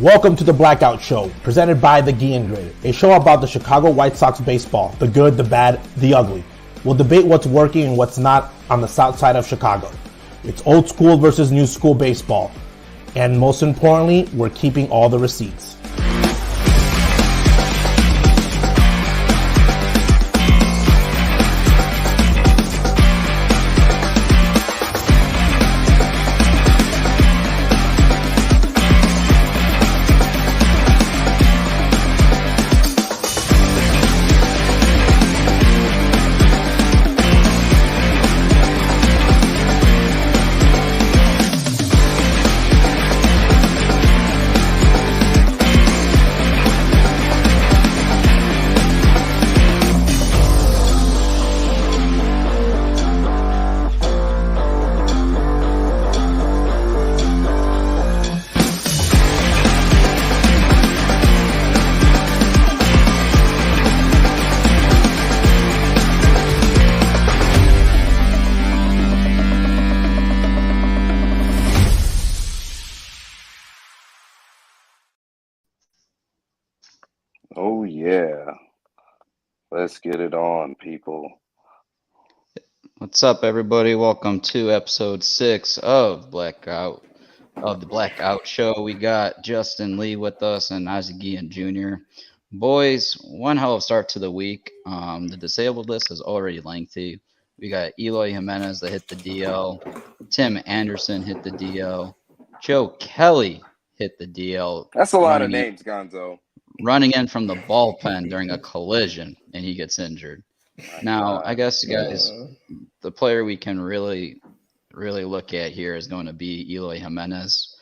Welcome to the Blackout Show, presented by The Guillen Grid, a show about the Chicago White Sox baseball, the good, the bad, the ugly. We'll debate what's working and what's not on the south side of Chicago. It's old school versus new school baseball. And most importantly, we're keeping all the receipts. Oh, yeah. Let's get it on, people. What's up, everybody? Welcome to episode 6 of the Blackout Show. We got Justin Lee with us and Isaac Guillen Jr. Boys, one hell of a start to the week. The disabled list is already lengthy. We got Eloy Jimenez that hit the DL. Tim Anderson hit the DL. Joe Kelly hit the DL. That's a lot of names, Gonzo. Running in from the bullpen during a collision, and he gets injured. Now, I guess, guys, the player we can really look at here is going to be Eloy Jimenez.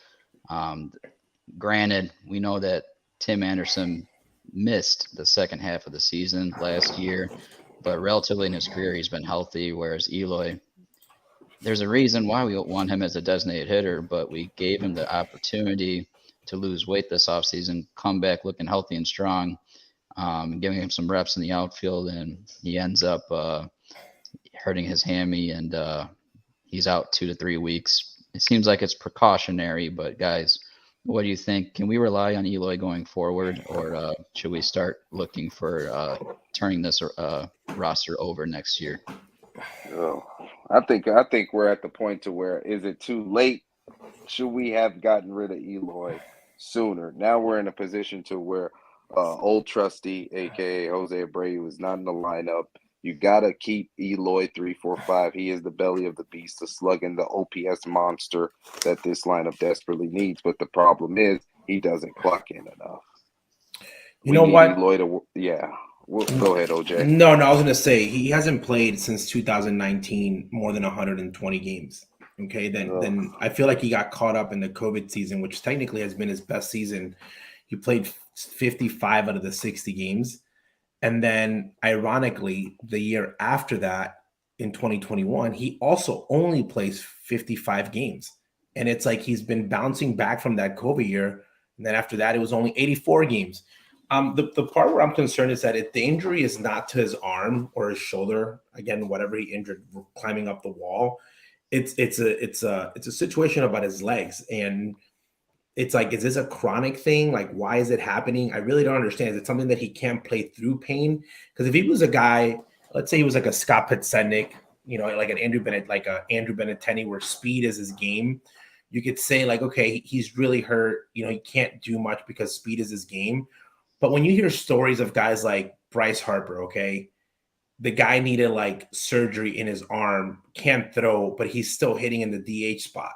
Granted, we know that Tim Anderson missed the second half of the season last year, but relatively in his career, he's been healthy, whereas Eloy, there's a reason why we want him as a designated hitter, but we gave him the opportunity to lose weight this offseason, come back looking healthy and strong, giving him some reps in the outfield, and he ends up hurting his hammy, and he's out 2 to 3 weeks. It seems like it's precautionary, but guys, what do you think? Can we rely on Eloy going forward, or should we start looking for turning this roster over next year? Oh, I think we're at the point to where, is it too late? Should we have gotten rid of Eloy sooner? Now we're in a position to where old trusty, aka Jose Abreu, is not in the lineup. You gotta keep Eloy 3-4-5. He is the belly of the beast, the slugging, the OPS monster that this lineup desperately needs. But the problem is he doesn't clock in enough. You know what? Eloy to, yeah. Go ahead, OJ. No, I was gonna say he hasn't played since 2019 more than 120 games. Okay, then I feel like he got caught up in the COVID season, which technically has been his best season. He played 55 out of the 60 games. And then, ironically, the year after that, in 2021, he also only plays 55 games. And it's like he's been bouncing back from that COVID year. And then after that, it was only 84 games. The part where I'm concerned is that if the injury is not to his arm or his shoulder, again, whatever he injured climbing up the wall, it's a situation about his legs, and it's like, is this a chronic thing? Like, why is it happening? I really don't understand. Is it something that he can't play through pain? Because if he was a guy, let's say he was like a Scott Podsednik, like an Andrew Benintendi, where speed is his game, you could say like, okay, he's really hurt. He can't do much because speed is his game. But when you hear stories of guys like Bryce Harper, okay, the guy needed like surgery in his arm, can't throw, but he's still hitting in the DH spot.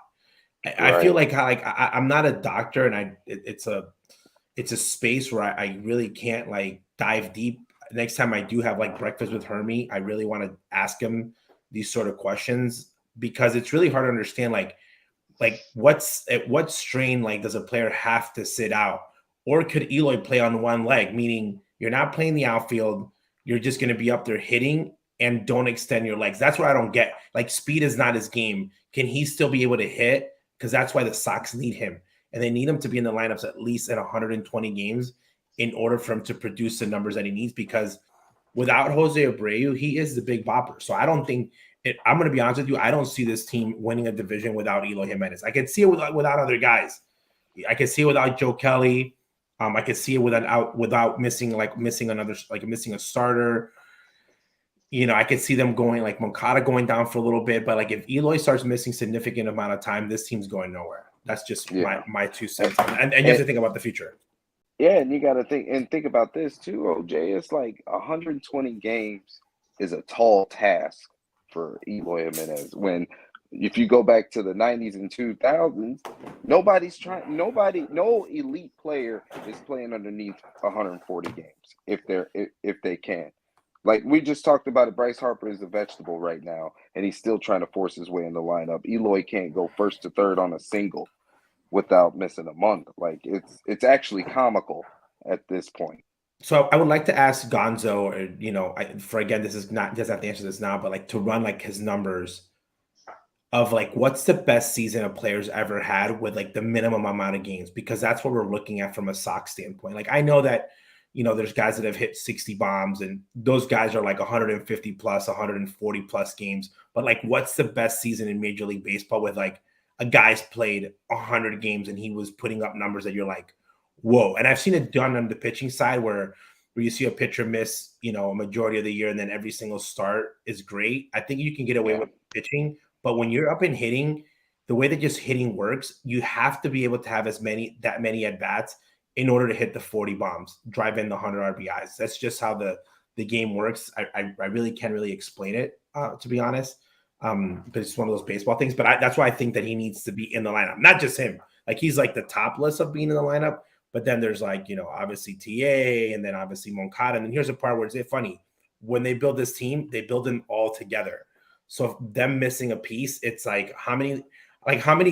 Right. I feel like I'm not a doctor, and it's a space where I really can't like dive deep. Next time I do have like breakfast with Hermie, I really want to ask him these sort of questions, because it's really hard to understand like at what strain like does a player have to sit out, or could Eloy play on one leg, meaning you're not playing the outfield, you're just going to be up there hitting and don't extend your legs. That's what I don't get. Like, speed is not his game. Can he still be able to hit? Because that's why the Sox need him. And they need him to be in the lineups at least at 120 games in order for him to produce the numbers that he needs. Because without Jose Abreu, he is the big bopper. So I don't think I'm going to be honest with you. I don't see this team winning a division without Eloy Jimenez. I can see it without other guys. I can see it without Joe Kelly. I can see it without missing a starter. I could see them going like Moncada going down for a little bit, but like if Eloy starts missing significant amount of time, this team's going nowhere. That's just my 2 cents. And you have to think about the future. Yeah, and you got to think about this too, OJ. It's like 120 games is a tall task for Eloy Jimenez. If you go back to the 90s and 2000s, no elite player is playing underneath 140 games if they can. Like we just talked about it, Bryce Harper is a vegetable right now, and he's still trying to force his way in the lineup. Eloy can't go first to third on a single without missing a month. Like it's actually comical at this point. So I would like to ask Gonzo, or this is not doesn't have to answer this now, but like to run like his numbers of like what's the best season a player's ever had with like the minimum amount of games, because that's what we're looking at from a Sox standpoint. Like I know that there's guys that have hit 60 bombs, and those guys are like 150 plus, 140 plus games. But like, what's the best season in Major League Baseball with like a guy's played 100 games and he was putting up numbers that you're like, whoa. And I've seen it done on the pitching side where you see a pitcher miss, a majority of the year and then every single start is great. I think you can get away with pitching, but when you're up in hitting, the way that just hitting works, you have to be able to have that many at bats in order to hit the 40 bombs, drive in the 100 RBIs. That's just how the game works. I really can't really explain it, to be honest. But it's one of those baseball things. But that's why I think that he needs to be in the lineup. Not just him. Like he's like the top list of being in the lineup. But then there's like, obviously TA and then obviously Moncada. And then here's the part where it's funny. When they build this team, they build them all together. So if them missing a piece, it's like how many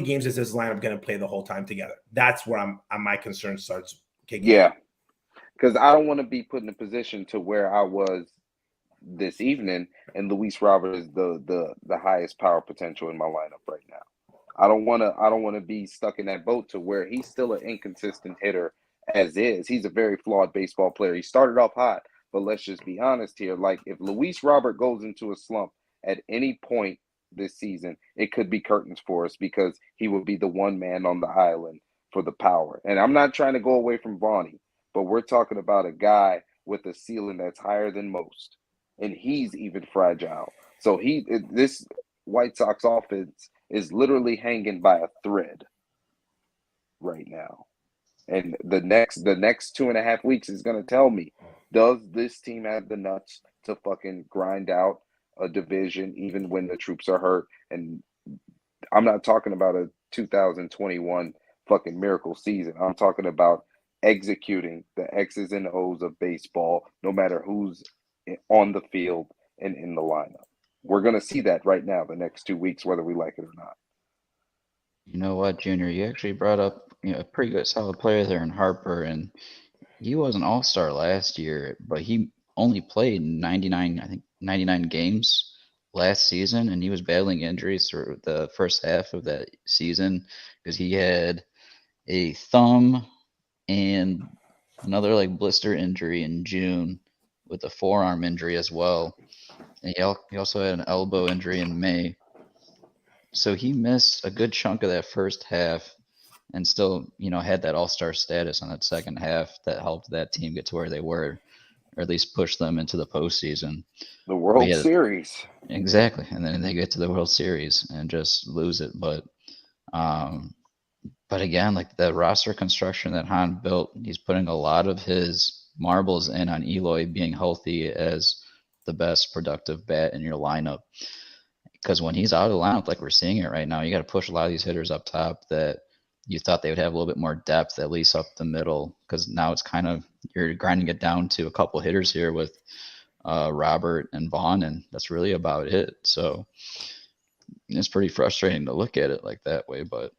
games is this lineup going to play the whole time together? That's where my concern starts kicking. Yeah, because I don't want to be put in a position to where I was this evening, and Luis Robert is the highest power potential in my lineup right now. I don't want to be stuck in that boat to where he's still an inconsistent hitter as is. He's a very flawed baseball player. He started off hot, but let's just be honest here. Like if Luis Robert goes into a slump at any point this season, it could be curtains for us because he will be the one man on the island for the power. And I'm not trying to go away from Vaughnie, but we're talking about a guy with a ceiling that's higher than most, and he's even fragile. So this White Sox offense is literally hanging by a thread right now. And the next 2.5 weeks is going to tell me, does this team have the nuts to fucking grind out a division even when the troops are hurt? And I'm not talking about a 2021 fucking miracle season. I'm talking about executing the X's and O's of baseball, no matter who's on the field and in the lineup. We're going to see that right now the next 2 weeks, whether we like it or not. You know what, Junior? You actually brought up a pretty good solid player there in Harper, and he was an all-star last year, but he only played 99 games last season, and he was battling injuries through the first half of that season because he had a thumb and another like blister injury in June with a forearm injury as well. And he also had an elbow injury in May. So he missed a good chunk of that first half and still, had that all-star status on that second half that helped that team get to where they were, or at least push them into the postseason. The World Series. Exactly. And then they get to the World Series and just lose it. But again, like the roster construction that Han built, he's putting a lot of his marbles in on Eloy being healthy as the best productive bat in your lineup. Because when he's out of the lineup, like we're seeing it right now, you got to push a lot of these hitters up top that you thought they would have a little bit more depth, at least up the middle. Because now it's kind of, you're grinding it down to a couple hitters here with Robert and Vaughn, and that's really about it. So it's pretty frustrating to look at it like that way. But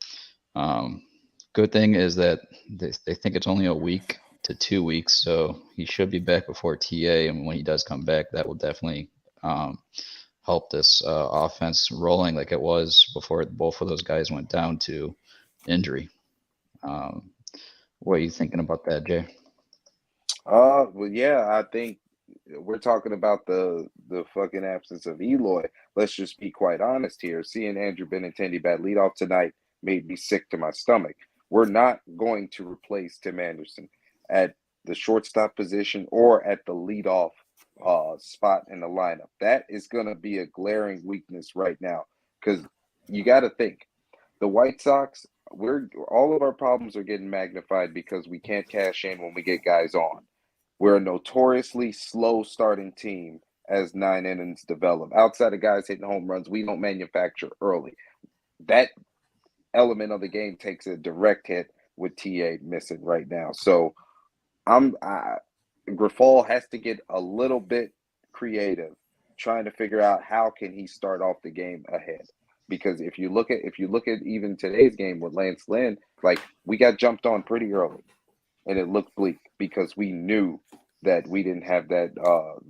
good thing is that they think it's only a week to 2 weeks, so he should be back before TA. And when he does come back, that will definitely help this offense rolling like it was before both of those guys went down to injury. What are you thinking about that, Jay? Well, yeah, I think we're talking about the fucking absence of Eloy. Let's just be quite honest here. Seeing Andrew Benintendi bat leadoff tonight made me sick to my stomach. We're not going to replace Tim Anderson at the shortstop position or at the leadoff spot in the lineup. That is going to be a glaring weakness right now because you got to think the White Sox. All of our problems are getting magnified because we can't cash in when we get guys on. We're a notoriously slow starting team as 9 innings develop. Outside of guys hitting home runs, we don't manufacture early. That element of the game takes a direct hit with TA missing right now. So Grifol has to get a little bit creative, trying to figure out how can he start off the game ahead. Because if you look at even today's game with Lance Lynn, like we got jumped on pretty early, and it looked bleak because we knew that we didn't have that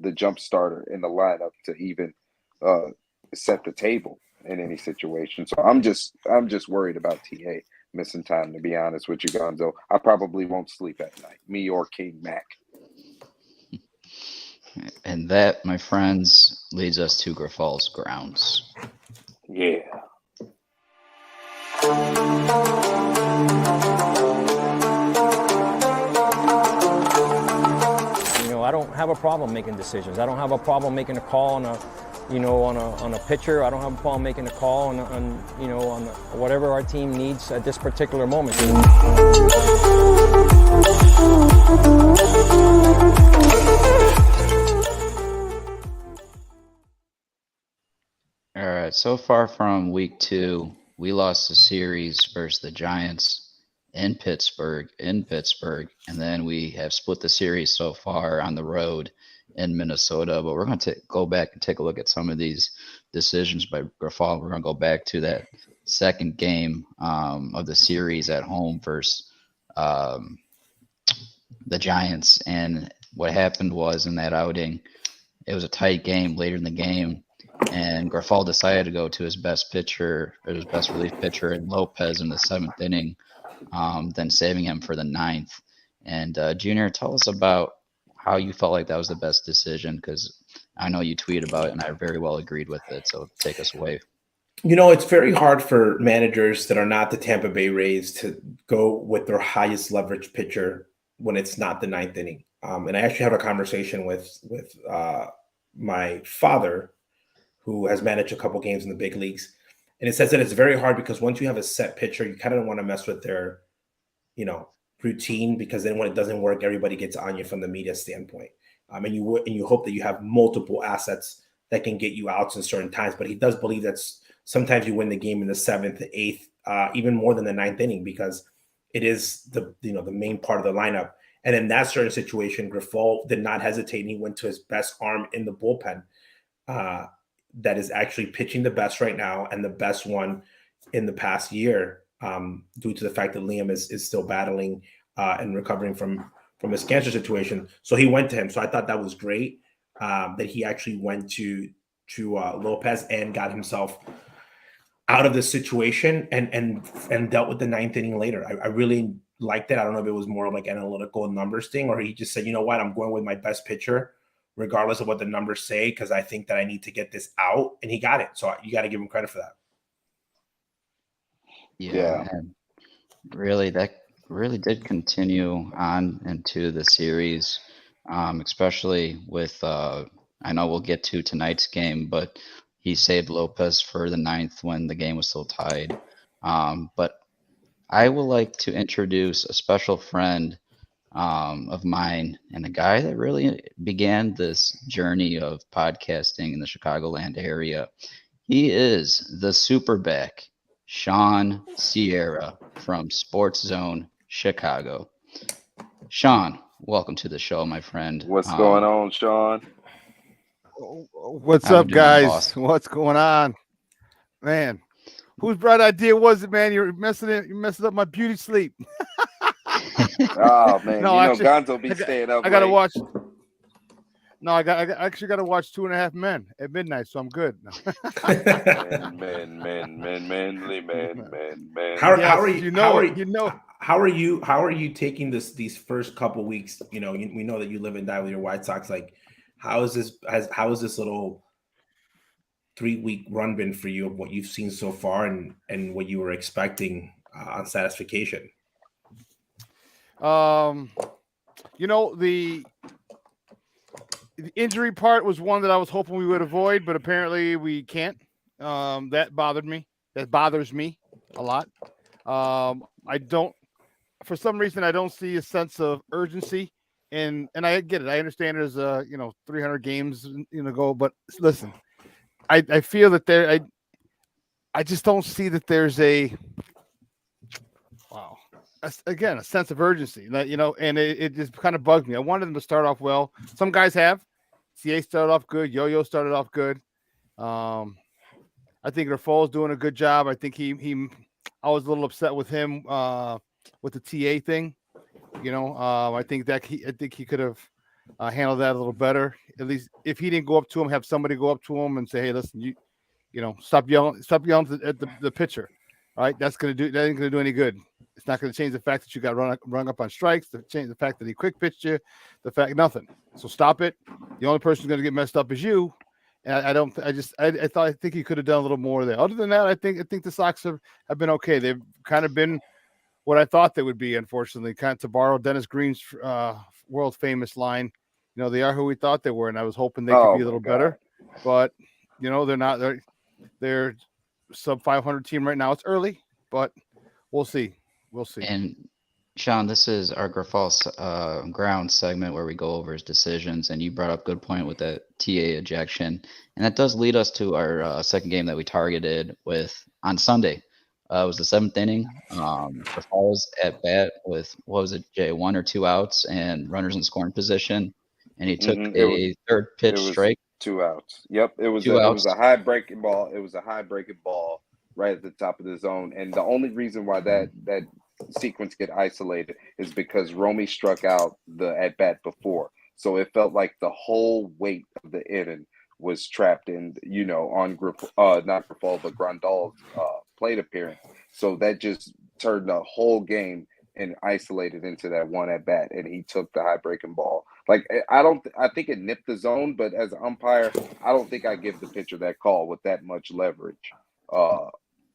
the jump starter in the lineup to even set the table in any situation. So I'm just worried about TA missing time, to be honest with you, Gonzo. I probably won't sleep at night, me or King Mac. And that, my friends, leads us to Grifol's grounds. Yeah. I don't have a problem making decisions. I don't have a problem making a call on a pitcher. I don't have a problem making a call on whatever our team needs at this particular moment. All right, so far from week 2, we lost the series versus the Giants in Pittsburgh, and then we have split the series so far on the road in Minnesota. But we're going to go back and take a look at some of these decisions by Grifol. We're going to go back to that second game of the series at home versus the Giants. And what happened was in that outing, it was a tight game later in the game, and Grifol decided to go to his best pitcher, or his best relief pitcher, in Lopez in the 7th inning, then saving him for the 9th. And Junior, tell us about how you felt like that was the best decision, because I know you tweeted about it, and I very well agreed with it. So take us away. It's very hard for managers that are not the Tampa Bay Rays to go with their highest leverage pitcher when it's not the 9th inning. And I actually had a conversation with my father, who has managed a couple games in the big leagues. And it says that it's very hard because once you have a set pitcher, you kind of don't want to mess with their, routine, because then when it doesn't work, everybody gets on you from the media standpoint. And you hope that you have multiple assets that can get you outs in certain times. But he does believe that sometimes you win the game in the 7th, 8th, even more than the 9th inning, because it is the main part of the lineup. And in that certain situation, Grifol did not hesitate, and he went to his best arm in the bullpen. That is actually pitching the best right now, and the best one in the past year, due to the fact that Liam is still battling and recovering from his cancer situation. So he went to him. So I thought that was great, that he actually went to Lopez and got himself out of this situation and dealt with the 9th inning later. I really liked it. I don't know if it was more like analytical numbers thing, or he just said, you know what, I'm going with my best pitcher, regardless of what the numbers say, because I think that I need to get this out, and he got it. So you got to give him credit for that. Yeah. Man. Really, that really did continue on into the series, especially with, I know we'll get to tonight's game, but he saved Lopez for the 9th when the game was still tied. But I would like to introduce a special friend of mine, and a guy that really began this journey of podcasting in the Chicagoland area. He is the superback, Sean Sierra from Sports Zone Chicago. Sean, welcome to the show, my friend. What's going on, Sean? What's up, guys? What's going on, man? Whose bright idea was it, man? You're messing up my beauty sleep. Oh man, no, actually, Gonzo be staying up. I gotta watch. No, I actually got to watch 2.5 Men at midnight, so I'm good. Man. How are you taking these first couple weeks? We know that you live and die with your White Sox. Like, how is this little 3-week run been for you of what you've seen so far and what you were expecting on satisfaction? The injury part was one that I was hoping we would avoid, but apparently we can't. That bothered me. That bothers me a lot. I don't, for some reason, I don't see a sense of urgency. And I get it. I understand there's 300 games go, but listen, I feel that I just don't see that there's a sense of urgency that and it just kind of bugged me. I wanted them to start off well. Some guys have. CA started off good. Yo-Yo started off good. I think Rafol's doing a good job. I think I was a little upset with him with the TA thing. I think he could have handled that a little better. At least if he didn't go up to him, have somebody go up to him and say, "Hey, listen, stop yelling at the pitcher." All right, that ain't gonna do any good. It's not going to change the fact that you got run up on strikes. Change the fact that he quick pitched you. The fact nothing. So stop it. The only person who's going to get messed up is you. And I think he could have done a little more there. Other than that, I think the Sox have been okay. They've kind of been what I thought they would be. Unfortunately, kind of to borrow Dennis Green's world famous line, they are who we thought they were, and I was hoping they could be a little better. But they're not. They're sub 500 team right now. It's early, but we'll see. We'll see. And Sean, this is our Grafal's ground segment where we go over his decisions, and you brought up a good point with the TA ejection, and that does lead us to our second game that we targeted on Sunday. It was the 7th inning. Grafal's at bat with Jay, 1 or 2 outs and runners in scoring position, and he took a third pitch strike. 2 outs. Yep, it was a high breaking ball. It was a high breaking ball right at the top of the zone, and the only reason why that sequence get isolated is because Romy struck out the at bat before, so it felt like the whole weight of the inning was trapped in on not Grifol but Grandal's plate appearance. So that just turned the whole game and isolated into that one at bat, and he took the high breaking ball. Like I think it nipped the zone, but as an umpire, I don't think I give the pitcher that call with that much leverage.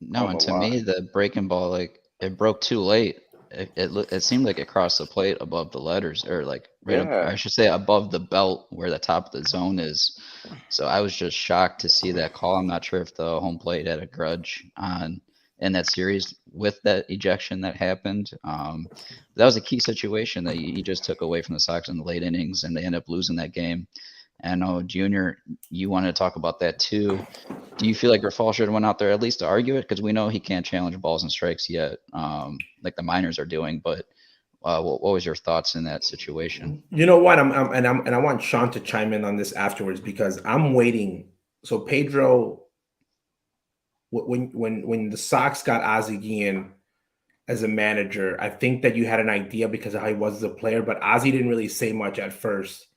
No, and to me, the breaking ball, it broke too late. It seemed like it crossed the plate above the letters, or I should say above the belt where the top of the zone is. So I was just shocked to see that call. I'm not sure if the home plate had a grudge in that series with that ejection that happened. That was a key situation that he just took away from the Sox in the late innings, and they ended up losing that game. And I know, Junior, you wanted to talk about that too. Do you feel like Grifol should have went out there at least to argue it? Because we know he can't challenge balls and strikes yet, like the minors are doing. But what was your thoughts in that situation? You know what? I want Sean to chime in on this afterwards, because I'm waiting. So Pedro, when the Sox got Ozzie Guillen as a manager, I think that you had an idea because of how he was as a player, but Ozzie didn't really say much at first.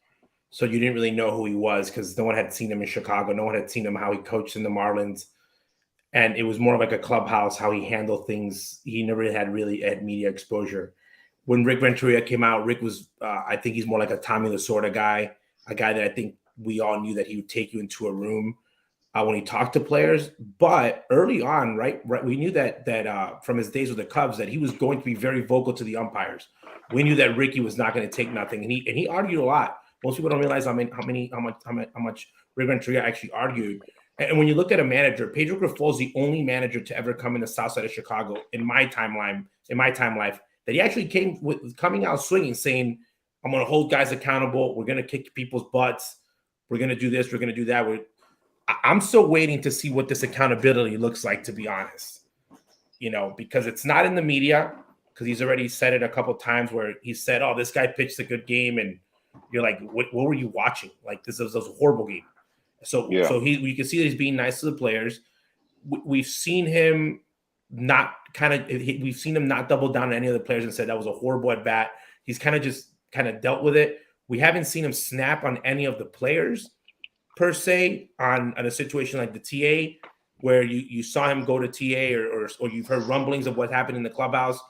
So you didn't really know who he was because no one had seen him in Chicago. No one had seen him how he coached in the Marlins. And it was more like a clubhouse, how he handled things. He never had media exposure. When Rick Renteria came out, Rick was, I think he's more like a Tommy Lasorda guy, a guy that I think we all knew that he would take you into a room when he talked to players. But early on, right, we knew that from his days with the Cubs that he was going to be very vocal to the umpires. We knew that Ricky was not going to take nothing, and he argued a lot. Most people don't realize how much Rick Renteria actually argued. And when you look at a manager, Pedro Grifol is the only manager to ever come in the South Side of Chicago in my time life that he actually came with coming out swinging, saying, "I'm going to hold guys accountable. We're going to kick people's butts. We're going to do this. We're going to do that." I'm still waiting to see what this accountability looks like, to be honest. Because it's not in the media. Because he's already said it a couple of times where he said, "Oh, this guy pitched a good game," and you're like, what were you watching? Like, this was a horrible game. So we can see that he's being nice to the players. We've seen him not double down on any of the players and said that was a horrible at bat. He's kind of dealt with it. We haven't seen him snap on any of the players per se on a situation like the TA, where you saw him go to TA or you've heard rumblings of what happened in the clubhouse.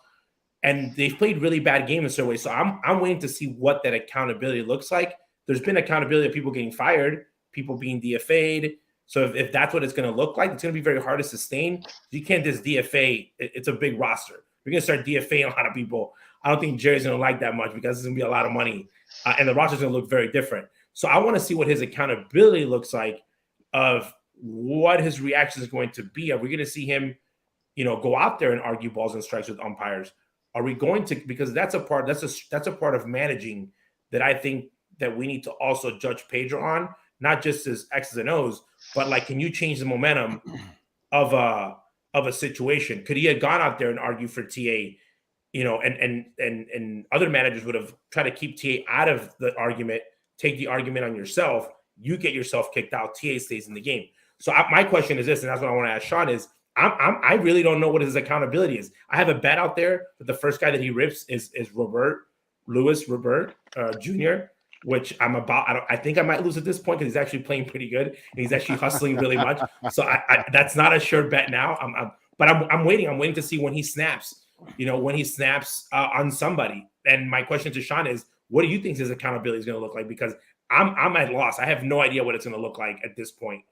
And they've played really bad games in certain ways. So I'm waiting to see what that accountability looks like. There's been accountability of people getting fired, people being DFA'd. So if that's what it's going to look like, it's going to be very hard to sustain. You can't just DFA. It's a big roster. You're going to start DFAing a lot of people. I don't think Jerry's going to like that much because it's going to be a lot of money, and the roster's going to look very different. So I want to see what his accountability looks like, of what his reaction is going to be. Are we going to see him, go out there and argue balls and strikes with umpires? Are we going to, because that's a part of managing that I think that we need to also judge Pedro on, not just his X's and O's, but like, can you change the momentum of a situation? Could he have gone out there and argued for TA? And other managers would have tried to keep TA out of the argument, take the argument on yourself. You get yourself kicked out. TA stays in the game. So my question is this, and that's what I want to ask Sean is, I really don't know what his accountability is. I have a bet out there that the first guy that he rips is Louis Robert Jr., which I think I might lose at this point because he's actually playing pretty good and he's actually hustling really much. So I that's not a sure bet now. But I'm waiting. I'm waiting to see when he snaps. On somebody. And my question to Sean is, what do you think his accountability is going to look like? Because I'm at loss. I have no idea what it's going to look like at this point,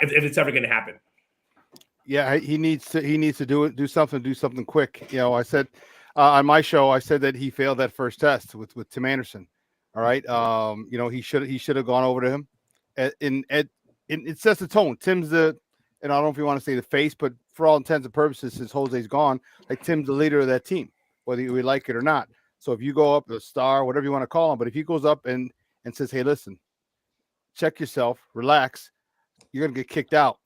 if it's ever going to happen. Yeah, he needs to do something quick. I said on my show, I said that he failed that first test with Tim Anderson. All right, he should have gone over to him, and it sets the tone. Tim's and I don't know if you want to say the face, but for all intents and purposes, since Jose's gone, like Tim's the leader of that team, whether we like it or not. So if you go up, the star, whatever you want to call him, but if he goes up and says, "Hey, listen, check yourself, relax, you're gonna get kicked out."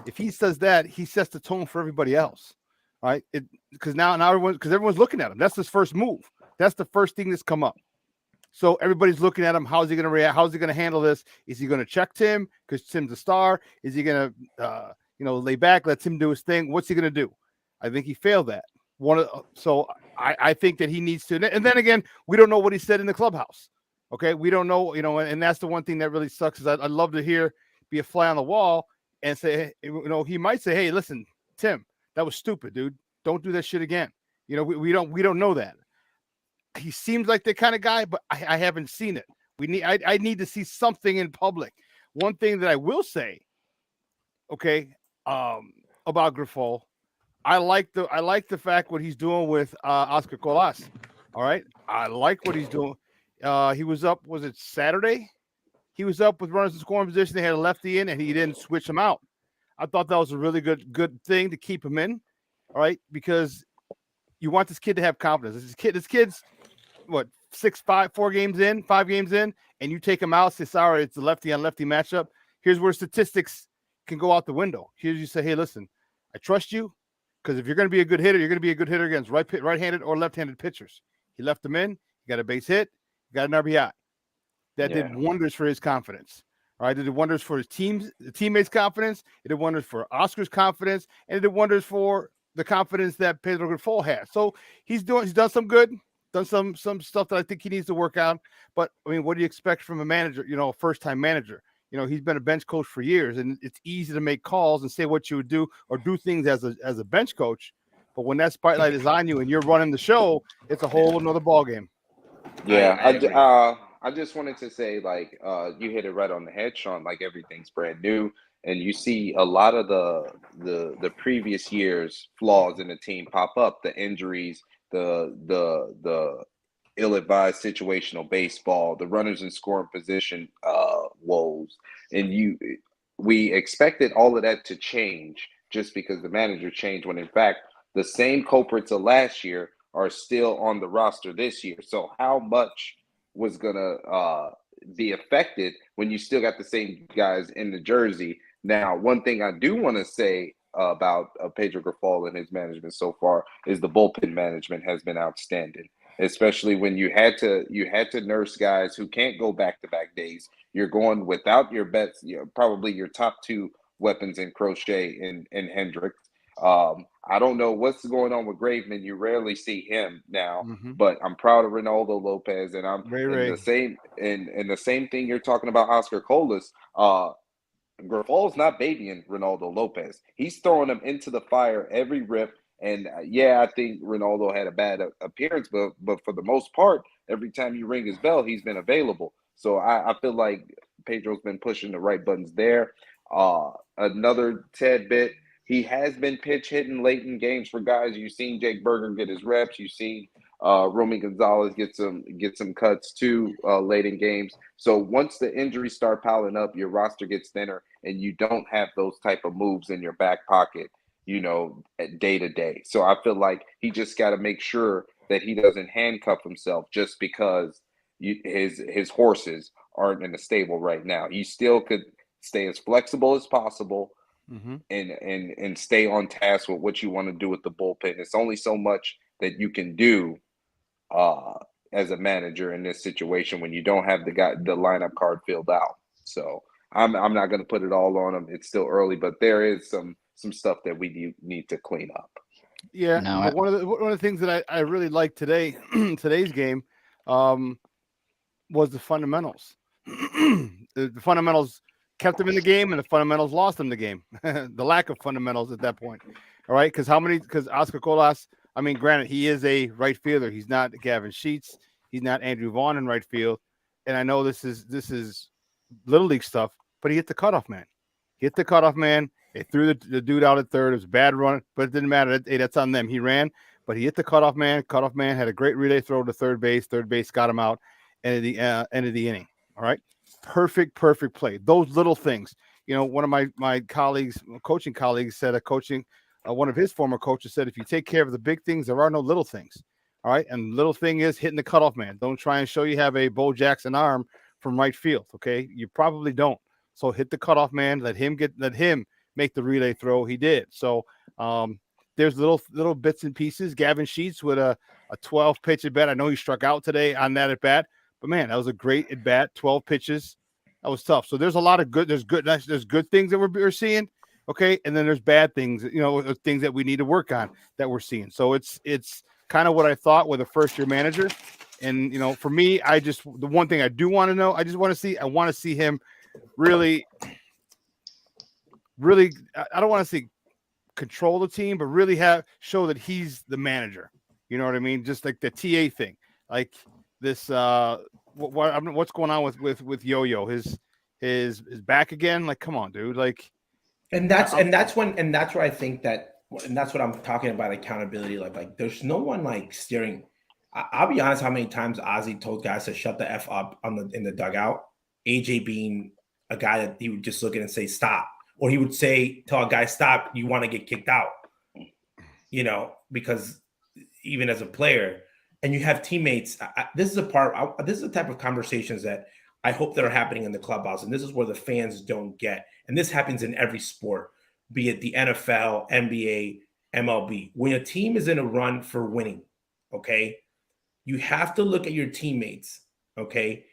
If he says that, he sets the tone for everybody else, right? Because now everyone's looking at him. That's his first move. That's the first thing that's come up. So everybody's looking at him. How's he going to react? How's he going to handle this? Is he going to check Tim because Tim's a star? Is he going to, lay back, let Tim do his thing? What's he going to do? I think he failed that. So I think that he needs to. And then again, we don't know what he said in the clubhouse. Okay, we don't know. And that's the one thing that really sucks. Is I'd love to be a fly on the wall and say, he might say, "Hey, listen, Tim, that was stupid, dude. Don't do that shit again." We don't know that. He seems like the kind of guy, but I haven't seen it. I need to see something in public. One thing that I will say, okay, about Grifol, I like the fact what he's doing with Oscar Colas. All right, I like what he's doing. He was up. Was it Saturday? He was up with runners in scoring position. They had a lefty in, and he didn't switch him out. I thought that was a really good thing to keep him in. All right, because you want this kid to have confidence. This kid's what 5 games in, and you take him out. Say, sorry, it's a lefty on lefty matchup. Here's where statistics can go out the window. Here's you say, hey, listen, I trust you because if you're going to be a good hitter, you're going to be a good hitter against right-handed or left-handed pitchers. He left them in. He got a base hit. He got an RBI. That did wonders for his confidence. All right, it did wonders for his teammates' confidence. It did wonders for Oscar's confidence, and it did wonders for the confidence that Pedro Grifol has. So he's done some good, done some stuff that I think he needs to work out. But I mean, what do you expect from a manager? A first-time manager. He's been a bench coach for years, and it's easy to make calls and say what you would do or do things as a bench coach. But when that spotlight is on you and you're running the show, it's a whole another ballgame. Yeah, I just wanted to say, you hit it right on the head, Sean. Like, everything's brand new, and you see a lot of the previous years' flaws in the team pop up. The injuries, the ill-advised situational baseball, the runners in scoring position woes, and we expected all of that to change just because the manager changed. When in fact, the same culprits of last year are still on the roster this year. So how much was gonna be affected when you still got the same guys in the jersey? Now, one thing I do want to say about Pedro Grifol and his management so far is the bullpen management has been outstanding, especially when you had to nurse guys who can't go back-to-back days. You're going without your bets, probably your top two weapons in Crochet and Hendricks. I don't know what's going on with Graveman. You rarely see him now, but I'm proud of Ronaldo Lopez, and I'm the same thing you're talking about Oscar Colas. Grafol's not babying Ronaldo Lopez. He's throwing him into the fire every rip. And I think Ronaldo had a bad appearance, but for the most part, every time you ring his bell, he's been available. So I feel like Pedro's been pushing the right buttons there. Another tad bit, he has been pitch hitting late in games for guys. You've seen Jake Berger get his reps. You've seen Romy Gonzalez get some cuts too late in games. So once the injuries start piling up, your roster gets thinner, and you don't have those type of moves in your back pocket, day to day. So I feel like he just got to make sure that he doesn't handcuff himself just because his horses aren't in the stable right now. He still could stay as flexible as possible and stay on task with what you want to do with the bullpen. It's only so much that you can do as a manager in this situation when you don't have the lineup card filled out. So I'm not going to put it all on him. It's still early, but there is some stuff that we need to clean up. Yeah, No, but one of the things that I really liked today's game, was the fundamentals. The fundamentals kept them in the game, and the fundamentals lost them the game. The lack of fundamentals at that point. All right, because Oscar Colas, I mean, granted, he is a right fielder. He's not Gavin Sheets. He's not Andrew Vaughn in right field. And I know this is little league stuff, but he hit the cutoff man. They threw the dude out at third. It was a bad run, but it didn't matter. Hey, that's on them. He ran, but he hit the cutoff man. Cutoff man had a great relay throw to third base. Third base got him out. End of the inning. All right, perfect play. Those little things. One of my colleagues, coaching colleagues, said one of his former coaches said, if you take care of the big things, there are no little things. All right, and little thing is hitting the cutoff man. Don't try and show you have a Bo Jackson arm from right field. Okay, you probably don't. So hit the cutoff man. Let him make the relay throw. He did. So there's little bits and pieces. Gavin Sheets with a 12 pitch at bat. I know he struck out today on that at bat, but man, that was a great at bat. 12 pitches. That was tough. So there's a lot of good. There's good things that we're seeing. Okay, and then there's bad things. Things that we need to work on that we're seeing. So it's kind of what I thought with a first year manager. And for me, the one thing I do want to know, I want to see him really. I don't want to say control the team, but really show that he's the manager. You know what I mean? Just like the TA thing, like this. What's going on with Yo-Yo? His back again? Like, come on, dude! Like, and that's where I think that, and that's what I'm talking about, accountability. Like there's no one like steering. I'll be honest, how many times Ozzy told guys to shut the F up in the dugout. AJ being a guy that he would just look at and say stop. Or he would tell a guy, stop, you want to get kicked out, because even as a player, and you have teammates, this is the type of conversations that I hope that are happening in the clubhouse. And this is where the fans don't get. And this happens in every sport, be it the NFL, NBA, MLB. When a team is in a run for winning, okay, you have to look at your teammates, okay,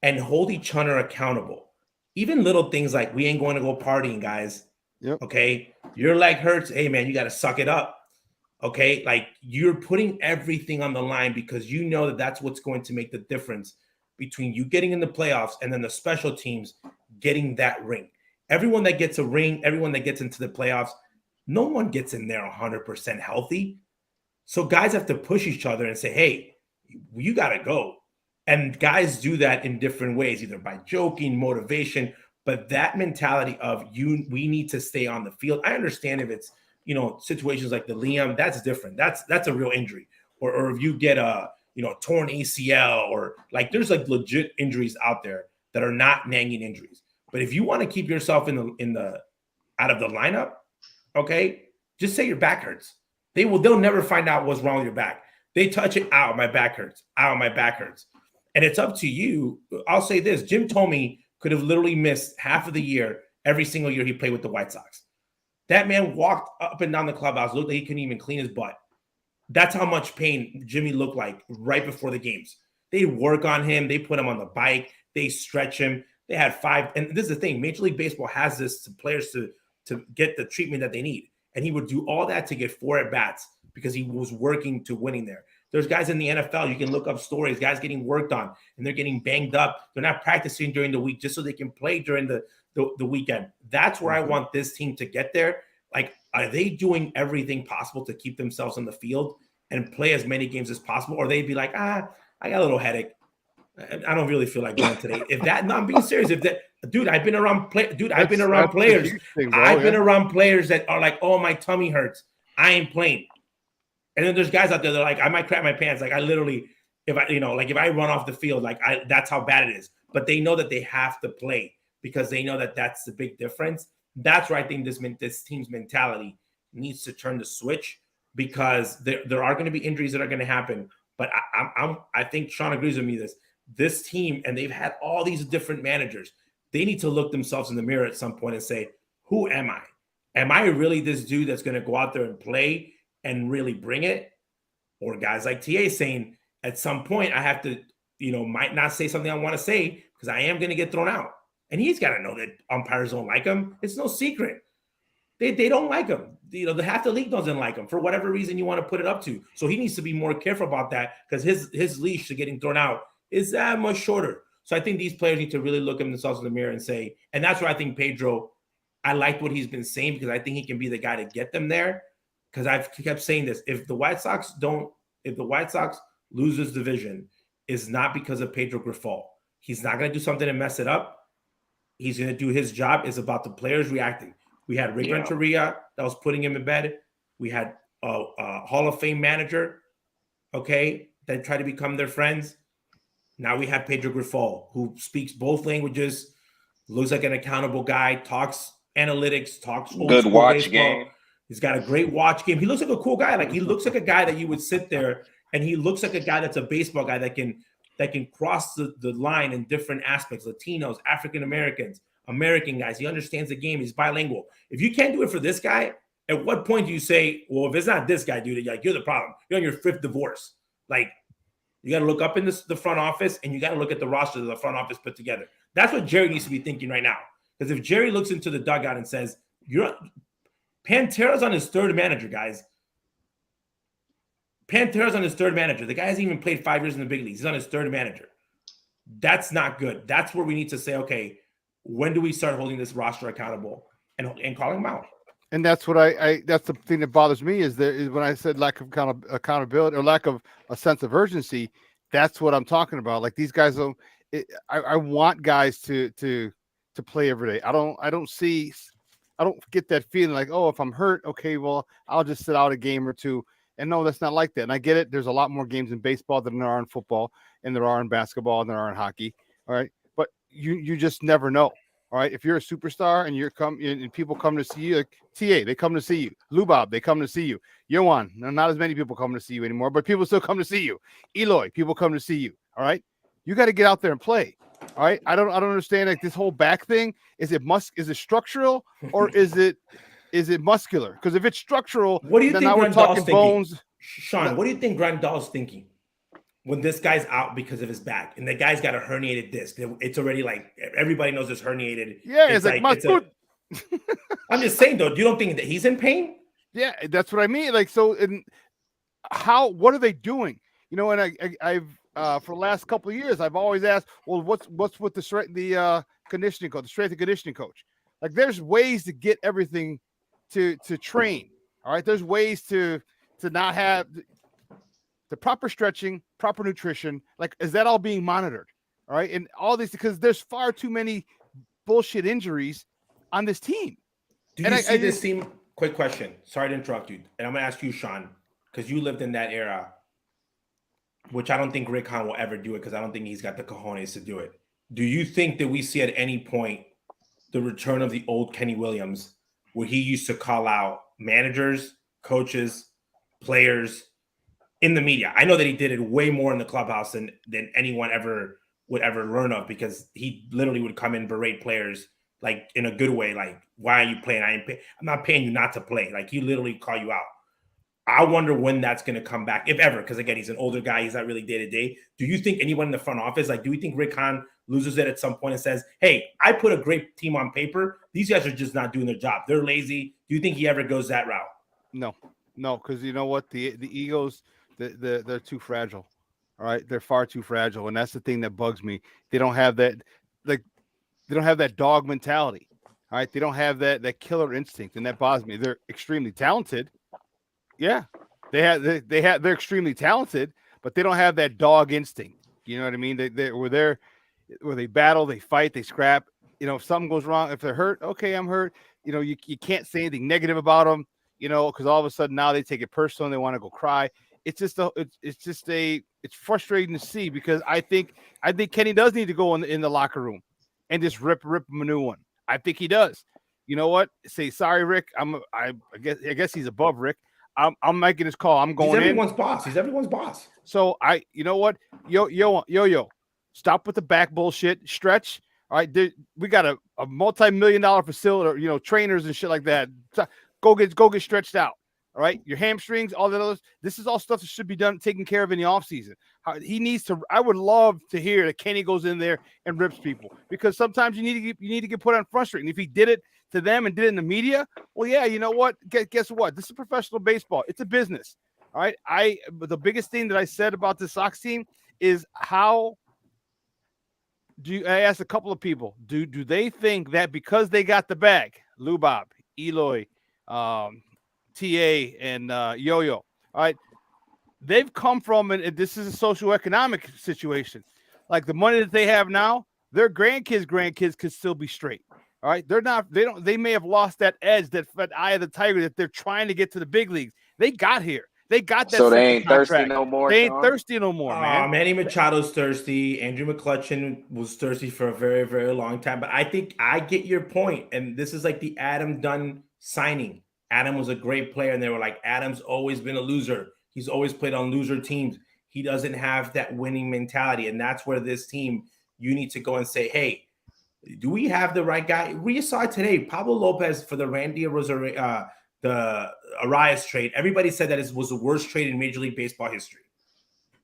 and hold each other accountable. Even little things like, we ain't going to go partying, guys. Yep. Okay. Your leg hurts. Hey, man, you got to suck it up. Okay. Like, you're putting everything on the line because you know that that's what's going to make the difference between you getting in the playoffs and then the special teams getting that ring. Everyone that gets a ring, everyone that gets into the playoffs, no one gets in there 100% healthy. So guys have to push each other and say, hey, you got to go. And guys do that in different ways, either by joking, motivation, but that mentality of we need to stay on the field. I understand if it's, situations like the Liam, that's different. That's a real injury. Or if you get a, torn ACL, or like there's like legit injuries out there that are not nagging injuries. But if you want to keep yourself in the out of the lineup, okay, just say your back hurts. They'll never find out what's wrong with your back. They touch it, ow, my back hurts. Ow, my back hurts. And it's up to you. I'll say this. Jim Thome could have literally missed half of the year, every single year he played with the White Sox. That man walked up and down the clubhouse, looked like he couldn't even clean his butt. That's how much pain Jimmy looked like right before the games. They work on him. They put him on the bike. They stretch him. They had 5. And this is the thing. Major League Baseball has this to players to get the treatment that they need. And he would do all that to get 4 at-bats because he was working to winning there. There's guys in the NFL, you can look up stories, guys getting worked on, and they're getting banged up. They're not practicing during the week just so they can play during the weekend. That's where I want this team to get there. Like, are they doing everything possible to keep themselves on the field and play as many games as possible? Or they'd be like, I got a little headache. I don't really feel like going today. I'm being serious. I've been around players. I've been around players that are like, oh, my tummy hurts. I ain't playing. And then there's guys out there that are like, I might crap my pants. Like I literally, if I run off the field, that's how bad it is. But they know that they have to play because they know that that's the big difference. That's where I think this team's mentality needs to turn the switch, because there are going to be injuries that are going to happen. But I think Sean agrees with me. This team, and they've had all these different managers, they need to look themselves in the mirror at some point and say, who am I? Am I really this dude that's going to go out there and play and really bring it? Or guys like TA saying, at some point I have to, might not say something I want to say because I am going to get thrown out. And he's got to know that umpires don't like him. It's no secret. They don't like him. The half the league doesn't like him for whatever reason you want to put it up to. So he needs to be more careful about that, because his leash to getting thrown out is that much shorter. So I think these players need to really look at themselves in the mirror and say, and that's where I think Pedro, I liked what he's been saying, because I think he can be the guy to get them there. Because I've kept saying this: if the White Sox lose this division, is not because of Pedro Grifol. He's not going to do something to mess it up. He's going to do his job. It's about the players reacting. We had Rick Renteria that was putting him in bed. We had a Hall of Fame manager, that tried to become their friends. Now we have Pedro Grifol, who speaks both languages, looks like an accountable guy, talks analytics, talks old good school watch baseball. game. He's got a great watch game. He looks like a cool guy. Like, he looks like a guy that you would sit there, and he looks like a guy that's a baseball guy that can cross the line in different aspects. Latinos, African Americans, American guys. He understands the game. He's bilingual. If you can't do it for this guy, at what point do you say, well, if it's not this guy, dude, you're the problem. You're on your 5th divorce. Like, you got to look up in the front office, and you got to look at the roster that the front office put together. That's what Jerry needs to be thinking right now. Because if Jerry looks into the dugout and says, Pantera's on his 3rd manager, guys. Pantera's on his 3rd manager. The guy hasn't even played 5 years in the big leagues. He's on his 3rd manager. That's not good. That's where we need to say, okay, when do we start holding this roster accountable and calling them out? And that's what that's the thing that bothers me is when I said lack of accountability or lack of a sense of urgency. That's what I'm talking about. Like, these guys I want guys to play every day. I don't get that feeling like, oh, if I'm hurt, okay, well, I'll just sit out a game or two. And no, that's not like that. And I get it. There's a lot more games in baseball than there are in football, and there are in basketball, and there are in hockey. All right. But you just never know. All right. If you're a superstar and people come to see you, like TA, they come to see you. Lubab, they come to see you. Yohan, not as many people come to see you anymore, but people still come to see you. Eloy, people come to see you. All right. You got to get out there and play. All right. I don't understand, like, this whole back thing. Is it structural, or is it muscular? Because if it's structural, what do you think now we're talking bones. Sean, what do you think Grandal's thinking when this guy's out because of his back, and the guy's got a herniated disc? It's already, like, everybody knows it's herniated. Yeah, it's like I'm just saying, though, you don't think that he's in pain? Yeah, that's what I mean. Like, so, and what are they doing? And I've for the last couple of years, I've always asked, well, what's with the conditioning coach, the strength and conditioning coach? Like, there's ways to get everything to train. All right, there's ways to not have the proper stretching, proper nutrition. Like, is that all being monitored? All right, and all these, because there's far too many bullshit injuries on this team. Do you see this team? Quick question. Sorry to interrupt you, and I'm gonna ask you, Sean, because you lived in that era, which I don't think Rick Hahn will ever do it, because I don't think he's got the cojones to do it. Do you think that we see at any point the return of the old Kenny Williams, where he used to call out managers, coaches, players in the media? I know that he did it way more in the clubhouse than anyone would ever learn of, because he literally would come in and berate players, like, in a good way, like, why are you playing? I'm not paying you not to play. Like, he literally call you out. I wonder when that's going to come back, if ever, because, again, he's an older guy. He's not really day-to-day. Do you think anyone in the front office, like, do you think Rick Hahn loses it at some point and says, hey, I put a great team on paper. These guys are just not doing their job. They're lazy. Do you think he ever goes that route? No, because you know what? The egos, they're too fragile. All right, they're far too fragile, and that's the thing that bugs me. They don't have that, like, they don't have that dog mentality. All right, they don't have that killer instinct, and that bothers me. They're extremely talented. Yeah, they're extremely talented, but they don't have that dog instinct. You know what I mean? Where they battle, they fight, they scrap. If something goes wrong, if they're hurt, okay, I'm hurt. You can't say anything negative about them. because all of a sudden now they take it personal and they want to go cry. It's frustrating to see because I think Kenny does need to go in the locker room and just rip him a new one. I think he does. You know what? Say sorry, Rick. I guess he's above Rick. I'm making this call. I'm going in. He's everyone's boss. He's everyone's boss. So you know what? Yo, stop with the back bullshit. Stretch. All right, we got a multi-million-dollar facility, trainers and shit like that. Go get stretched out. All right, your hamstrings, all that others. This is all stuff that should be taken care of in the offseason. He needs to. I would love to hear that Kenny goes in there and rips people because sometimes you need to get put on front street. And if he did it to them and did it in the media, well, yeah, you know what? Guess what? This is professional baseball. It's a business. All right. The biggest thing that I said about the Sox team is how. I asked a couple of people, do they think that because they got the bag, Lubob, Eloy, TA, and Yo-Yo, all right, they've come from, and this is a socioeconomic situation. Like the money that they have now, their grandkids could still be straight. All right, they may have lost that edge, that eye of the tiger that they're trying to get to the big leagues. They got here. They got that. So they ain't contract. thirsty no more. They ain't thirsty no more, man. Manny Machado's thirsty. Andrew McCutchen was thirsty for a very, very long time. But I think I get your point. And this is like the Adam Dunn signing. Adam was a great player. And they were like, Adam's always been a loser. He's always played on loser teams. He doesn't have that winning mentality. And that's where this team, you need to go and say, hey, do we have the right guy? We saw it today. Pablo Lopez for the Randy Rosario, the Arias trade. Everybody said that it was the worst trade in Major League Baseball history.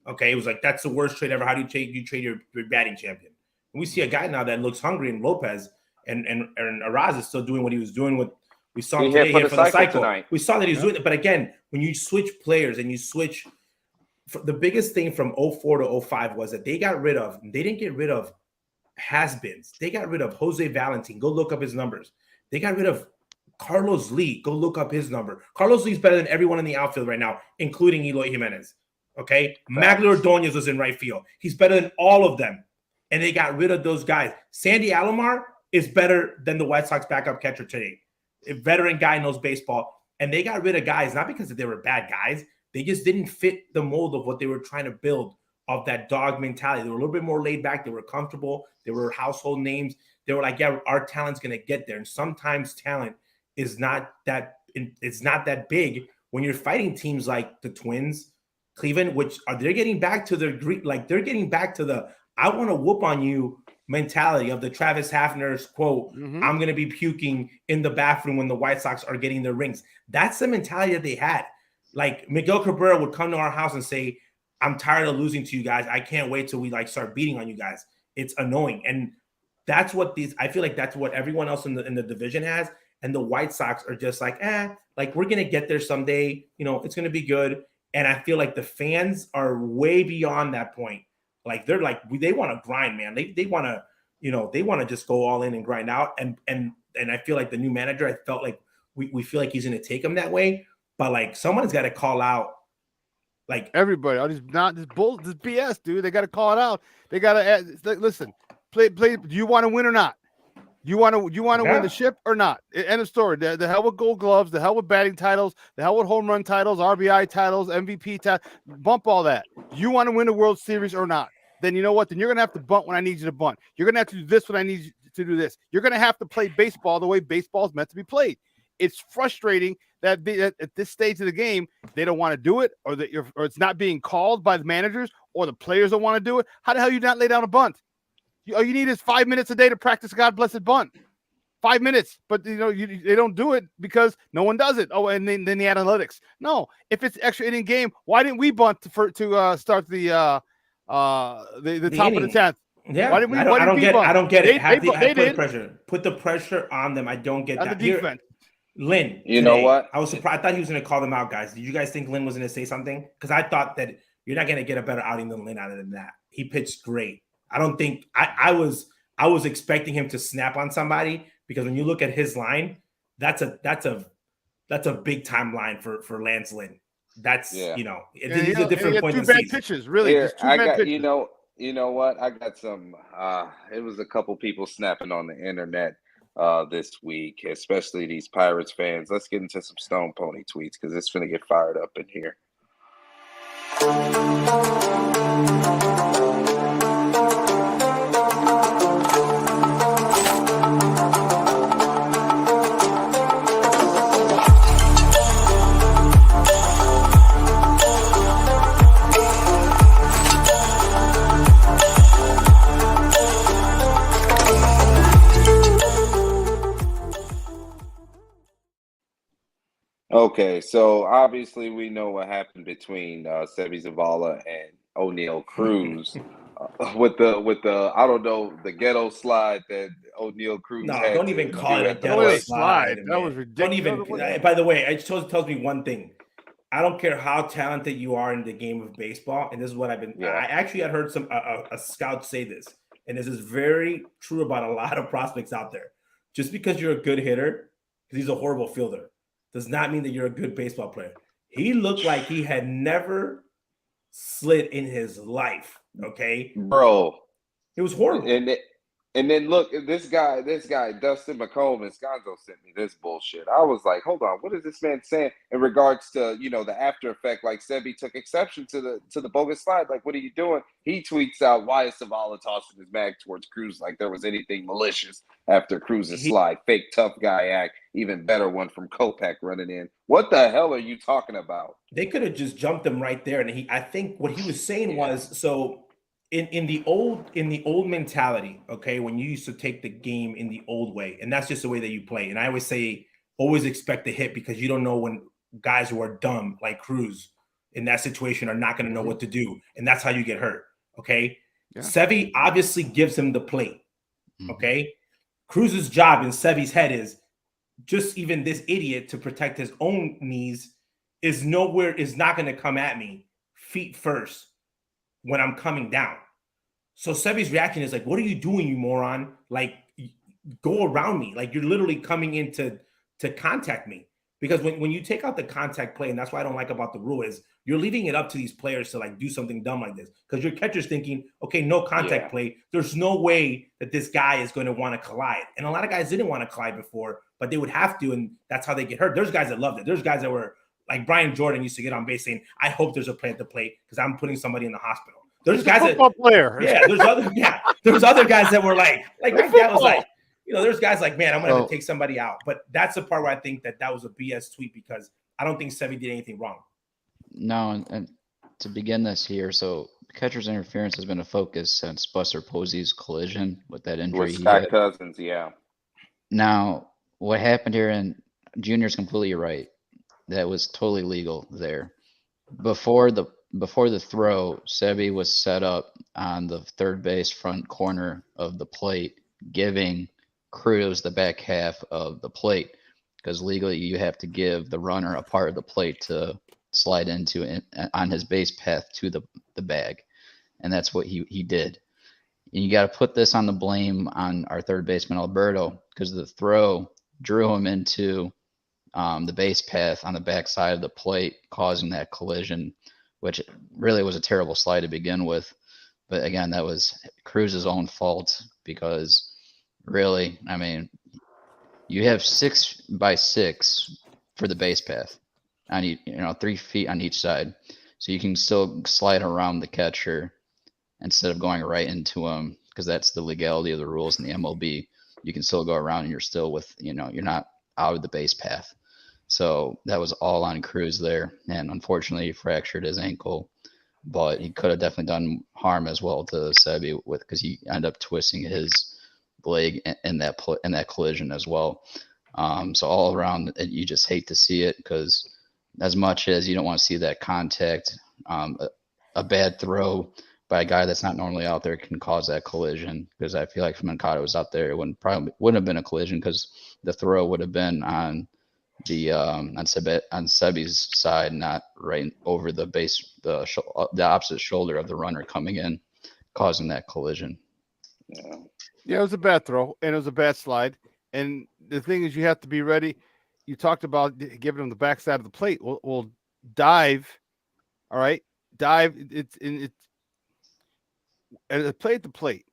Okay, it was like, that's the worst trade ever. How do you trade your batting champion? And we see a guy now that looks hungry in Lopez, and Arias is still doing what he was doing with. We saw him today here for the cycle. Tonight. We saw that he was doing it. But again, when you switch players and you switch, the biggest thing from 04 to 05 was that they didn't get rid of has-beens. They got rid of Jose Valentin. Go look up his numbers. They got rid of Carlos Lee. Go look up his number. Carlos Lee's better than everyone in the outfield right now, including Eloy Jimenez. Okay? Magler Ordonez was in right field. He's better than all of them. And they got rid of those guys. Sandy Alomar is better than the White Sox backup catcher today. A veteran guy knows baseball. And they got rid of guys, not because they were bad guys. They just didn't fit the mold of what they were trying to build, of that dog mentality. They were a little bit more laid back. They were comfortable. They were household names. They were like, yeah, our talent's going to get there. And sometimes talent is not that, it's not that big when you're fighting teams like the Twins, Cleveland, they're getting back to their, like they're getting back to the, I want to whoop on you mentality of the Travis Hafner's quote, I'm going to be puking in the bathroom when the White Sox are getting their rings. That's the mentality that they had. Like Miguel Cabrera would come to our house and say, I'm tired of losing to you guys. I can't wait till we start beating on you guys. It's annoying. And that's what I feel like that's what everyone else in the division has. And the White Sox are just like, we're going to get there someday. It's going to be good. And I feel like the fans are way beyond that point. Like they're like, they want to grind, man. They want to, they want to just go all in and grind out. And I feel like the new manager, I felt like we feel like he's going to take them that way. But like someone's got to call out. Like everybody, this BS, dude. They got to call it out. They got to listen. Play. Do you want to win or not? You want to win the ship or not? End of story. The hell with Gold Gloves. The hell with batting titles. The hell with home run titles, RBI titles, MVP titles. Bump all that. You want to win the World Series or not? Then you know what? Then you're gonna have to bunt when I need you to bunt. You're gonna have to do this when I need you to do this. You're gonna have to play baseball the way baseball is meant to be played. It's frustrating that at this stage of the game, they don't want to do it, or it's not being called by the managers, or the players don't want to do it. How the hell you not lay down a bunt? All you need is 5 minutes a day to practice God blessed bunt. 5 minutes, but they don't do it because no one does it. Oh, and then the analytics. No, if it's extra inning game, why didn't we bunt to start the top inning. Of the 10th? Yeah, why didn't we? I don't get it. They did. Put the pressure on them. I don't get that. The defense. Lynn, you know what? I was surprised. I thought he was going to call them out, guys. Did you guys think Lynn was going to say something? Because I thought that you're not going to get a better outing than Lynn out of that. He pitched great. I don't think I was expecting him to snap on somebody, because when you look at his line, that's a big time line for Lance Lynn. That's these are different points of the season. Pitches, really. Here, just two bad pitches. You know what? I got some. It was a couple people snapping on the internet this week, especially these Pirates fans. Let's get into some Stone Pony tweets because it's going to get fired up in here. Okay, so obviously we know what happened between Sebi Zavala and O'Neal Cruz with the I don't know, the ghetto slide that O'Neal Cruz No, had don't to even call do it a at the ghetto plate. slide. That was Man. ridiculous. Don't even. By the way, it tells me one thing. I don't care how talented you are in the game of baseball, and this is what I've been. Yeah. I actually had heard a scout say this, and this is very true about a lot of prospects out there. Just because you're a good hitter, because he's a horrible fielder, does not mean that you're a good baseball player. He looked like he had never slid in his life. Okay, Bro. it was horrible. And then look, this guy, Dustin McComb and Sconzo sent me this bullshit. I was like, hold on, what is this man saying in regards to, the after effect? Like Sebi took exception to the bogus slide. Like, what are you doing? He tweets out, why is Zavala tossing his bag towards Cruz like there was anything malicious after Cruz's slide? Fake tough guy act. Even better one from Kopech running in. What the hell are you talking about? They could have just jumped him right there. And I think what he was saying was, so in the old mentality, okay, when you used to take the game in the old way, and that's just the way that you play. And I always say, always expect a hit because you don't know when guys who are dumb like Cruz in that situation are not going to know what to do, and that's how you get hurt. Okay, yeah. Sevi obviously gives him the plate. Okay, Cruz's job in Sevi's head is just even this idiot to protect his own knees is not going to come at me feet first when I'm coming down. So Sebi's reaction is like, what are you doing, you moron? Like, go around me. Like, you're literally coming in to contact me. Because when you take out the contact play, and that's what I don't like about the rule, is you're leaving it up to these players to like do something dumb like this. Because your catcher's thinking, okay, no contact play. There's no way that this guy is going to want to collide. And a lot of guys didn't want to collide before, but they would have to, and that's how they get hurt. There's guys that loved it. There's guys that were like Brian Jordan used to get on base saying, I hope there's a play at the plate because I'm putting somebody in the hospital. There's guys player. Yeah, there's other guys that were like my dad was like, there's guys like, man, I'm gonna have to take somebody out. But that's the part where I think that was a BS tweet because I don't think Sevi did anything wrong. No, and to begin this here, so catcher's interference has been a focus since Buster Posey's collision with that injury. With Scott Cousins, yeah. Now, what happened here, and Junior's completely right. That was totally legal there. Before the throw, Sebi was set up on the third base front corner of the plate, giving Cruz the back half of the plate because legally you have to give the runner a part of the plate to slide into on his base path to the bag. And that's what he did. And you got to put this on the blame on our third baseman, Alberto, because the throw drew him into the base path on the back side of the plate, causing that collision, which really was a terrible slide to begin with. But again, that was Cruz's own fault because really, I mean, you have 6 by 6 for the base path on 3 feet on each side. So you can still slide around the catcher instead of going right into him because that's the legality of the rules in the MLB. You can still go around and you're still with, you're not out of the base path. So that was all on Cruz there. And unfortunately, he fractured his ankle, but he could have definitely done harm as well to Sebi because he ended up twisting his leg in that collision as well. So all around, you just hate to see it because as much as you don't want to see that contact, a bad throw by a guy that's not normally out there can cause that collision because I feel like if Mancado was out there, it wouldn't have been a collision because the throw would have been on the on Sebi's side, not right over the base, the opposite shoulder of the runner coming in, causing that collision. Yeah, it was a bad throw and it was a bad slide. And the thing is, you have to be ready. You talked about giving him the backside of the plate. We'll dive. All right, dive. It's play at the plate.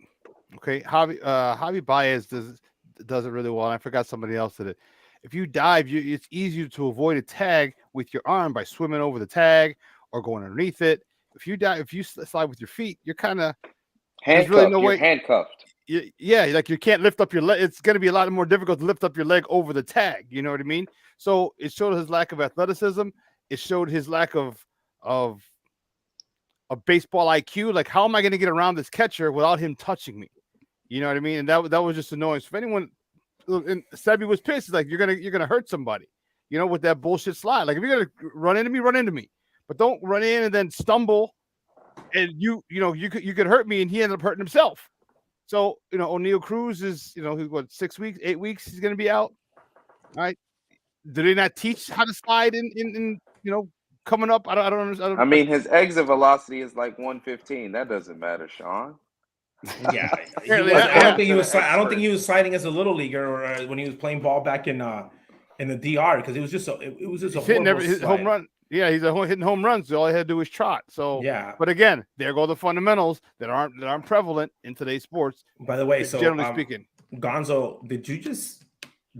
Okay, Javi Baez does it really well. And I forgot somebody else did it. If you dive, it's easier to avoid a tag with your arm by swimming over the tag or going underneath it. If you dive, if you slide with your feet, you're kind of there's really no You're way. handcuffed. Yeah, like you can't lift up your leg. It's going to be a lot more difficult to lift up your leg over the tag. You know what I mean? So it showed his lack of athleticism. It showed his lack of baseball IQ. Like, how am I going to get around this catcher without him touching me? You know what I mean? And that was just annoying. So if anyone, and Sebi was pissed, he's like, you're gonna hurt somebody, you know, with that bullshit slide. Like, if you're gonna run into me, but don't run in and then stumble, and you could hurt me, and he ended up hurting himself. So, you know, O'Neal Cruz is, you know, he's what, 6 weeks, 8 weeks, he's gonna be out. All right. Do they not teach how to slide in you know, coming up? I don't understand. I mean, his exit velocity is like 115. That doesn't matter, Sean. Yeah, I don't think he was. I don't think he was sliding as a little leaguer or when he was playing ball back in the DR, because it was just a horrible home run. Yeah, he's hitting home runs. So all he had to do was trot. So yeah. But again, there go the fundamentals that aren't prevalent in today's sports. By the way, so generally speaking, Gonzo, did you just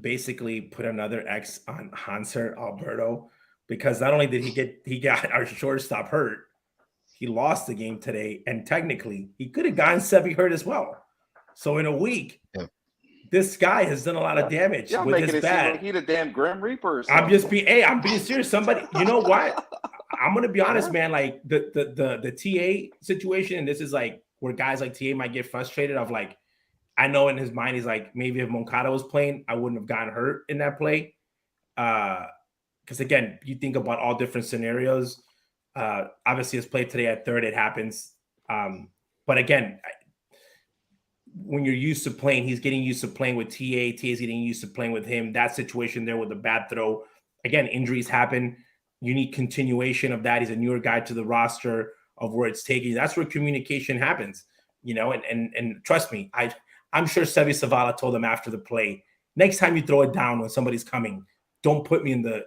basically put another X on Hanser Alberto? Because not only did he got our shortstop hurt, he lost the game today, and technically he could have gotten Sebi hurt as well. So in a week, this guy has done a lot of damage with his bat. He the damn Grim Reaper. Or I'm being serious. Somebody, you know what? I'm gonna be honest, man. Like the TA situation, and this is like where guys like TA might get frustrated. Of like, I know in his mind he's like, maybe if Moncada was playing, I wouldn't have gotten hurt in that play. Because again, you think about all different scenarios. Obviously, his play today at third, it happens. But again, when you're used to playing, he's getting used to playing with TA. TA's getting used to playing with him. That situation there with the bad throw. Again, injuries happen. You need continuation of that. He's a newer guy to the roster of where it's taking. That's where communication happens, you know. And trust me, I'm sure Sebi Zavala told him after the play, next time you throw it down when somebody's coming, don't put me in the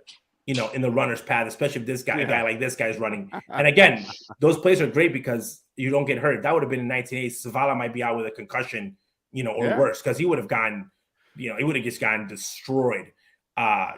runner's path, especially if a guy like this guy's running. And again, those plays are great because you don't get hurt. If that would have been in 1980s, Zavala might be out with a concussion, or worse, because he would have gotten, he would have just gotten destroyed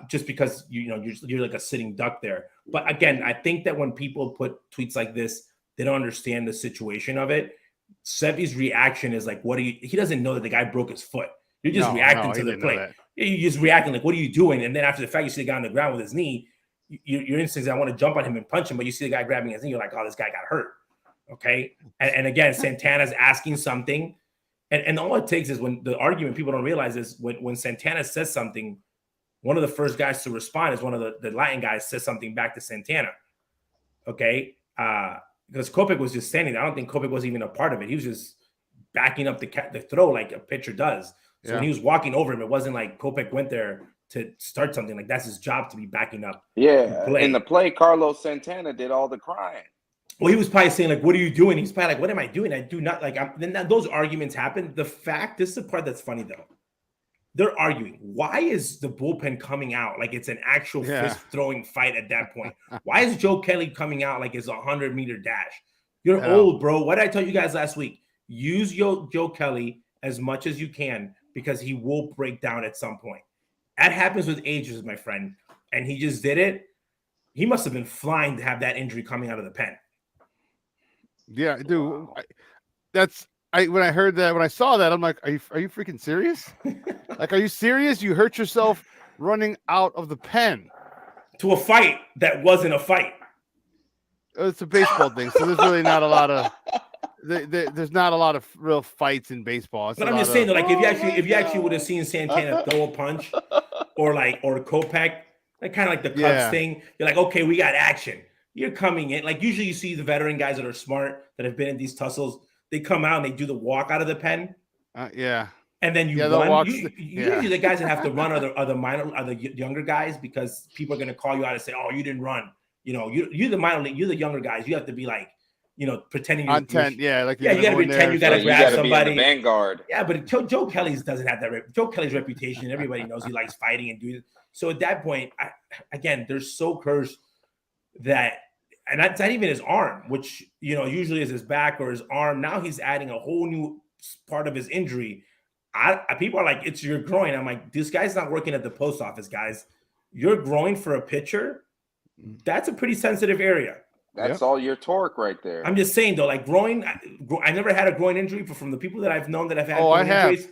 just because, you're like a sitting duck there. But again, I think that when people put tweets like this, they don't understand the situation of it. Sebi's reaction is like, he doesn't know that the guy broke his foot. You're just reacting to the play. You're just reacting like, what are you doing? And then after the fact, you see the guy on the ground with his knee, your instinct is, I want to jump on him and punch him, but you see the guy grabbing his knee, you're like, oh, this guy got hurt. Okay. And again, Santana's asking something. And all it takes is when the argument people don't realize is when Santana says something, one of the first guys to respond is one of the Latin guys says something back to Santana. Okay. Because Kopech was just standing there. I don't think Kopech was even a part of it. He was just backing up the throw like a pitcher does. So when he was walking over him, it wasn't like Kopech went there to start something. Like, that's his job, to be backing up. Yeah. In the play, Carlos Santana did all the crying. Well, he was probably saying, like, what are you doing? He's probably like, what am I doing? I do not like. Then those arguments happen. This is the part that's funny, though. They're arguing. Why is the bullpen coming out like it's an actual fist throwing fight at that point? Why is Joe Kelly coming out like it's a 100-meter dash? You're old, bro. What did I tell you guys last week? Use Joe Kelly as much as you can, because he will break down at some point. That happens with ages, my friend. And he just did it. He must have been flying to have that injury coming out of the pen. Yeah, dude. When I saw that, I'm like, are you freaking serious? Like, are you serious? You hurt yourself running out of the pen to a fight that wasn't a fight. It's a baseball thing, so there's really not a lot of there's not a lot of real fights in baseball. But I'm just saying that, like, if you actually would have seen Santana throw a punch or Kopech, like kind of like the Cubs thing, you're like, okay, we got action. You're coming in. Like, usually you see the veteran guys that are smart, that have been in these tussles, they come out and they do the walk out of the pen. And then you run. Usually the guys that have to run are the younger guys, because people are going to call you out and say, oh, you didn't run. You're the minor league, you're the younger guys. You have to be like, pretending on 10. You got to pretend you got to grab somebody. Be in the vanguard. Yeah, but Joe Kelly's doesn't have that. Joe Kelly's reputation, everybody knows he likes fighting and doing. So at that point, they're so cursed that, and that's not even his arm, which usually is his back or his arm. Now he's adding a whole new part of his injury. people are like, it's your groin. I'm like, this guy's not working at the post office, guys. Your groin for a pitcher, that's a pretty sensitive area. That's all your torque right there. I'm just saying though, like groin, I never had a groin injury, but from the people that I've known that have had I have. injuries,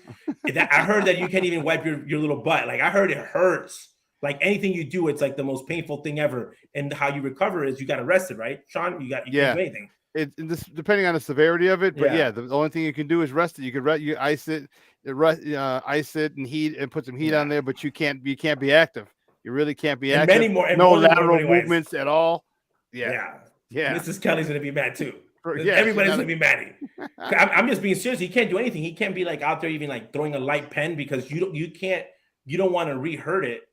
I heard that you can't even wipe your little butt. Like I heard it hurts. Like anything you do, it's like the most painful thing ever. And how you recover is you got arrested, right, Sean? You can't do anything. This depending on the severity of it, but the only thing you can do is rest it. You could you ice it, ice it and heat and put some heat on there, but you can't be active. You really can't be active. No lateral movements at all. Yeah. Mrs. Kelly's gonna be mad too. Everybody's gonna be mad. I'm just being serious. He can't do anything. He can't be like out there even like throwing a light pen because you don't want to re-hurt it.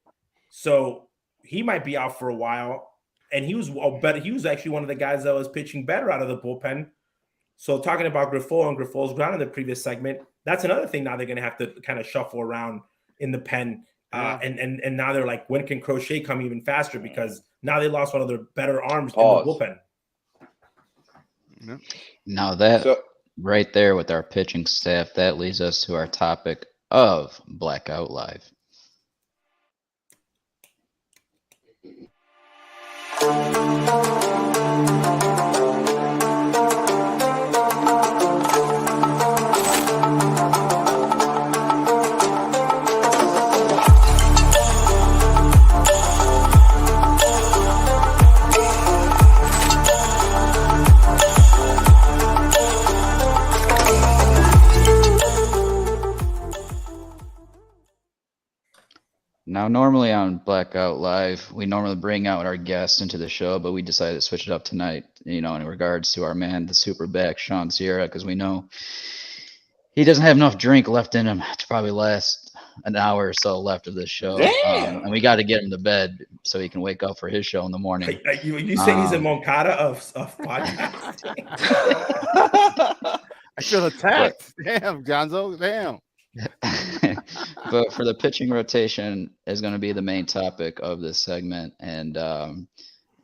So he might be out for a while. And he was better. He was actually one of the guys that was pitching better out of the bullpen. So talking about Grifol and Grifol's ground in the previous segment, that's another thing now they're going to have to kind of shuffle around in the pen. And now they're like, when can Crochet come even faster? Because now they lost one of their better arms in the bullpen. Now that right there with our pitching staff, that leads us to our topic of Blackout Live. Now, normally on Blackout Live, we normally bring out our guests into the show, but we decided to switch it up tonight, in regards to our man, the super back, Sean Sierra, because we know he doesn't have enough drink left in him to probably last an hour or so left of this show. And we got to get him to bed so he can wake up for his show in the morning. You say he's a Moncada of podcasting? I feel attacked. Damn, Gonzo. Damn. But for the pitching rotation is going to be the main topic of this segment, and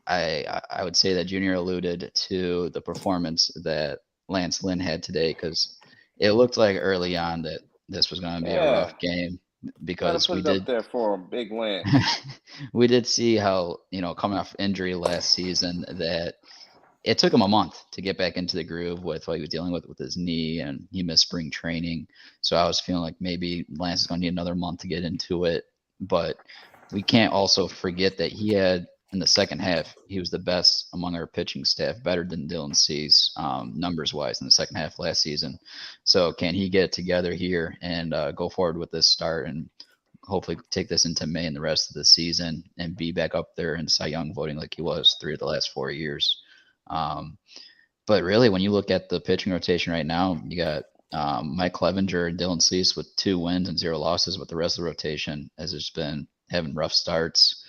I would say that Junior alluded to the performance that Lance Lynn had today, because it looked like early on that this was going to be a rough game, because we did up there for him, big Lance. We did see how coming off injury last season that it took him a month to get back into the groove with what he was dealing with his knee, and he missed spring training. So I was feeling like maybe Lance is going to need another month to get into it. But we can't also forget that he had, in the second half, he was the best among our pitching staff, better than Dylan Cease, numbers-wise, in the second half last season. So can he get it together here and go forward with this start and hopefully take this into May and the rest of the season and be back up there in Cy Young voting like he was 3 of the last 4 years? But really, when you look at the pitching rotation right now, you got Mike Clevenger and Dylan Cease with 2 wins and 0 losses, but the rest of the rotation has just been having rough starts.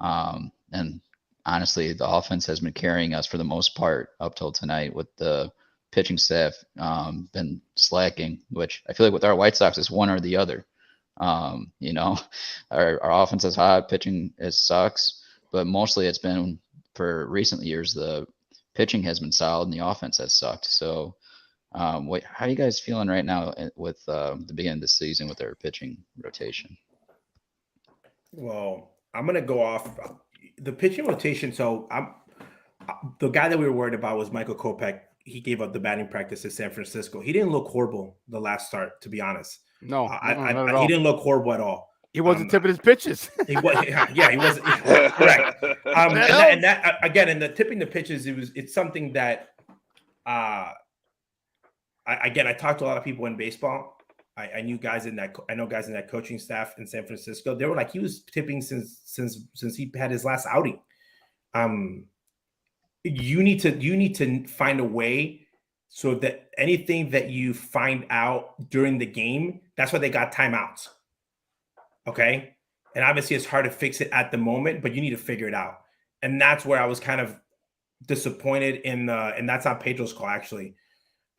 And honestly, the offense has been carrying us for the most part up till tonight, with the pitching staff been slacking, which I feel like with our White Sox, it's one or the other. Our offense is hot, pitching sucks, but mostly it's been, for recent years, the pitching has been solid and the offense has sucked. So how are you guys feeling right now with the beginning of the season with their pitching rotation? Well, I'm going to go off the pitching rotation. So the guy that we were worried about was Michael Kopech. He gave up the batting practice at San Francisco. He didn't look horrible the last start, to be honest. No, he didn't look horrible at all. He wasn't tipping his pitches. He wasn't. Correct. And that again, in the tipping the pitches, it's something that I talked to a lot of people in baseball. I know guys in that coaching staff in San Francisco. They were like, he was tipping since he had his last outing. You need to find a way so that anything that you find out during the game, that's why they got timeouts. Okay. And obviously it's hard to fix it at the moment, but you need to figure it out. And that's where I was kind of disappointed and that's on Pedro's call, actually,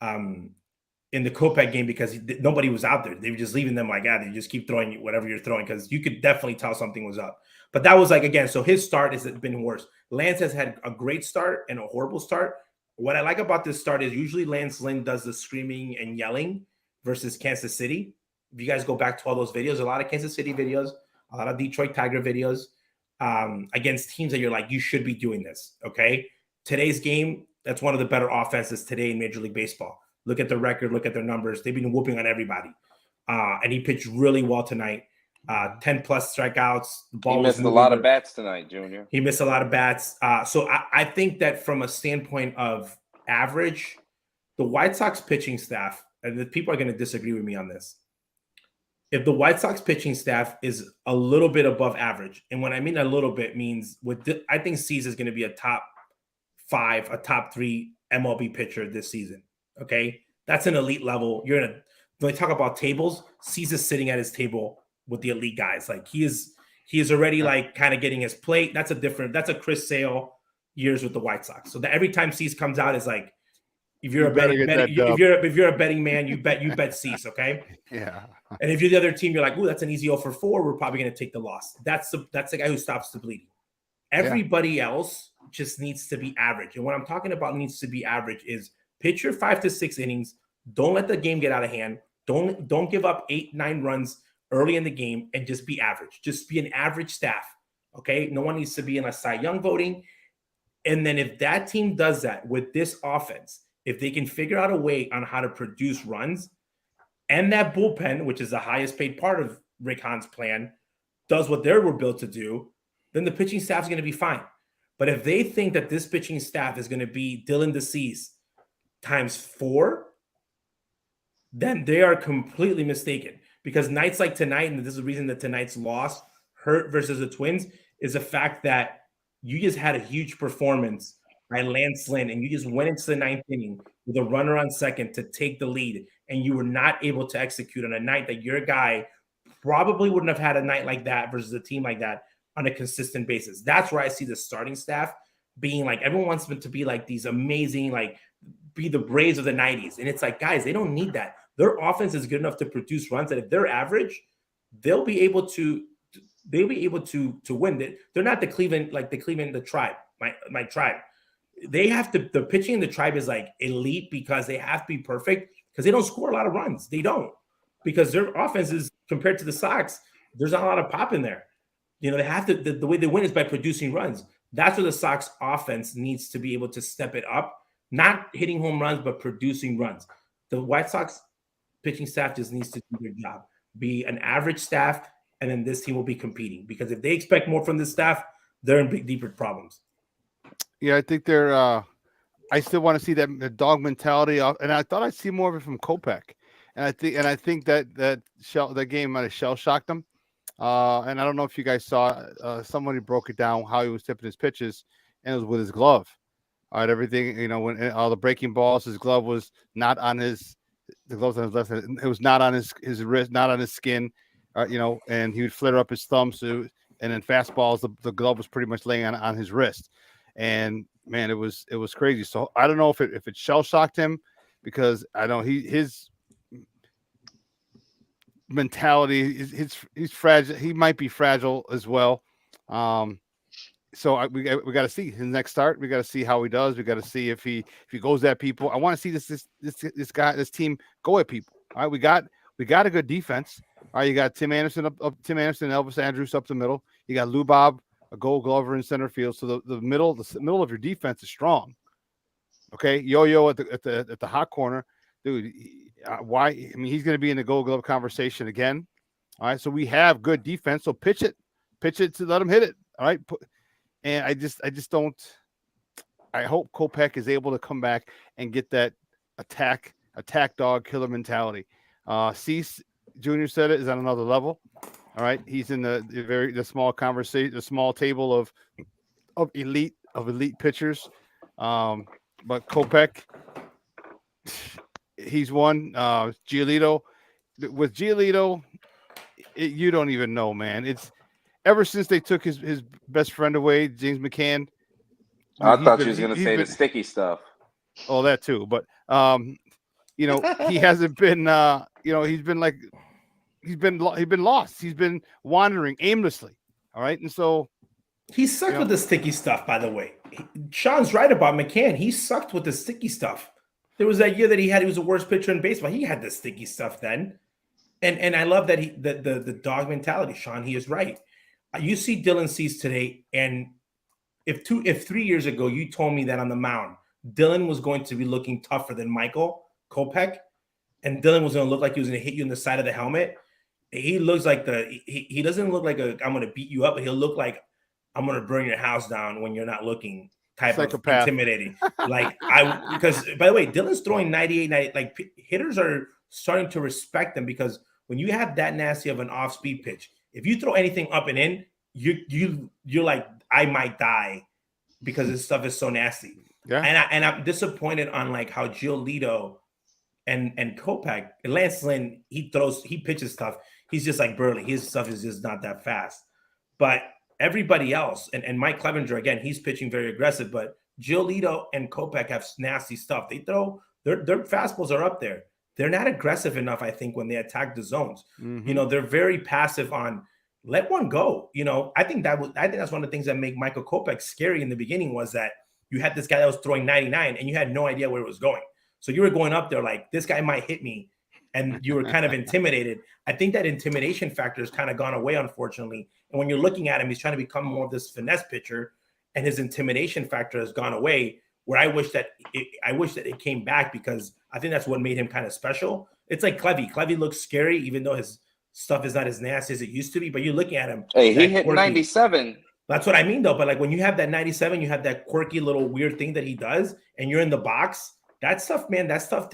in the Kopech game, because nobody was out there. They were just leaving them like, they just keep throwing whatever you're throwing, because you could definitely tell something was up. But that was like, again, so his start has been worse. Lance has had a great start and a horrible start. What I like about this start is usually Lance Lynn does the screaming and yelling versus Kansas City. If you guys go back to all those videos, a lot of Kansas City videos, a lot of Detroit Tiger videos, against teams that you're like, you should be doing this. Okay. Today's game, that's one of the better offenses today in Major League Baseball. Look at the record, look at their numbers. They've been whooping on everybody. And he pitched really well tonight. 10 plus strikeouts. The ball he missed a lot of bats tonight, Junior. He missed a lot of bats. So I think that from a standpoint of average, the White Sox pitching staff, and the people are going to disagree with me on this. If the White Sox pitching staff is a little bit above average, and when I mean a little bit means I think Cease is going to be a top 5, a top 3 MLB pitcher this season. Okay. That's an elite level. When I talk about tables, Cease is sitting at his table with the elite guys. Like he is already like kind of getting his plate. That's a Chris Sale years with the White Sox. So that every time Cease comes out is like, if you're a betting man, you bet Cease, okay? Yeah. And if you're the other team, you're like, ooh, that's an easy 0 for 4. We're probably going to take the loss. That's the guy who stops the bleeding. Everybody else just needs to be average. And what I'm talking about needs to be average is pitch your 5 to 6 innings. Don't let the game get out of hand. Don't give up 8-9 runs early in the game, and just be average. Just be an average staff, okay? No one needs to be in a Cy Young voting. And then if that team does that with this offense, if they can figure out a way on how to produce runs, and that bullpen, which is the highest paid part of Rick Hahn's plan, does what they were built to do, then the pitching staff is going to be fine. But if they think that this pitching staff is going to be Dylan DeCease times 4, then they are completely mistaken. Because nights like tonight, and this is the reason that tonight's loss hurt versus the Twins, is the fact that you just had a huge performance by Lance Lynn, and you just went into the 9th inning with a runner on second to take the lead, and you were not able to execute on a night that your guy probably wouldn't have had a night like that versus a team like that on a consistent basis. That's where I see the starting staff being like, everyone wants them to be like these amazing, like be the Braves of the 90s. And it's like, guys, they don't need that. Their offense is good enough to produce runs that if they're average, they'll be able to win. They're not the Cleveland, the Tribe, my Tribe. They have to, the pitching in the Tribe is like elite because they have to be perfect because they don't score a lot of runs. They don't, because their offense is, compared to the Sox, there's not a lot of pop in there. You know, they have to, the way they win is by producing runs. That's where the Sox offense needs to be able to step it up, not hitting home runs, but producing runs. The White Sox pitching staff just needs to do their job, be an average staff, and then this team will be competing. Because if they expect more from this staff, they're in deeper problems. Yeah, I think they're. I still want to see that the dog mentality, and I thought I'd see more of it from Kopech. And I think that game might have shell shocked them. And I don't know if you guys saw. Somebody broke it down how he was tipping his pitches, and it was with his glove. All right, everything, you know, when all the breaking balls, his glove was not on his. The gloves on his left hand. It was not on his wrist, not on his skin. You know, and he would flitter up his thumb. So, and then fastballs, the glove was pretty much laying on his wrist. And man, it was crazy. So I don't know if it shell shocked him, because I know his mentality he's fragile. He might be fragile as well. So we got to see his next start. We got to see how he does. We got to see if he goes at people. I want to see this team go at people. All right, we got a good defense. All right, you got Tim Anderson Tim Anderson, and Elvis Andrus up the middle. You got Lou Bob, a Gold Glover in center field. So the middle of your defense is strong. Okay, Yo-Yo at the hot corner, dude. Why? I mean, he's going to be in the Gold Glove conversation again. All right, so we have good defense. So pitch it to let him hit it. All right, and I just don't. I hope Kopech is able to come back and get that attack dog killer mentality. Cease Jr. said it, is on another level. All right, he's in the small conversation, the small table of elite pitchers. But Kopech, he's one. Giolito, with Giolito, you don't even know, man. It's ever since they took his best friend away, James McCann. I thought you was going to say the sticky stuff. Oh, that too. But you know, he hasn't been. You know, he's been lost. He's been wandering aimlessly. All right, and so he sucked with the sticky stuff. By the way, Sean's right about McCann. He sucked with the sticky stuff. There was that year that he was the worst pitcher in baseball. He had the sticky stuff then. And I love that the dog mentality, Sean. He is right. You see Dylan Cease today, and if 3 years ago you told me that on the mound, Dylan was going to be looking tougher than Michael Kopech, and Dylan was going to look like he was going to hit you in the side of the helmet. He looks like he doesn't look like I'm going to beat you up, but he'll look like I'm going to burn your house down when you're not looking type Psychopath. of intimidating. Because by the way, Dylan's throwing 98, like hitters are starting to respect them because when you have that nasty of an off-speed pitch, if you throw anything up and in, you're like, I might die because this stuff is so nasty. Yeah. And I'm disappointed on like how Giolito and Kopech, Lance Lynn, he pitches stuff. He's just like Burley. His stuff is just not that fast. But everybody else, and Mike Clevenger, again, he's pitching very aggressive, but Giolito and Kopech have nasty stuff. They throw, their fastballs are up there. They're not aggressive enough, I think, when they attack the zones. Mm-hmm. They're very passive on let one go. I think that's one of the things that make Michael Kopech scary in the beginning was that you had this guy that was throwing 99 and you had no idea where it was going. So you were going up there like, this guy might hit me, and you were kind of intimidated. I think that intimidation factor has kind of gone away, unfortunately. And when you're looking at him, he's trying to become more of this finesse pitcher, and his intimidation factor has gone away, where I wish that it came back because I think that's what made him kind of special. It's like Clevy. Clevy looks scary, even though his stuff is not as nasty as it used to be, but you're looking at him. Hey, he hit 97. That's what I mean, though. But like when you have that 97, you have that quirky little weird thing that he does, and you're in the box. That stuff, man, that stuff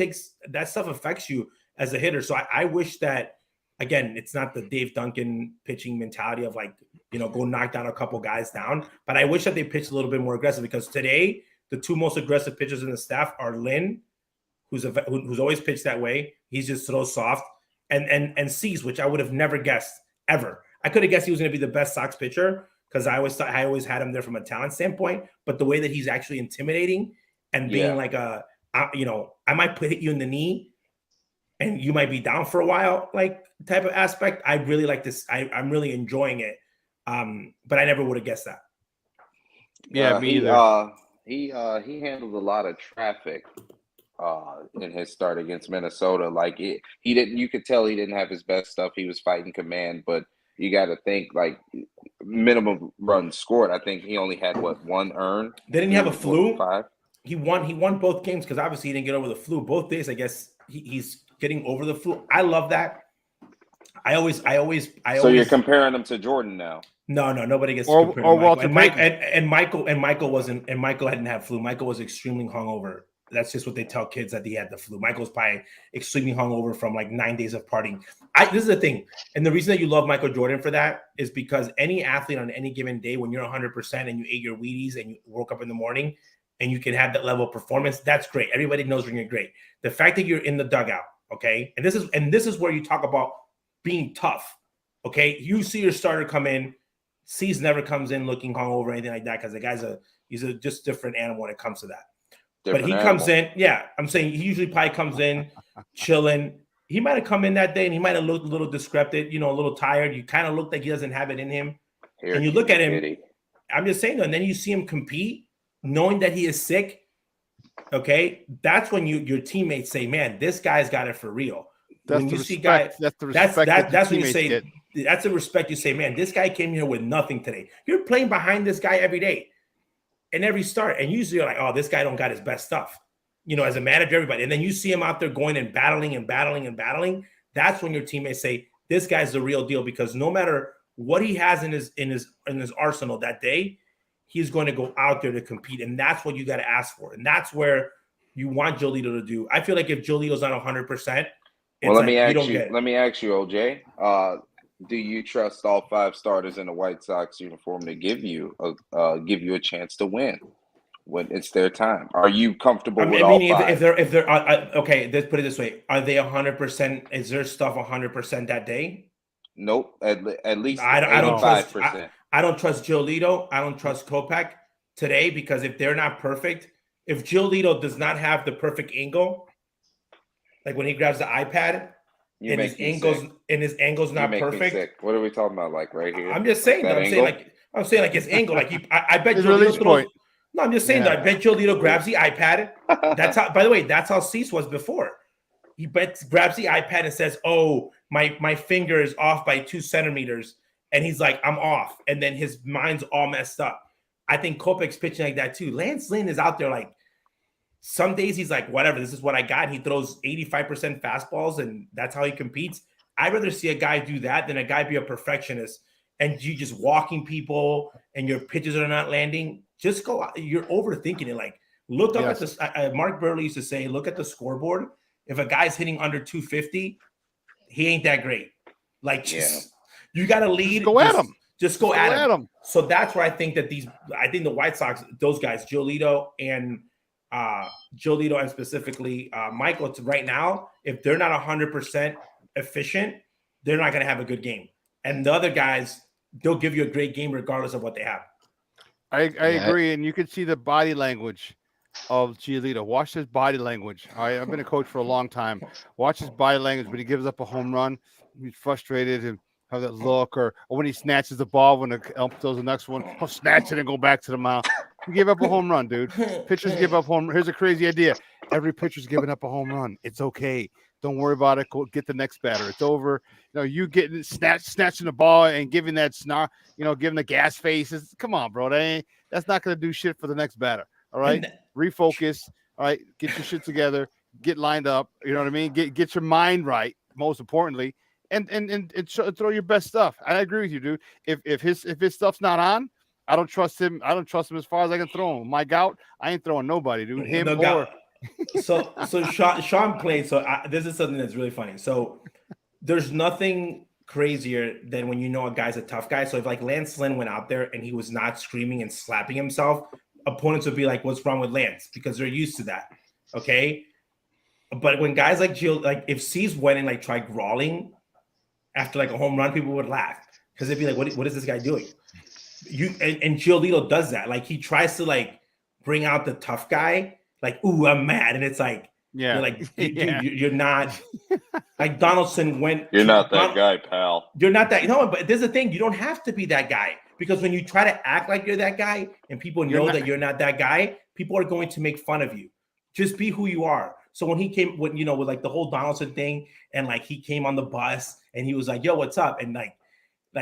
affects you as a hitter. So I wish that, again, it's not the Dave Duncan pitching mentality of like, go knock down a couple guys down. But I wish that they pitched a little bit more aggressive because today the two most aggressive pitchers in the staff are Lynn, who's always pitched that way. He's just so soft, and Cease, which I would have never guessed ever. I could have guessed he was going to be the best Sox pitcher because I always had him there from a talent standpoint. But the way that he's actually intimidating and being like I might hit you in the knee and you might be down for a while, like type of aspect. I really like this. I'm really enjoying it. But I never would have guessed that. Yeah, me either. He handled a lot of traffic in his start against Minnesota. Like he didn't. You could tell he didn't have his best stuff. He was fighting command, but you got to think like minimum runs scored. I think he only had one earned. Didn't he have a flu? 5. He won both games because obviously he didn't get over the flu. Both days, I guess he's getting over the flu. I love that. I always. So you're comparing him to Jordan now? No, nobody gets or Walter Payton. And Michael wasn't, and Michael hadn't had flu. Michael was extremely hungover. That's just what they tell kids that he had the flu. Michael's probably extremely hungover from like 9 days of partying. This is the thing, and the reason that you love Michael Jordan for that is because any athlete on any given day, when you're 100% and you ate your Wheaties and you woke up in the morning and you can have that level of performance, that's great. Everybody knows when you're great. The fact that you're in the dugout, okay, and this is where you talk about being tough, okay. You see your starter come in. Cease never comes in looking hungover or anything like that because the guy's he's a just different animal when it comes to that. But he comes in, I'm saying he usually probably comes in chilling. He might have come in that day and he might have looked a little discrepant, a little tired. You kind of look like he doesn't have it in him. And you look at him, I'm just saying, and then you see him compete, knowing that he is sick. Okay, that's when your teammates say, "Man, this guy's got it for real." That's when the you see respect. guys, that's the respect. that's when you say that's the respect. You say, "Man, this guy came here with nothing today." You're playing behind this guy every day, and every start, and usually you're like, "Oh, this guy don't got his best stuff." As a manager, everybody, and then you see him out there going and battling. That's when your teammates say, "This guy's the real deal," because no matter what he has in his arsenal that day, he's going to go out there to compete, and that's what you got to ask for, and that's where you want Giolito to do. I feel like if Giolito's not 100%. Well, let me ask you, OJ. Do you trust all 5 starters in the White Sox uniform to give you a chance to win when it's their time? Are you comfortable with all 5? If they're okay, let's put it this way: are they 100%? Is their stuff 100% that day? Nope. At least I don't trust. 85%. I don't trust Giolito. I don't trust Kopech today because if they're not perfect, if Giolito does not have the perfect angle. Like when he grabs the iPad and his angle's not perfect. What are we talking about? Like right here? I'm just saying that. I'm saying like his angle. Like I bet Giolito throws. No, I'm just saying that. I bet Giolito grabs the iPad. That's how. By the way, that's how Cease was before. He grabs the iPad and says, "Oh, my finger is off by 2 centimeters, and he's like, I'm off, and then his mind's all messed up. I think Kopech's pitching like that too. Lance Lynn is out there like some days he's like, whatever, this is what I got. He throws 85% fastballs, and that's how he competes. I'd rather see a guy do that than a guy be a perfectionist and you just walking people and your pitches are not landing. Just go out. You're overthinking it. Like, look up at this. Mark Burley used to say, look at the scoreboard. If a guy's hitting under 250, he ain't that great. Like, you got to lead. Just go at him. Just go at him. So that's where I think that the White Sox, those guys, Giolito and specifically Michael, right now, if they're not 100% efficient, they're not going to have a good game. And the other guys, they'll give you a great game regardless of what they have. I agree, and you can see the body language of Giolito. Watch his body language. I've been a coach for a long time. Watch his body language when he gives up a home run. He's frustrated and have that look, or when he snatches the ball when the ump throws the next one, he'll snatch it and go back to the mound. He gave up a home run, dude. Pitchers give up home. Here's a crazy idea. Every pitcher's giving up a home run. It's okay. Don't worry about it. Go get the next batter. It's over. You getting snatching the ball and giving that snarl, giving the gas faces. Come on, bro. That's not going to do shit for the next batter. All right. Refocus. All right. Get your shit together. Get lined up. You know what I mean? Get your mind right. Most importantly, and throw your best stuff. I agree with you, dude. If his stuff's not on, I don't trust him. I don't trust him as far as I can throw him. My gout, I ain't throwing nobody, dude. Him or. So Sean played. So this is something that's really funny. So there's nothing crazier than when a guy's a tough guy. So if like Lance Lynn went out there and he was not screaming and slapping himself, opponents would be like, "What's wrong with Lance?" Because they're used to that. Okay, but when guys like if C's went and like tried grawling after like a home run, people would laugh because they'd be like, "What is this guy doing?" And Giolito does that. Like he tries to like bring out the tough guy. Like, ooh, I'm mad. And it's like, you're like, dude, you're not like Donaldson went. You're not that guy, pal. You're not that. But there's the thing. You don't have to be that guy, because when you try to act like you're that guy and people know that you're not that guy, people are going to make fun of you. Just be who you are. So when he came with like the whole Donaldson thing, and like he came on the bus and he was like, yo, what's up? And like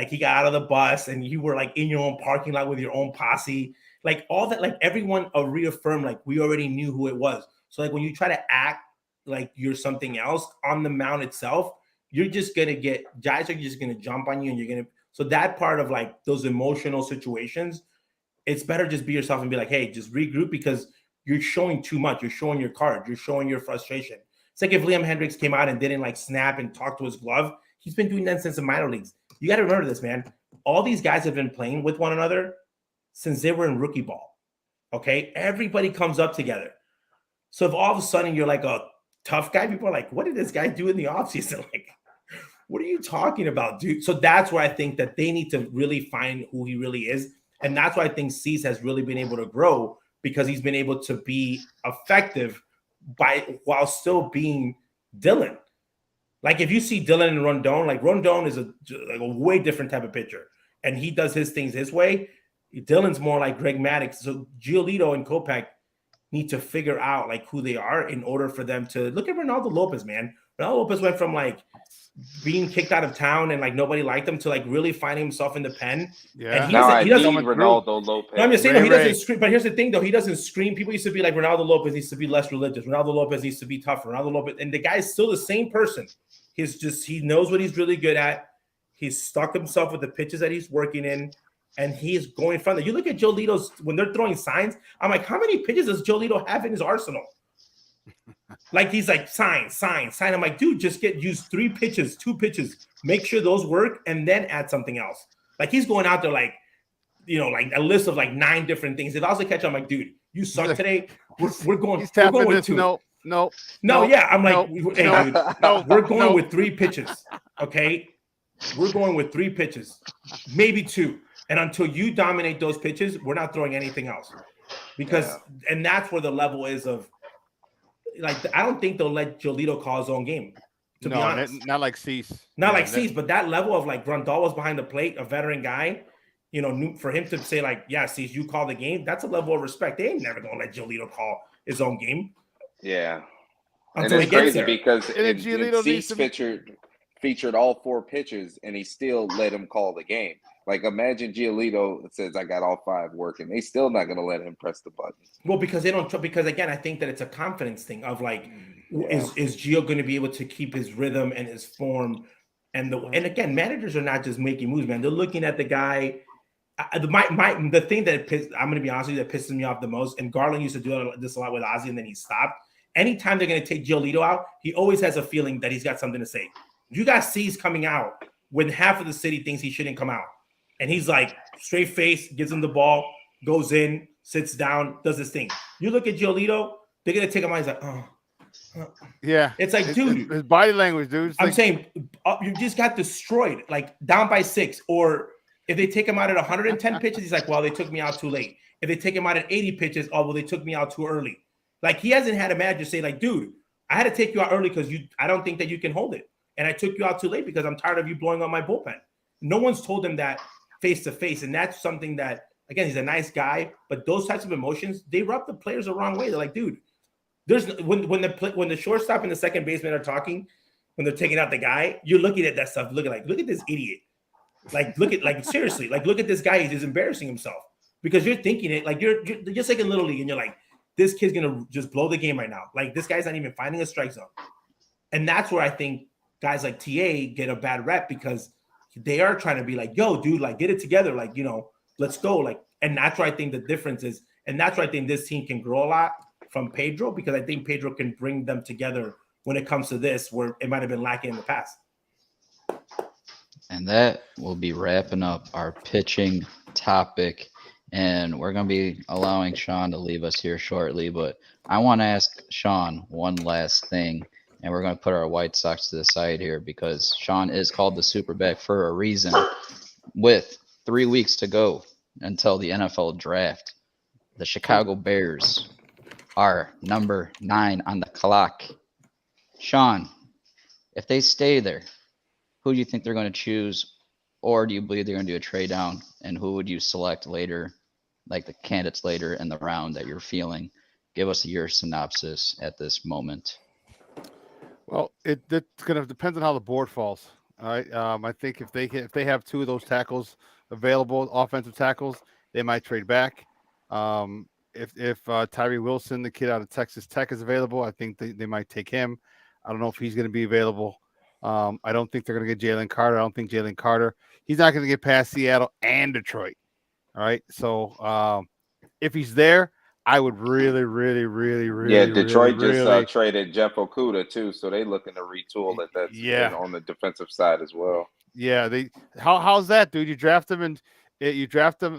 he got out of the bus and you were like in your own parking lot with your own posse. Like all that, like everyone reaffirmed, like we already knew who it was. So like when you try to act like you're something else on the mound itself, you're just gonna guys are just gonna jump on you, and so that part of like those emotional situations, it's better just be yourself and be like, hey, just regroup, because you're showing too much. You're showing your card. You're showing your frustration. It's like if Liam Hendricks came out and didn't like snap and talk to his glove. He's been doing that since the minor leagues. You got to remember this, man. All these guys have been playing with one another since they were in rookie ball. Okay? Everybody comes up together. So if all of a sudden you're like a tough guy, people are like, what did this guy do in the offseason? Like, what are you talking about, dude? So that's where I think that they need to really find who he really is. And that's why I think Cease has really been able to grow, because he's been able to be effective while still being Dylan. Like if you see Dylan and Rondon, like Rondon is a way different type of pitcher, and he does his things his way. Dylan's more like Greg Maddux. So Giolito and Kopech need to figure out like who they are in order for them to look at Ronaldo Lopez, man. Ronaldo Lopez went from like being kicked out of town and like nobody liked him to like really finding himself in the pen. Yeah. He doesn't Ronaldo Lopez. No, I'm just saying he doesn't scream. But here's the thing, though, he doesn't scream. People used to be like, Ronaldo Lopez needs to be less religious. Ronaldo Lopez needs to be tougher. Ronaldo Lopez, and the guy's still the same person. He knows what he's really good at. He's stuck himself with the pitches that he's working in, and he's going from there. You look at Giolito's when they're throwing signs. I'm like, how many pitches does Giolito have in his arsenal? Like he's like sign. I'm like, dude, just use 3 pitches, 2 pitches, make sure those work, and then add something else. Like he's going out there like, like a list of like 9 different things. If I was a catcher, I'm like, dude, you suck today. We're going. He's tapping we're going this. with 2. No. Yeah, I'm like, hey, dude, we're going with 3 pitches. Okay, we're going with 3 pitches, maybe 2, and until you dominate those pitches, we're not throwing anything else. Because and that's where the level is of. Like I don't think they'll let Giolito call his own game. To be honest, not like Cease. Cease, but that level of like Grandal was behind the plate, a veteran guy. For him to say like, yeah, Cease, you call the game. That's a level of respect. They ain't never gonna let Giolito call his own game. Yeah, until and it's crazy because Cease featured all 4 pitches, and he still let him call the game. Like, imagine Giolito says, I got all 5 working. They still not going to let him press the button. Well, because they don't. Because again, I think that it's a confidence thing of like, is Gio going to be able to keep his rhythm and his form? And again, managers are not just making moves, man. They're looking at the guy. The thing that I'm going to be honest with you, that pisses me off the most, and Garland used to do this a lot with Ozzy, and then he stopped. Anytime they're going to take Giolito out, he always has a feeling that he's got something to say. You got C's coming out when half of the city thinks he shouldn't come out. And he's like, straight face, gives him the ball, goes in, sits down, does his thing. You look at Giolito, they're going to take him out. He's like, Yeah. It's like, dude. His body language, dude. I'm saying you just got destroyed, like down by 6. Or if they take him out at 110 pitches, he's like, well, they took me out too late. If they take him out at 80 pitches, oh, well, they took me out too early. Like, he hasn't had a manager say, like, dude, I had to take you out early because I don't think that you can hold it. And I took you out too late because I'm tired of you blowing on my bullpen. No one's told him that face to face. And that's something that, again, he's a nice guy, but those types of emotions, they rub the players the wrong way. They're like, dude, there's when the shortstop and the second baseman are talking, when they're taking out the guy, you're looking at that stuff, look at this idiot. Seriously, look at this guy. He's just embarrassing himself because you're thinking it like you're just like in Little League and you're like, this kid's gonna just blow the game right now. Like, this guy's not even finding a strike zone. And that's where I think guys like TA get a bad rep because they are trying to be like, yo, dude, like, get it together. Like, let's go. Like, and that's where I think the difference is. And that's where I think this team can grow a lot from Pedro, because I think Pedro can bring them together when it comes to this, where it might have been lacking in the past. And that will be wrapping up our pitching topic. And we're going to be allowing Sean to leave us here shortly. But I want to ask Sean one last thing. And we're going to put our White Sox to the side here because Sean is called the Superback for a reason. With 3 weeks to go until the NFL draft, the Chicago Bears are number 9 on the clock. Sean, if they stay there, who do you think they're going to choose? Or do you believe they're going to do a trade down? And who would you select later, like the candidates later in the round that you're feeling? Give us your synopsis at this moment. Well, it's going to depend on how the board falls. All right. I think if they have 2 of those tackles available, offensive tackles, they might trade back. If Tyree Wilson, the kid out of Texas Tech, is available, I think they might take him. I don't know if he's going to be available. I don't think they're going to get Jalen Carter. I don't think Jalen Carter. He's not going to get past Seattle and Detroit. All right. So if he's there, I would really. Yeah, Detroit just traded Jeff Okuda too, so they looking to retool it. That's on the defensive side as well. Yeah, how's that, dude? You draft him and you draft him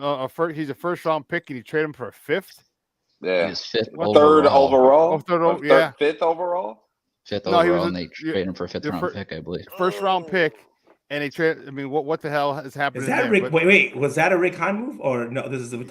he's a first round pick and you trade him for a 5th. Yeah, he's 5th third overall. Yeah, 5th overall. 5th overall, and they trade him for a 5th round pick, I believe. First round pick. And they trade. I mean, what the hell has happened? Is that Rick? Wait, was that a Rick Hahn move or no? We're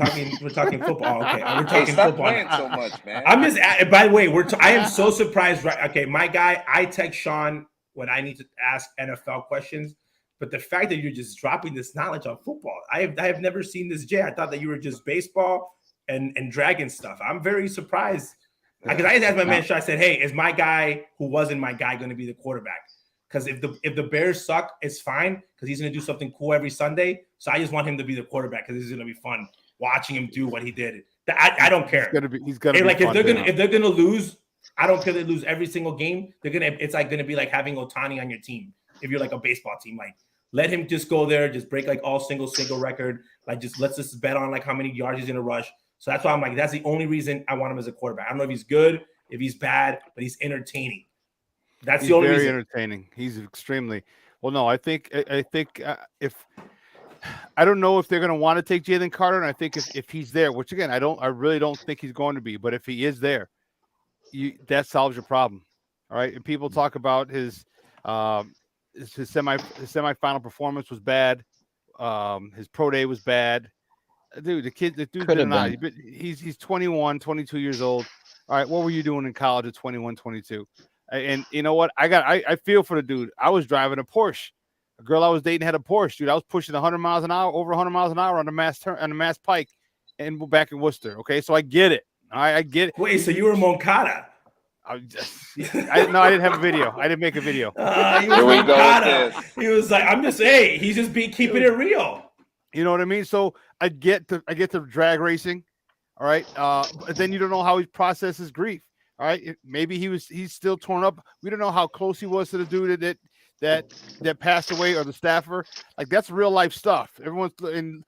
talking football. Okay, we're talking stop football. Playing so much, man. I'm just. By the way, I am so surprised. Right? Okay, my guy. I text Sean when I need to ask NFL questions, but the fact that you're just dropping this knowledge on football, I have never seen this. Jay, I thought that you were just baseball and dragon stuff. I'm very surprised because I asked my man Sean. I said, "Hey, is my guy who wasn't my guy going to be the quarterback?" Because if the Bears suck, it's fine because he's going to do something cool every Sunday. So I just want him to be the quarterback because this is going to be fun watching him do what he did. I don't care. He's gonna be like fun, if they're gonna lose, I don't care if they lose every single game. It's like gonna be like having Ohtani on your team if you're like a baseball team. Like, let him just go there, just break like all single record. Like, let's just bet on like how many yards he's gonna rush. So that's why I'm like, that's the only reason I want him as a quarterback. I don't know if he's good, if he's bad, but he's entertaining. He's the only very reason. Entertaining. He's extremely well. No, I think if I don't know if they're going to want to take Jalen Carter, and I think if he's there, which again I really don't think he's going to be, but if he is there, that solves your problem. All right, and people talk about his semifinal performance was bad, his pro day was bad. Dude, the dude did not. He's 21, 22 years old. All right, what were you doing in college at 21, 22? And you know what? I feel for the dude. I was driving a Porsche. A girl I was dating had a Porsche, dude. I was pushing 100 miles an hour, over 100 miles an hour on the Mass Pike, and back in Worcester. Okay, so I get it. I get it. Wait, so you were Moncada? I didn't have a video. I didn't make a video. Here we go with this. He was like, he's just keeping it real. You know what I mean? So I get to drag racing. All right. But then you don't know how he processes grief. All right. Maybe he's still torn up. We don't know how close he was to the dude that passed away or the staffer. Like, that's real life stuff. Everyone's in,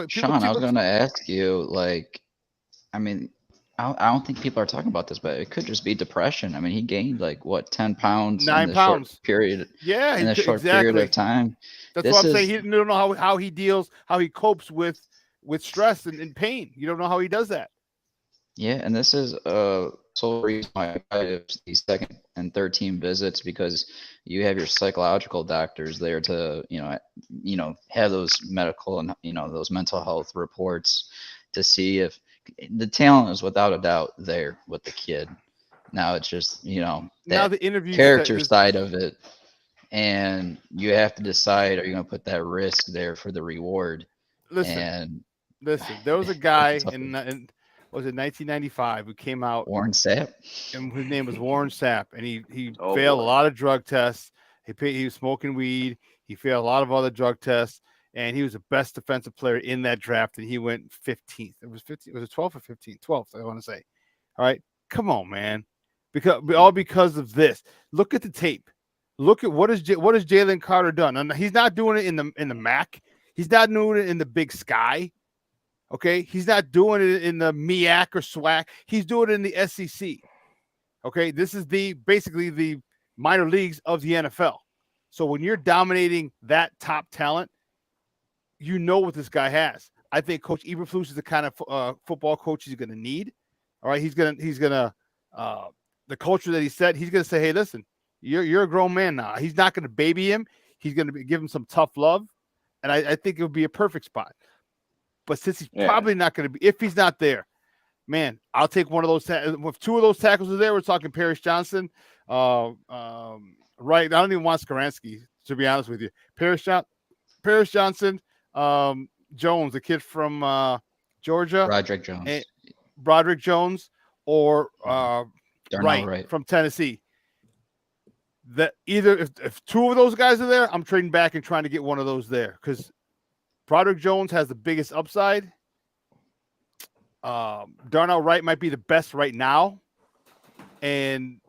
Sean, I was going to ask you, like, I mean, I don't think people are talking about this, but it could just be depression. I mean, he gained 10 pounds 9 in pounds short period. Yeah, in a short period of time. That's what I'm saying. He don't know how he deals, how he copes with stress and pain. You don't know how he does that. Yeah, and this is sole reason why I have these second and third team visits, because you have your psychological doctors there to have those medical and those mental health reports to see if the talent is without a doubt there with the kid. Now it's just now the interview character side of it, and you have to decide, are you going to put that risk there for the reward? Listen, there was a guy in was it 1995 who came out, Warren Sapp, and his name was Warren Sapp, and he failed a lot of drug tests. He was smoking weed. He failed a lot of other drug tests, and he was the best defensive player in that draft, and he went 15th. It was 15. Was it 12th or 15th? 12th, I want to say. All right, come on, man, because of this. Look at the tape. Look at what is Jalen Carter done. And he's not doing it in the MAC. He's not doing it in the Big Sky. Okay, he's not doing it in the MEAC or SWAC. He's doing it in the SEC. Okay, this is basically the minor leagues of the NFL. So when you're dominating that top talent, you know what this guy has. I think Coach Eberflus is the kind of football coach he's going to need. All right, he's gonna the culture that he set. He's going to say, hey, listen, you're a grown man now. He's not going to baby him. He's going to give him some tough love, and I think it would be a perfect spot. But since he's probably not going to be, if he's not there, man, I'll take one of those. If two of those tackles are there, we're talking Paris Johnson. Right. I don't even want Skowronski, to be honest with you. Paris Johnson, Jones, the kid from Georgia. Broderick Jones, or Wright from Tennessee. That either if two of those guys are there, I'm trading back and trying to get one of those there, because Broderick Jones has the biggest upside. Darnell Wright might be the best right now, and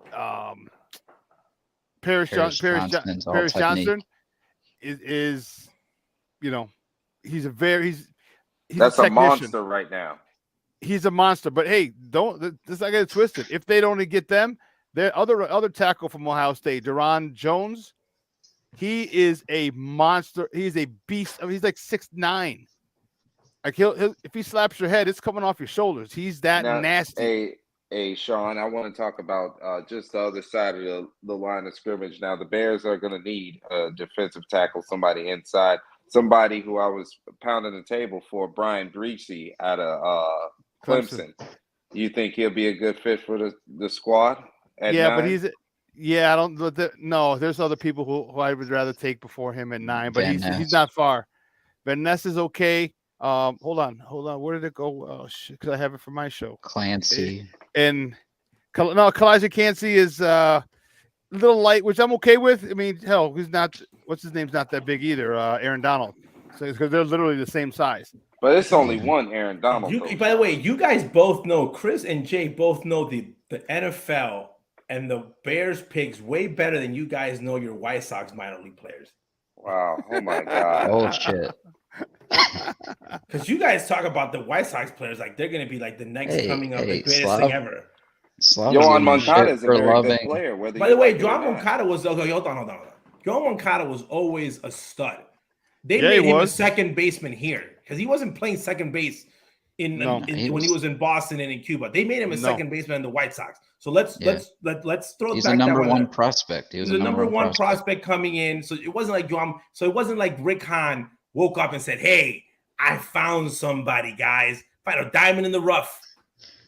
Paris Johnson is he's that's a monster right now. He's a monster, but hey, let's not get it twisted. If they don't get them, their other tackle from Ohio State, Deron Jones, he is a monster. He's a beast. I mean, he's like 6'9". Like he'll if he slaps your head, it's coming off your shoulders. He's that nasty. Hey, Sean, I want to talk about just the other side of the line of scrimmage. Now, the Bears are going to need a defensive tackle, somebody inside, somebody who I was pounding the table for, Brian Breesy out of Clemson. You think he'll be a good fit for the squad? But I don't. No, there's other people who I would rather take before him at 9, but he's not far. Van Ness is okay. Hold on. Where did it go? Oh shit, because I have it for my show. Clancy. And Kalijah Cansey is a little light, which I'm okay with. I mean, hell, he's not. What's his name's not that big either. Aaron Donald. So because they're literally the same size. But it's only one Aaron Donald. By the way, you guys both know, Chris and Jay both know the NFL and the Bears picks way better than you guys know your White Sox minor league players. Wow. Oh my God. Oh shit. Because you guys talk about the White Sox players like they're going to be like the next coming up, the greatest thing ever. Yohan Moncada is a very good player. By the way, Yohan Moncada was hold on. Yohan Moncada was always a stud. They made him a second baseman here because he wasn't playing second base when he was in Boston and in Cuba. They made him a second baseman in the White Sox. So let's throw it back. He's a number one prospect. He was a number one prospect coming in. So it wasn't like it wasn't like Rick Hahn woke up and said, "Hey, I found somebody, guys. Find a diamond in the rough."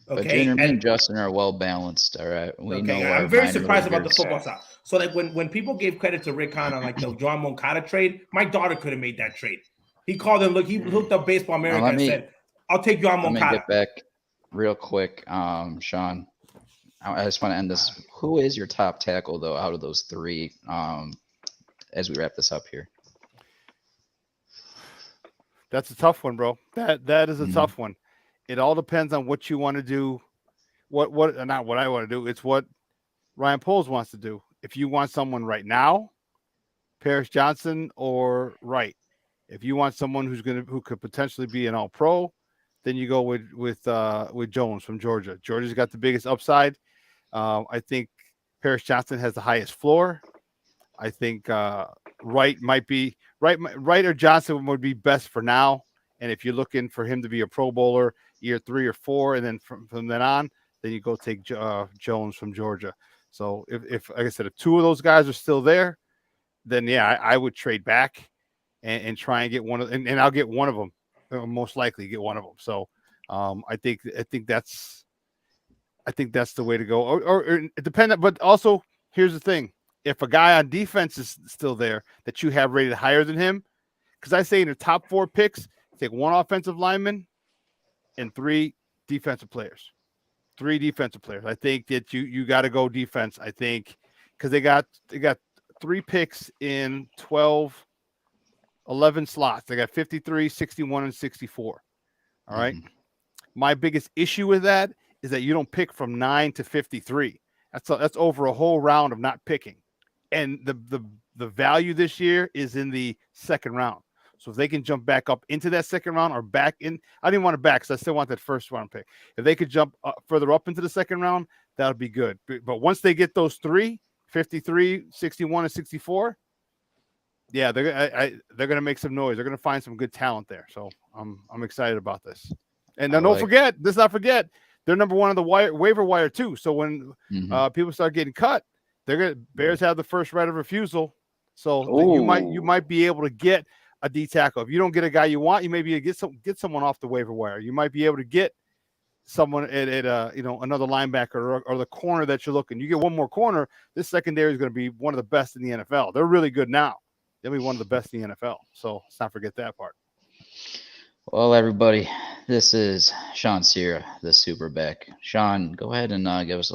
Okay, but Junior and Justin are well balanced. All right, I'm very surprised about the football side. So like when people gave credit to Rick Hahn on like the Yohan Moncada trade, my daughter could have made that trade. He called him. He looked up Baseball America and said, "I'll take Yohan Moncada." Let me get back real quick, Sean. I just want to end this. Who is your top tackle though out of those three? As we wrap this up here. That's a tough one, bro. That is a Mhm. tough one. It all depends on what you want to do. What not what I want to do. It's what Ryan Poles wants to do. If you want someone right now, Paris Johnson or Wright. If you want someone who could potentially be an All Pro, then you go with Jones from Georgia. Georgia's got the biggest upside. I think Paris Johnson has the highest floor. I think Wright might be Wright or Johnson would be best for now. And if you're looking for him to be a Pro Bowler year 3 or 4, and then from then on, then you go take Jones from Georgia. So if like I said, if two of those guys are still there, then yeah, I would trade back and try and get one of, and I'll get one of them. Most likely get one of them. So I think that's the way to go. Or dependent, but also here's the thing: if a guy on defense is still there that you have rated higher than him, because I say in the top 4 picks, take 1 offensive lineman and 3 defensive players. 3 defensive players. I think that you got to go defense. I think because they got 3 picks in 11 slots. They got 53, 61, and 64. All right. Mhm. My biggest issue with that is that you don't pick from 9 to 53. That's over a whole round of not picking. And the value this year is in the second round. So if they can jump back up into that second round or back in, I didn't want to back because I still want that first round pick. If they could jump further up into the second round, that would be good. But once they get those 3, 53, 61, and 64, yeah, they're going to make some noise. They're going to find some good talent there. So I'm excited about this. And then let's not forget, they're number 1 on the waiver wire too. So when people start getting cut, Bears have the first right of refusal. So you might be able to get a D tackle. If you don't get a guy you want, you maybe get someone off the waiver wire. You might be able to get someone at another linebacker or the corner that you're looking. You get one more corner, this secondary is going to be one of the best in the NFL. They're really good now. They'll be one of the best in the NFL. So let's not forget that part. Well, everybody, this is Sean Sierra, the Superback. Sean, go ahead and give us,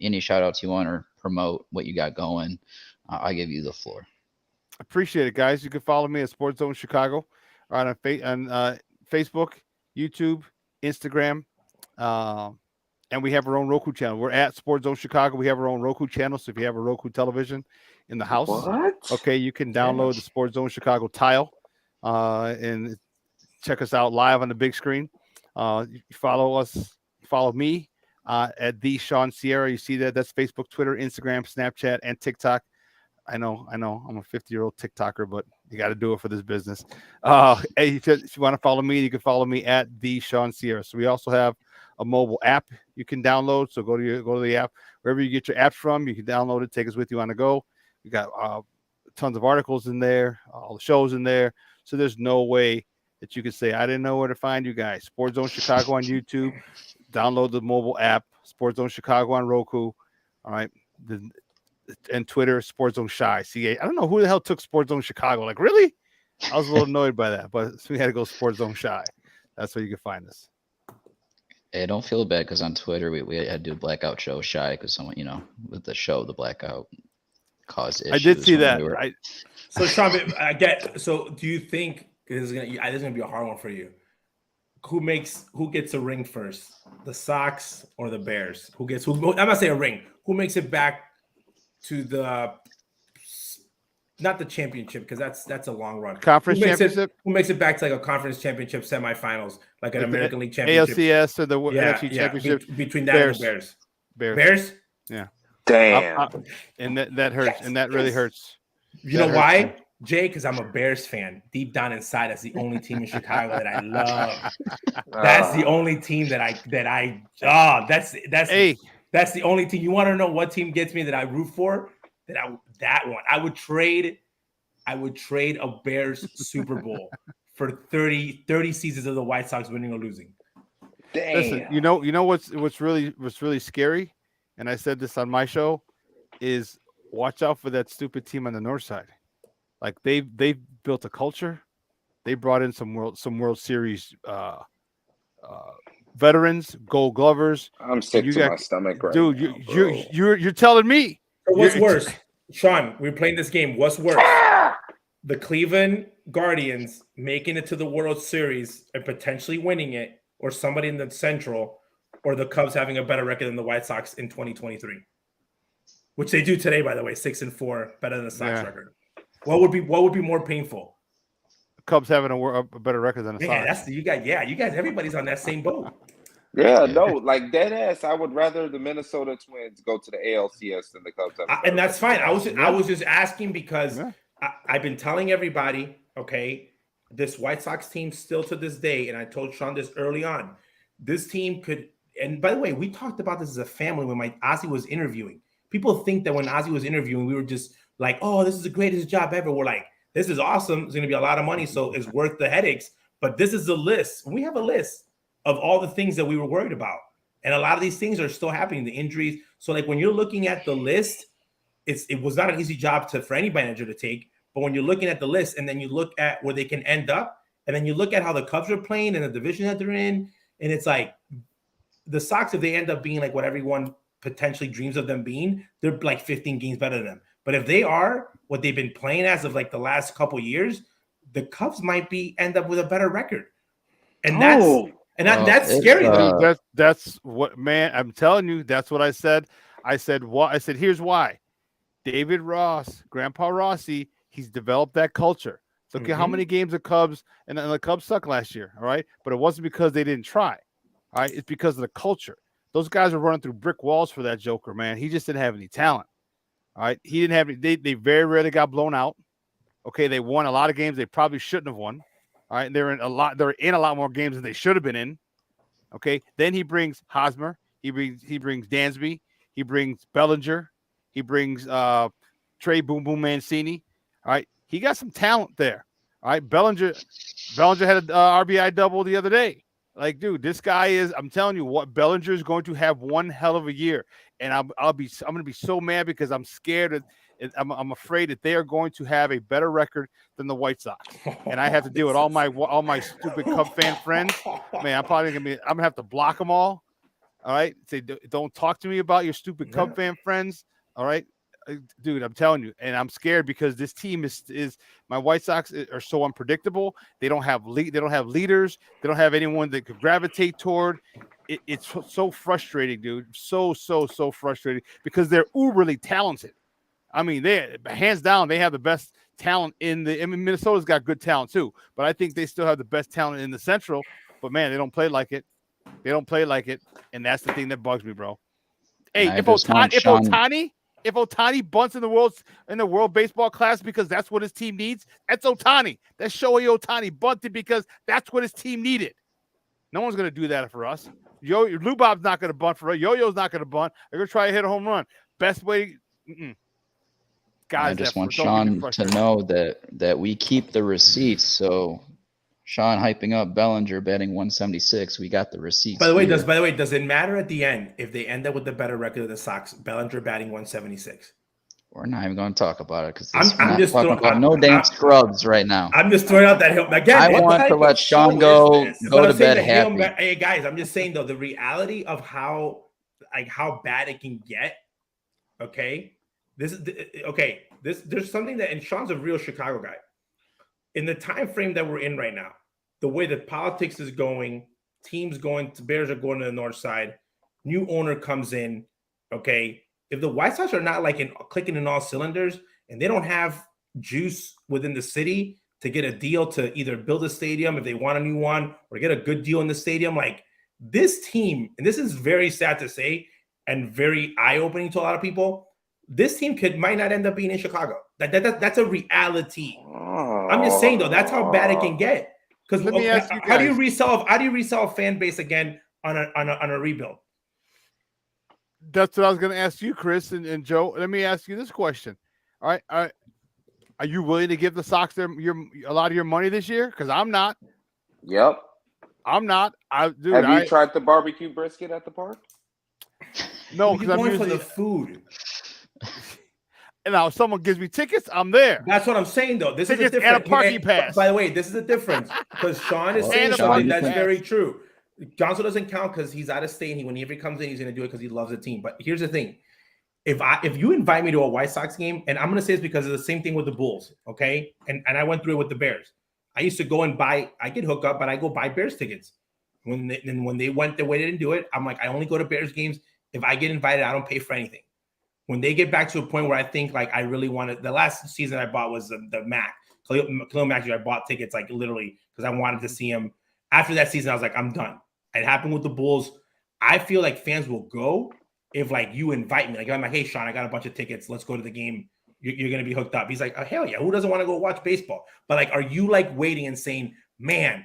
any shout outs you want or promote what you got going. I give you the floor. Appreciate it, guys. You can follow me at Sports Zone Chicago on Facebook, YouTube, Instagram, and we have our own Roku channel. We're at Sports Zone Chicago. We have our own Roku channel. So if you have a Roku television in the house, okay, you can download the Sports Zone Chicago tile and check us out live on the big screen. Follow me at the Sean Sierra. You see that's Facebook, Twitter, Instagram, Snapchat, and TikTok. I know. I'm a 50-year-old TikToker, but you got to do it for this business. Hey, if you want to follow me, you can follow me at the Sean Sierra. So we also have a mobile app you can download. So go to the app wherever you get your apps from. You can download it, take us with you on the go. We got tons of articles in there, all the shows in there. So there's no way that you can say I didn't know where to find you guys. Sports Zone Chicago on YouTube. Download the mobile app. Sports Zone Chicago on Roku. All right. And Twitter, Sports Zone Shy, CA. I don't know who the hell took Sports Zone Chicago. Like, really? I was a little annoyed by that, but we had to go Sports Zone Shy. That's where you can find us. Hey, don't feel bad because on Twitter we had to do Blackout Show Shy because someone, with the show, the Blackout caused issues. I did see that. So, Sean, so do you think this is gonna be a hard one for you? Who gets a ring first? The Sox or the Bears? I'm not saying a ring. Who makes it back to not the championship, because that's a long run. Conference championship? Who makes it back to like a conference championship semifinals, like an American League championship? ALCS or the NFC championship? Between that and the Bears. Bears? Yeah. Damn. And that hurts. And that really hurts. You know why, Jay? Because I'm a Bears fan. Deep down inside, that's the only team in Chicago that I love. That's the only team that's the only team. You want to know what team gets me that I root for? That one. I would trade a Bears Super Bowl for 30 seasons of the White Sox winning or losing. Damn. Listen, you know what's really scary, and I said this on my show, is watch out for that stupid team on the north side. Like they've built a culture. They brought in some World Series veterans, Gold Glovers. I'm sick You to got, my stomach right dude. now, bro. You're telling me. So what's worse, Sean? We're playing this game. What's worse? The Cleveland Guardians making it to the World Series and potentially winning it, or somebody in the Central, or the Cubs having a better record than the White Sox in 2023, which they do today, by the way, 6-4, better than the Sox record. What would be more painful? The Cubs having a better record than the Sox. Yeah, that's you guys. Everybody's on that same boat. Yeah, no, like dead ass. I would rather the Minnesota Twins go to the ALCS than the Cubs. And that's fine. I was just asking because I've been telling everybody, okay, this White Sox team still to this day, and I told Sean this early on, this team could. And by the way, we talked about this as a family when Ozzy was interviewing. People think that when Ozzy was interviewing, we were just like, oh, this is the greatest job ever. We're like, this is awesome. It's going to be a lot of money, so it's worth the headaches. But this is the list. We have a list of all the things that we were worried about. And a lot of these things are still happening, the injuries. So like when you're looking at the list, it was not an easy job for any manager to take. But when you're looking at the list and then you look at where they can end up, and then you look at how the Cubs are playing and the division that they're in, and it's like the Sox, if they end up being like what everyone potentially dreams of them being, they're like 15 games better than them. But if they are what they've been playing as of like the last couple of years, the Cubs might end up with a better record. And that's scary. That's what, man, I'm telling you, that's what I said. I said, here's why. David Ross, Grandpa Rossi, he's developed that culture. Look at how many games the Cubs, and the Cubs sucked last year, all right? But it wasn't because they didn't try, all right? It's because of the culture. Those guys were running through brick walls for that Joker, man. He just didn't have any talent, all right? He didn't have any. They very rarely got blown out. Okay, they won a lot of games they probably shouldn't have won. All right, they're in a lot more games than they should have been in. Okay, then he brings Hosmer, he brings Dansby, he brings Bellinger, he brings Trey Boom Boom Mancini. All right, he got some talent there. All right, Bellinger had an RBI double the other day. Like, dude, this guy is. I'm telling you, what Bellinger is going to have one hell of a year, and I'm going to be so mad because I'm scared. I'm afraid that they are going to have a better record than the White Sox, and I have to deal with all my stupid Cub fan friends. Man, I'm gonna have to block them all. All right, say don't talk to me about your stupid Cub fan friends. All right, dude, I'm telling you, and I'm scared because this team is my White Sox are so unpredictable. They don't have leaders. They don't have anyone that could gravitate toward. It's so frustrating, dude. So frustrating because they're uberly talented. I mean, they hands down, they have the best talent Minnesota's got good talent too, but I think they still have the best talent in the Central. But man, they don't play like it. And that's the thing that bugs me, bro. Hey, if Ohtani bunts in the World Baseball Classic because that's what his team needs, that's Ohtani. That's Shohei Ohtani bunted because that's what his team needed. No one's gonna do that for us. Lou Bob's not gonna bunt for us. Yo-Yo's not gonna bunt. They're gonna try to hit a home run. Best way. Guys, I just want Sean to know that we keep the receipts. So Sean hyping up Bellinger batting 176. We got the receipts. By the way, does it matter at the end if they end up with the better record of the Sox? Bellinger batting 176. We're not even going to talk about it because I'm just talking about no damn scrubs right now. I'm just throwing out that hill again. I want to let Sean go to bed happy. Hey guys, I'm just saying though, the reality of how bad it can get. Okay. There's something that, and Sean's a real Chicago guy. In the time frame that we're in right now, the way that politics is going, Bears are going to the north side, new owner comes in, okay? If the White Sox are not clicking in all cylinders and they don't have juice within the city to get a deal to either build a stadium if they want a new one or get a good deal in the stadium, like this team, and this is very sad to say and very eye-opening to a lot of people, this team might not end up being in Chicago. That's a reality. I'm just saying though, that's how bad it can get. Because how do you resell a fan base again on a rebuild? That's what I was going to ask you, Chris and Joe. Let me ask you this question. All right, are you willing to give the Sox a lot of your money this year? Because I'm not. Yep. I'm not. Have you tried the barbecue brisket at the park? No, because I'm going for the food. And now if someone gives me tickets, I'm there. That's what I'm saying, though. This is a difference. And a parking pass. By the way, this is the difference because Sean is saying something that's very true. Gonzo doesn't count because he's out of state. And whenever he comes in, he's going to do it because he loves the team. But here's the thing. If you invite me to a White Sox game, and I'm going to say it's because of the same thing with the Bulls, okay? And I went through it with the Bears. I used to go and I get hooked up, but I go buy Bears tickets. When they went the way they didn't do it, I'm like, I only go to Bears games. If I get invited, I don't pay for anything. When they get back to a point where I think like I really wanted, the last season I bought was the Mac. Khalil Mack, I bought tickets like literally because I wanted to see him. After that season, I was like, I'm done. It happened with the Bulls. I feel like fans will go if like you invite me. Like I'm like, hey, Sean, I got a bunch of tickets. Let's go to the game. You're going to be hooked up. He's like, oh, hell yeah. Who doesn't want to go watch baseball? But like, are you like waiting and saying, man,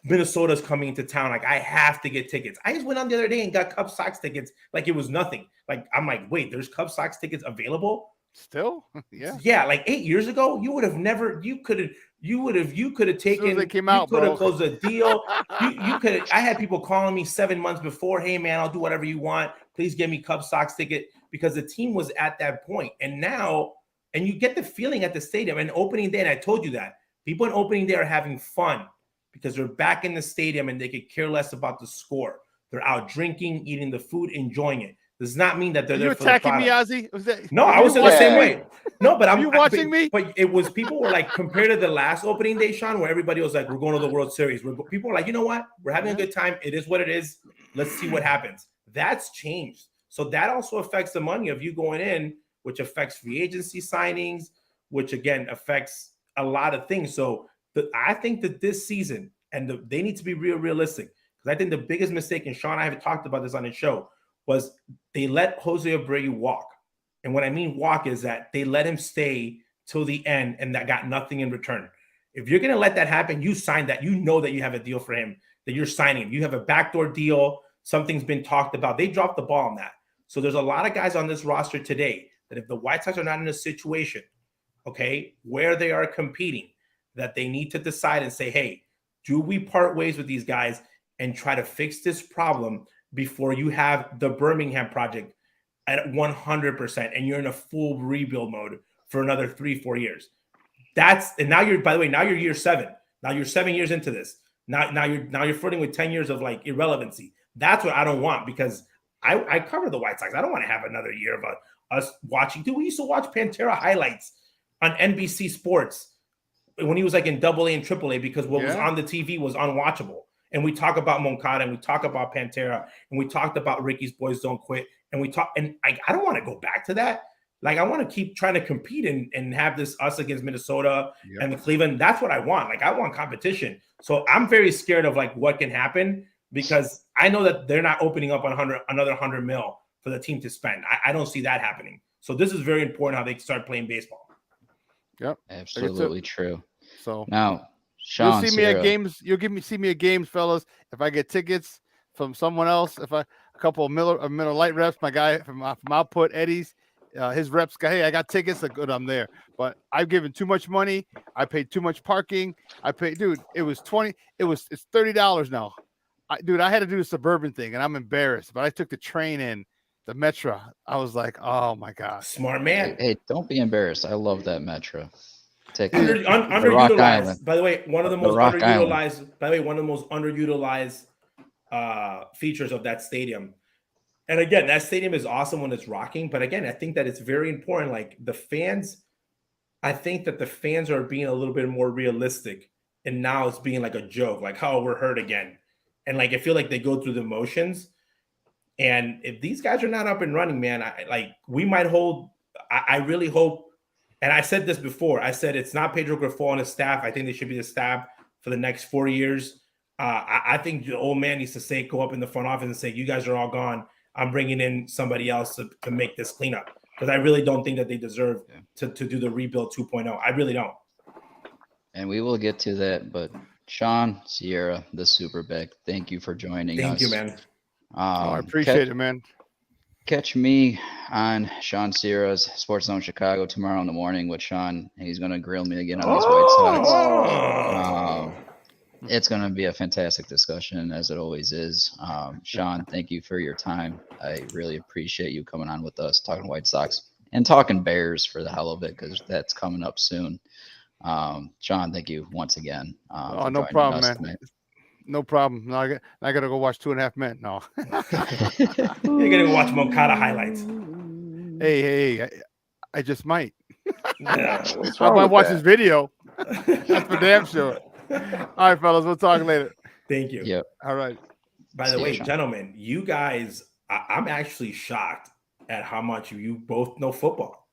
Minnesota's coming into town. Like, I have to get tickets. I just went on the other day and got Cubs Sox tickets like it was nothing. Like, I'm like, wait, there's Cubs Sox tickets available? Still? Yeah. Yeah, like 8 years ago, you would have never, you could have taken, they came out, you could have bro. closed a deal. you could have, I had people calling me 7 months before, hey man, I'll do whatever you want. Please give me Cubs Sox ticket, because the team was at that point. And now, and you get the feeling at the stadium and opening day, and I told you that people in opening day are having fun because they're back in the stadium and they could care less about the score. They're out drinking, eating the food, enjoying it. Does not mean that they're there for the attacking me, Ozzy? No, I was the same way. No, but you watching me? But it was, people were like, compared to the last opening day, Sean, where everybody was like, we're going to the World Series. People were like, you know what? We're having a good time. It is what it is. Let's see what happens. That's changed. So that also affects the money of you going in, which affects free agency signings, which again affects a lot of things. So I think that this season, and they need to be realistic, because I think the biggest mistake, and Sean and I have talked about this on the show, was they let Jose Abreu walk. And what I mean walk is that they let him stay till the end and that got nothing in return. If you're going to let that happen, you sign that. You know that you have a deal for him, that you're signing him. You have a backdoor deal. Something's been talked about. They dropped the ball on that. So there's a lot of guys on this roster today that if the White Sox are not in a situation, okay, where they are competing, that they need to decide and say, hey, do we part ways with these guys and try to fix this problem before you have the Birmingham project at 100% and you're in a full rebuild mode for another 3-4 years. And now you're, by the way, now you're year 7. Now you're 7 years into this. Now you're flirting with 10 years of like irrelevancy. That's what I don't want, because I cover the White Sox. I don't want to have another year of us watching. Dude, we used to watch Pantera highlights on NBC Sports when he was like in AA and AAA, because what was on the TV was unwatchable. And we talk about Moncada, and we talk about Pantera, and we talked about Ricky's Boys Don't Quit, and we talk, and I don't want to go back to that. Like, I want to keep trying to compete and have this us against Minnesota and the Cleveland. That's what I want. Like, I want competition. So I'm very scared of like what can happen, because I know that they're not opening up another $100 million for the team to spend. I don't see that happening. So this is very important how they start playing baseball. Yep, absolutely true. So now, Sean, you'll see me at games. See me at games, fellas. If I get tickets from someone else, a couple of Miller Lite reps, my guy from Output, Eddie's, his reps go, hey, I got tickets. They're good. I'm there. But I've given too much money. I paid too much parking. Dude, it was it's $30 now. I had to do the Suburban thing, and I'm embarrassed. But I took the train in, the Metro. I was like, oh my gosh, smart man. Hey, don't be embarrassed. I love that Metro. Underutilized. By the way, one of the most underutilized. By the way, one of the most underutilized features of that stadium. And again, that stadium is awesome when it's rocking. But again, I think that it's very important. Like the fans, I think that the fans are being a little bit more realistic, and now it's being like a joke, like, oh, we're hurt again. And like I feel like they go through the motions. And if these guys are not up and running, man, we might hold. I really hope. And I said this before. I said it's not Pedro Grifol and his staff. I think they should be the staff for the next 4 years. I think the old man needs to go up in the front office and say, you guys are all gone. I'm bringing in somebody else to make this cleanup. Because I really don't think that they deserve to do the rebuild 2.0. I really don't. And we will get to that. But Sean, Sierra, the Superback, thank you for joining us. Thank you, man. I appreciate it, man. Catch me on Sean Sierra's Sports Zone Chicago tomorrow in the morning with Sean. He's going to grill me again on these White Sox. It's going to be a fantastic discussion, as it always is. Sean, thank you for your time. I really appreciate you coming on with us, talking White Sox and talking Bears for the hell of it, because that's coming up soon. Sean, thank you once again. No problem, man. No problem. No, I got to go watch 2.5 Men. No. You're gonna go watch Moncada highlights. Hey, I just might. What's I wrong might with watch that? this video. That's for damn sure. All right, fellas. We'll talk later. Thank you. Yep. All right. By See the ya, way, Sean. gentlemen, you guys, I'm actually shocked at how much you both know football.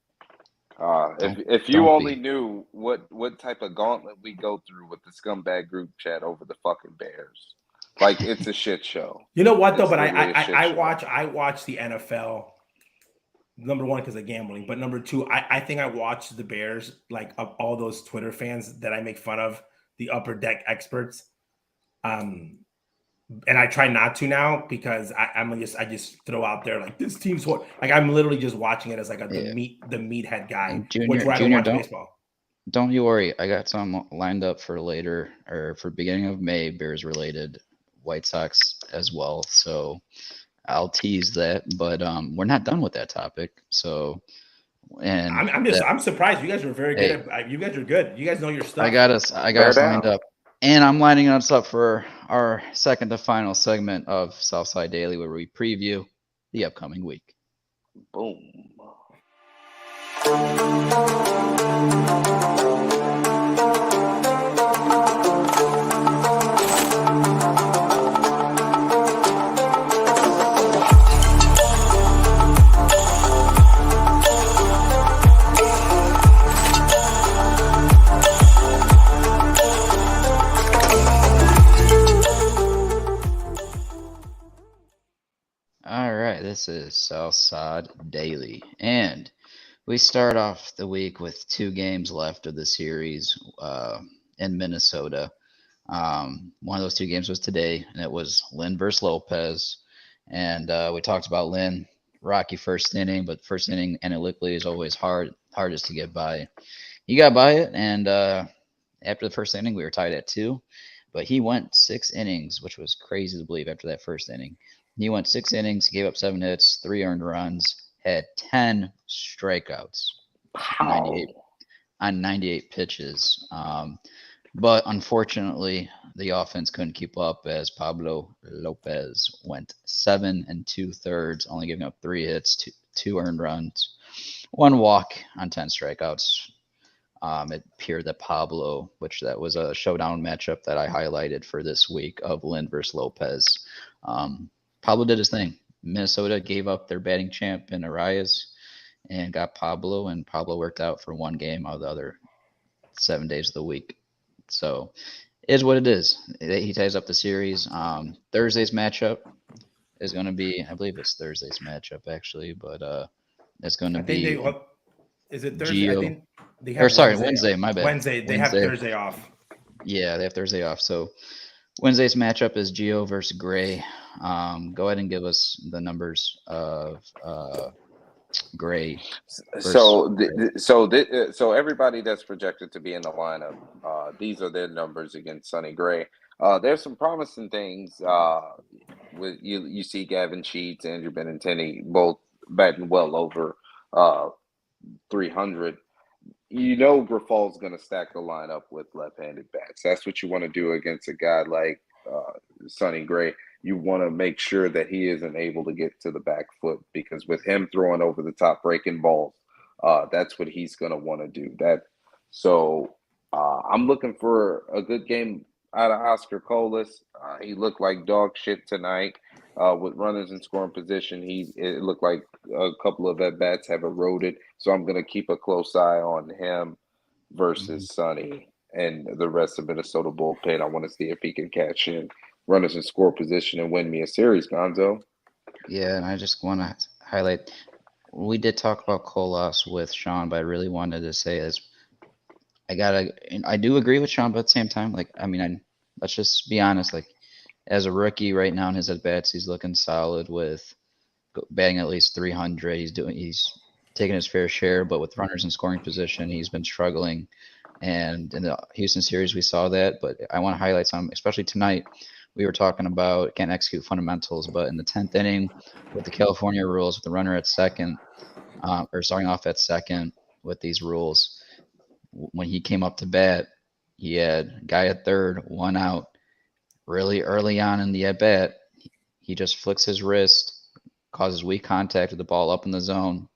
If you don't only be. knew what type of gauntlet we go through with the scumbag group chat over the fucking Bears, like it's a shit show. You know what though? It's But literally a shit show. I watch the NFL. Number one, because of gambling, but number two, I think I watch the Bears, like of all those Twitter fans that I make fun of, the upper deck experts. And I try not to now because I just throw out there like this team's what, like I'm literally just watching it as like the meathead guy, And which Junior, where I don't watch don't baseball. don't you worry. I got some lined up for later or for beginning of May, Bears related, White Sox as well. So I'll tease that, but we're not done with that topic. So and I'm surprised. You guys were very Hey. good at. You guys are good. You guys know your stuff. I got us lined up. And I'm lining us up for our second to final segment of Southside Daily, where we preview the upcoming week. Boom. All right, this is Southside Daily, and we start off the week with 2 games left of the series in Minnesota. One of those 2 games was today, and it was Lynn versus Lopez. And we talked about Lynn, rocky first inning, but first inning analytically is always hardest to get by. He got by it, and after the first inning, we were tied at 2, but he went 6 innings, which was crazy to believe after that first inning. He went 6 innings, gave up 7 hits, 3 earned runs, had 10 strikeouts on 98 pitches. But unfortunately, the offense couldn't keep up as Pablo Lopez went 7 2/3, only giving up 3 hits, 2 earned runs, 1 walk on 10 strikeouts. It appeared that Pablo, which that was a showdown matchup that I highlighted for this week of Lynn versus Lopez. Pablo did his thing. Minnesota gave up their batting champ in Arias and got Pablo, and Pablo worked out for 1 game out of the other 7 days of the week. So it is what it is. He ties up the series. Thursday's matchup is going to be, I believe it's Thursday's matchup actually, but it's going to be. Is it Thursday? Gio. I think they have Wednesday. My bad. Wednesday. They have Thursday off. Yeah, they have Thursday off. So Wednesday's matchup is Gio versus Gray. Go ahead and give us the numbers of Gray. So everybody that's projected to be in the lineup, these are their numbers against Sonny Gray. There's some promising things. With you see Gavin Sheets, Andrew Benintendi, both batting well over 300. You know Griffol's going to stack the lineup with left-handed bats. That's what you want to do against a guy like Sonny Gray. You want to make sure that he isn't able to get to the back foot, because with him throwing over the top, breaking balls, that's what he's going to want to do. So I'm looking for a good game out of Oscar Colas. He looked like dog shit tonight with runners in scoring position. It looked like a couple of at-bats have eroded. So I'm going to keep a close eye on him versus Sonny and the rest of Minnesota bullpen. I want to see if he can catch in runners in score position and win me a series, Gonzo. Yeah, and I just want to highlight, we did talk about Colas with Sean, but I really wanted to say this. I do agree with Sean, but at the same time, let's just be honest, like as a rookie right now in his at-bats, he's looking solid with batting at least 300. He's taking his fair share, but with runners in scoring position, he's been struggling. And in the Houston series, we saw that, but I want to highlight some, especially tonight. We were talking about can't execute fundamentals, but in the 10th inning with the California rules, with the runner at second, or starting off at second with these rules, when he came up to bat, he had a guy at third, 1 out, really early on in the at-bat, he just flicks his wrist, causes weak contact with the ball up in the zone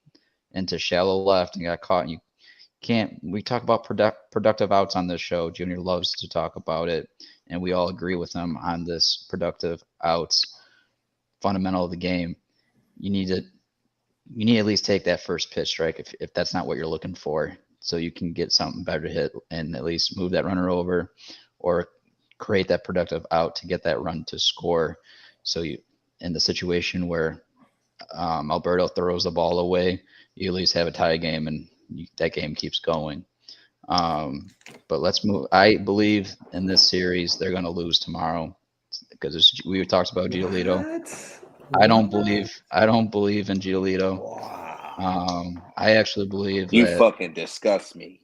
into shallow left and got caught. And you can't. We talk about productive outs on this show. Junior loves to talk about it, and we all agree with him on this productive outs fundamental of the game. You need to at least take that first pitch strike if that's not what you're looking for, so you can get something better to hit and at least move that runner over or create that productive out to get that run to score. So you, in the situation where Alberto throws the ball away, you at least have a tie game and that game keeps going. But let's move. I believe in this series they're going to lose tomorrow because we talked about Giolito. I don't believe in Giolito. I actually believe You that fucking disgust me.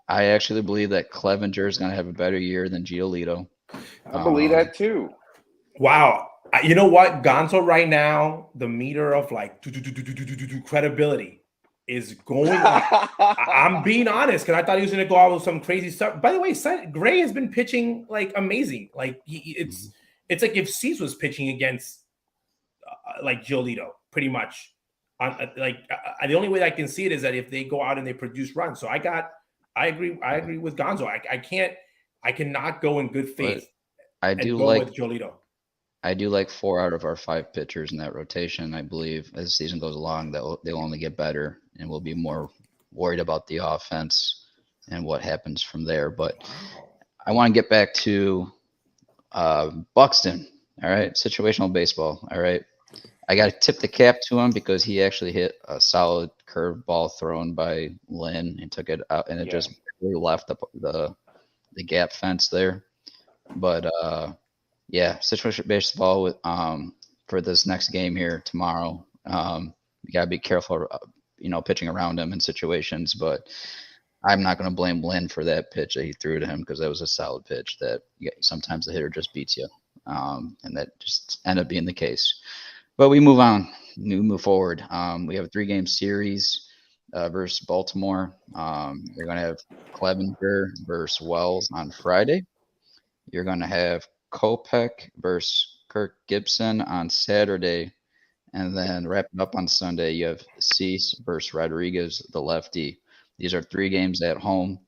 Clevenger is going to have a better year than Giolito. I believe that too. Wow. You know what? Gonzo right now, the meter of like credibility is going up. I'm being honest because I thought he was going to go out with some crazy stuff. By the way, Gray has been pitching like amazing. Like it's like if Cease was pitching against like Giolito, pretty much. The only way I can see it is that if they go out and they produce runs. So I agree with Gonzo. I cannot go in good faith. But I do like with Giolito. I do like 4 out of our 5 pitchers in that rotation. I believe as the season goes along, they'll only get better, and we'll be more worried about the offense and what happens from there. But I want to get back to Buxton. All right, situational baseball. All right, I got to tip the cap to him because he actually hit a solid curve ball thrown by Lynn and took it out, and it just really left the gap fence there. But yeah, situational baseball with for this next game here tomorrow. You gotta be careful, pitching around him in situations. But I'm not gonna blame Lynn for that pitch that he threw to him because that was a solid pitch that sometimes the hitter just beats you, and that just ended up being the case. But we move on. We move forward. We have a 3-game series versus Baltimore. You're gonna have Clevenger versus Wells on Friday. You're gonna have Kopech versus Kirk Gibson on Saturday, and then wrapping up on Sunday, you have Cease versus Rodriguez, the lefty. These are 3 games at home.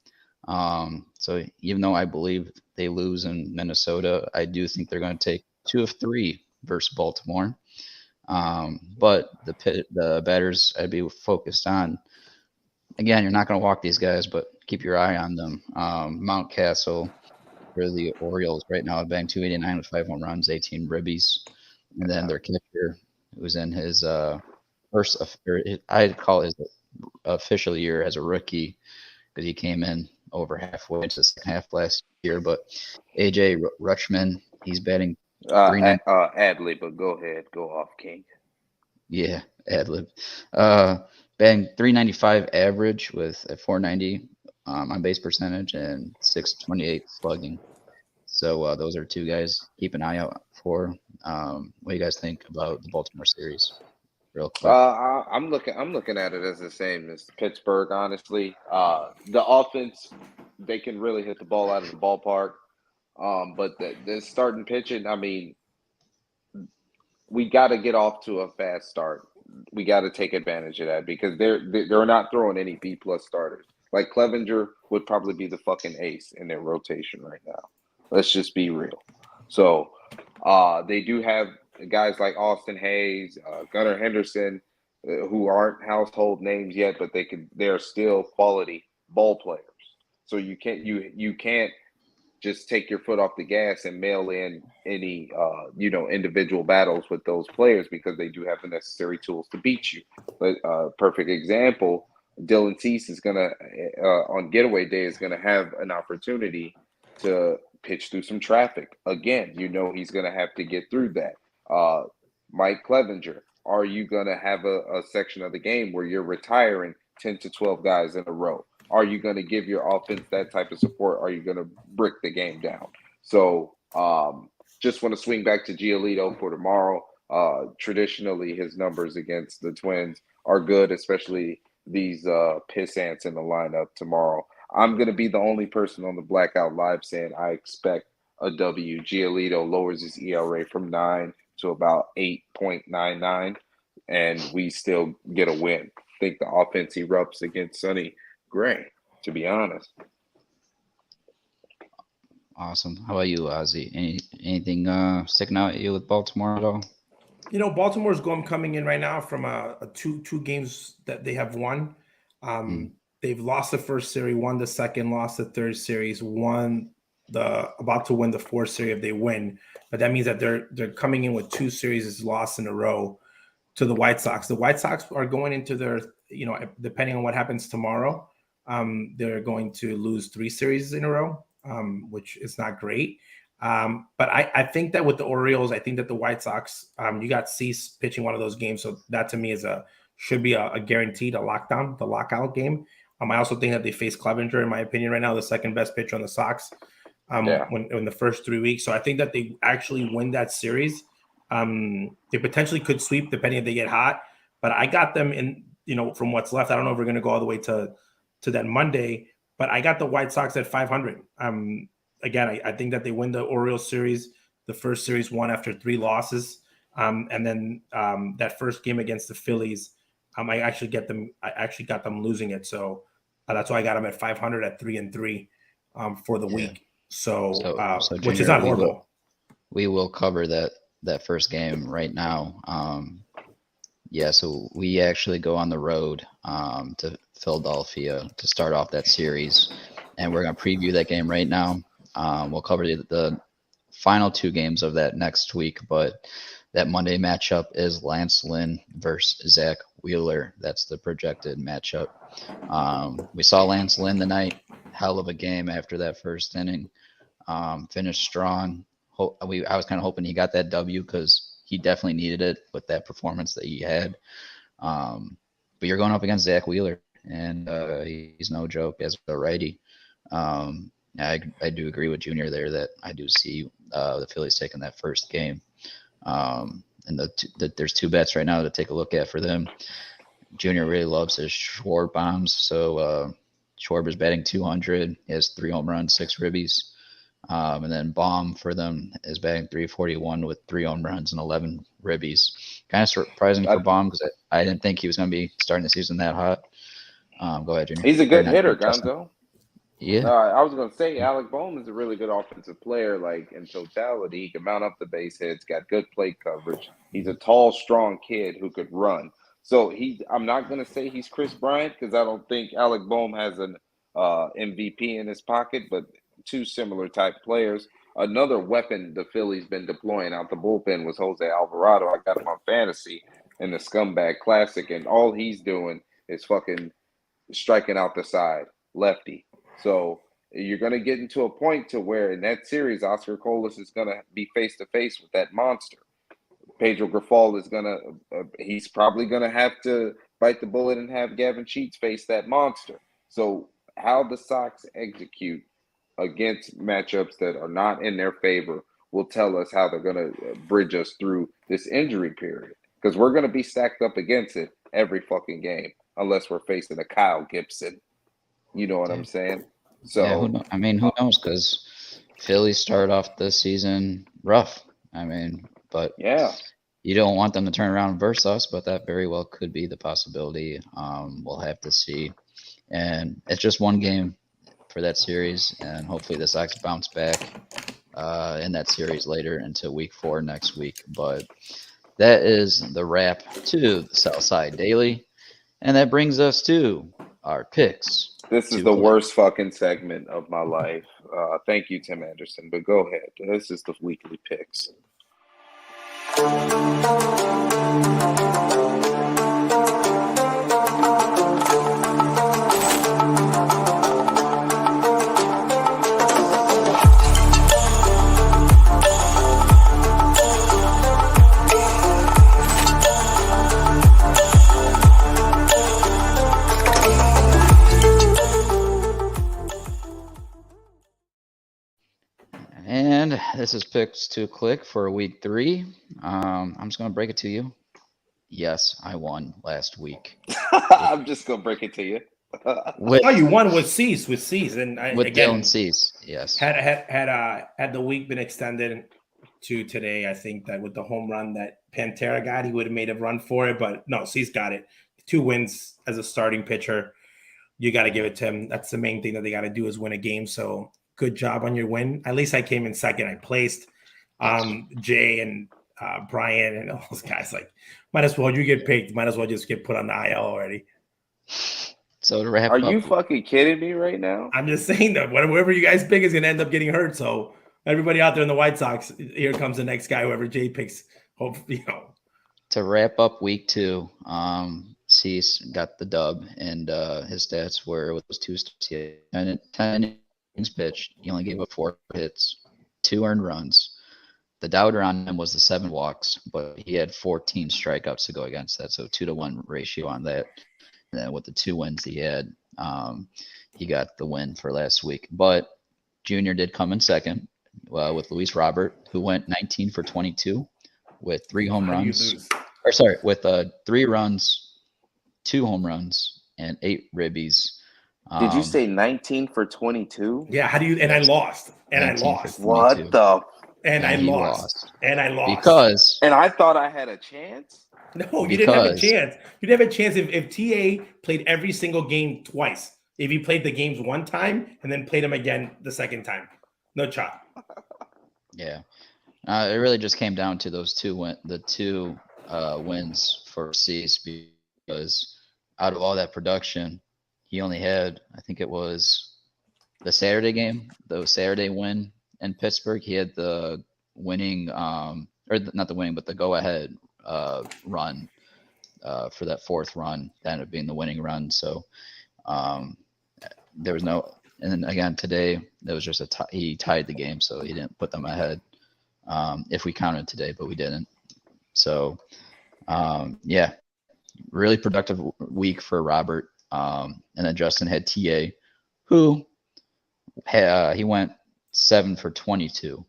So even though I believe they lose in Minnesota, I do think they're going to take 2 of 3 versus Baltimore. But the batters I'd be focused on. Again, you're not going to walk these guys, but keep your eye on them. Mountcastle for the Orioles right now, batting 289 with 5 home runs, 18 ribbies, and then their catcher, who's in his I'd call it his official year as a rookie because he came in over halfway into the second half last year. But AJ Rutschman, he's batting ad-lib, but go ahead, go off, King. Yeah, ad-lib. Batting 395 average with a 490 on base percentage and 628 slugging. So those are 2 guys keep an eye out for. What do you guys think about the Baltimore series? Real quick. I'm looking at it as the same as Pittsburgh. Honestly, the offense, they can really hit the ball out of the ballpark. But the starting pitching, I mean, we got to get off to a fast start. We got to take advantage of that because they're not throwing any B+ starters. Like Clevenger would probably be the fucking ace in their rotation right now. Let's just be real. So they do have guys like Austin Hayes, Gunnar Henderson, who aren't household names yet, but they're still quality ball players. So you can't just take your foot off the gas and mail in any individual battles with those players because they do have the necessary tools to beat you. But perfect example, Dylan Cease is gonna on getaway day is gonna have an opportunity to pitch through some traffic. Again, he's gonna have to get through that. Mike Clevenger, are you gonna have a section of the game where you're retiring 10 to 12 guys in a row? Are you going to give your offense that type of support? Are you going to brick the game down? So just want to swing back to Giolito for tomorrow. Traditionally, his numbers against the Twins are good, especially these piss ants in the lineup tomorrow. I'm going to be the only person on the Blackout Live saying I expect a W. Giolito lowers his ERA from 9 to about 8.99, and we still get a win. I think the offense erupts against Sonny Gray, to be honest. Awesome. How about you, Ozzy? Anything sticking out at you with Baltimore at all? Baltimore's coming in right now from a two games that they have won. They've lost the first series, won the second, lost the third series, about to win the fourth series if they win. But that means that they're coming in with 2 series lost in a row to the White Sox. The White Sox are going into their, depending on what happens tomorrow, they're going to lose 3 series in a row, which is not great. But I think that with the Orioles, I think that the White Sox, you got Cease pitching one of those games. So that to me should be a guaranteed, the lockout game. I also think that they face Clevenger, in my opinion, right now, the second best pitcher on the Sox when in the first 3 weeks. So I think that they actually win that series. They potentially could sweep depending if they get hot. But I got them in, from what's left. I don't know if we're going to go all the way to that Monday, but I got the White Sox at 500. Again, I think that they win the Orioles series, the first series won after 3 losses. And then that first game against the Phillies, I actually got them losing it. So that's why I got them at 500 at 3-3 for the week. So Junior, which is not horrible. We will cover that first game right now. So we actually go on the road to Philadelphia to start off that series, and we're going to preview that game right now. We'll cover the final 2 games of that next week, but that Monday matchup is Lance Lynn versus Zach Wheeler. That's the projected matchup. We saw Lance Lynn tonight. Hell of a game after that first inning. Finished strong. I was kind of hoping he got that W because he definitely needed it with that performance that he had. But you're going up against Zach Wheeler, and he's no joke as a righty. I do agree with Junior there that I do see the Phillies taking that first game. And there's 2 bets right now to take a look at for them. Junior really loves his Schwarber bombs. So Schwarber's batting 200. He has 3 home runs, 6 ribbies. And then Baum for them is batting 341 with 3 home runs and 11 ribbies. Kind of surprising for Baum because I didn't think he was going to be starting the season that hot. Go ahead, Junior. He's a good hitter, Gonzo. Yeah. I was going to say Alec Bohm is a really good offensive player. Like in totality, he can mount up the base hits, got good plate coverage. He's a tall, strong kid who could run. So I'm not going to say he's Chris Bryant because I don't think Alec Bohm has an MVP in his pocket, but 2 similar type players. Another weapon the Phillies been deploying out the bullpen was Jose Alvarado. I got him on fantasy in the Scumbag Classic, and all he's doing is fucking striking out the side, lefty. So you're going to get into a point to where in that series, Oscar Colas is going to be face-to-face with that monster. Pedro Grifol is going to he's probably going to have to bite the bullet and have Gavin Sheets face that monster. So how the Sox execute against matchups that are not in their favor will tell us how they're going to bridge us through this injury period. Because we're going to be stacked up against it every fucking game unless we're facing a Kyle Gibson. You know what I'm saying? So who knows? Because Phillies start off this season rough. But you don't want them to turn around versus us, but that very well could be the possibility. We'll have to see. And it's just 1 game for that series, and hopefully the Sox bounce back in that series later into week 4 next week. But that is the wrap to the Southside Daily, and that brings us to our picks. This is the worst fucking segment of my life. Thank you, Tim Anderson, but go ahead. This is the weekly picks. And this is picks to click for week 3. I'm just going to break it to you. Yes, I won last week. I'm just going to break it to you. with Oh, you won with Cease, and with again Dylan Cease. Yes. had the week been extended to today, I think that with the home run that Pantera got, he would have made a run for it. But no, Cease got it. 2 wins as a starting pitcher. You got to give it to him. That's the main thing that they got to do is win a game. So good job on your win. At least I came in second. I placed. Jay and Brian and all those guys, like, might as well, you get picked, might as well just get put on the IL already. So to wrap Are up, you fucking kidding me right now? I'm just saying that whoever you guys pick is going to end up getting hurt. So everybody out there in the White Sox, here comes the next guy, whoever Jay picks. Hope, to wrap up week 2, Cease got the dub, and his stats were with those 2 starts. He had 10 innings pitched. He only gave up 4 hits, 2 earned runs. The doubter on him was the 7 walks, but he had 14 strikeouts to go against that, so 2-to-1 ratio on that. And then with the 2 wins he had, he got the win for last week. But Junior did come in second with Luis Robert, who went 19 for 22 with 3 home runs. Or sorry, with 3 runs, 2 home runs, and 8 ribbies. Did you say 19 for 22? Yeah, how do you? And I lost. And I lost. What the? And I lost. And I lost. Because. And I thought I had a chance. No, you didn't have a chance. You didn't have a chance if TA played every single game twice. If he played the games 1 time and then played them again the second time, no shot. Yeah, it really just came down to those 2 wins for Cease, because out of all that production, he only had, I think it was the Saturday game, the Saturday win in Pittsburgh. He had the winning, or not the winning, but the go-ahead run for that 4th run. That ended up being the winning run. So there was no, and then again today there was just he tied the game, so he didn't put them ahead if we counted today, but we didn't. So yeah, really productive week for Robert. And then Justin had TA, who he went 7 for 22,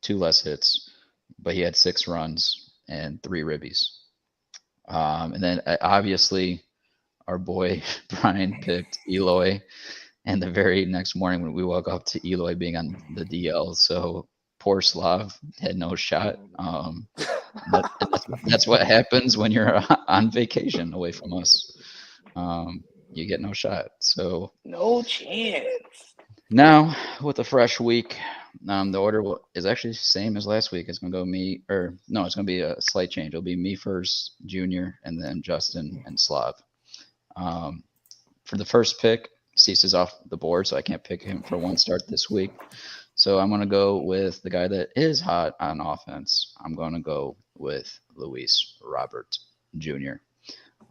2 less hits, but he had 6 runs and 3 ribbies. And then obviously our boy Brian picked Eloy, and the very next morning when we woke up to Eloy being on the DL, so poor Slav had no shot. That's what happens when you're on vacation away from us. You get no shot. So no chance. Now with a fresh week, the order is actually the same as last week. It's going to go me, or no, it's going to be a slight change. It'll be me first, Junior, and then Justin and Slav. For the first pick, Cease is off the board, so I can't pick him for 1 start this week. So I'm going to go with the guy that is hot on offense. I'm going to go with Luis Robert Jr.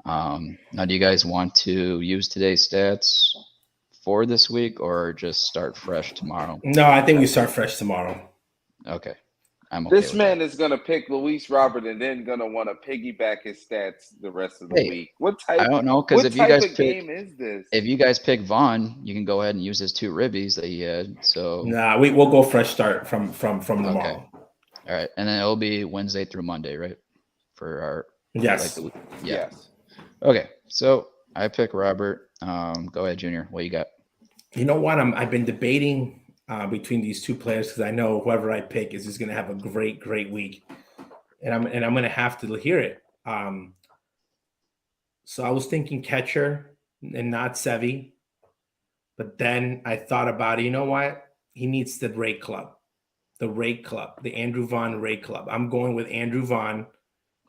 Now, do you guys want to use today's stats for this week or just start fresh tomorrow? No, I think we start fresh tomorrow. Okay. I'm okay. This man is going to pick Luis Robert and then going to want to piggyback his stats the rest of the week. What type? I don't know, because if you guys game is this? If you guys pick Vaughn, you can go ahead and use his 2 ribbies that he had. So nah, we'll go fresh start from tomorrow. Okay. All right, and then it'll be Wednesday through Monday, right? For our yes, yes. Okay, so I pick Robert. Go ahead, Junior. What you got? You know what? I've been debating between these 2 players because I know whoever I pick is just going to have a great week, and I'm going to have to hear it. So I was thinking catcher and not Sevy, but then I thought about it. You know what? He needs the Rake Club, the Andrew Vaughn Rake Club. I'm going with Andrew Vaughn.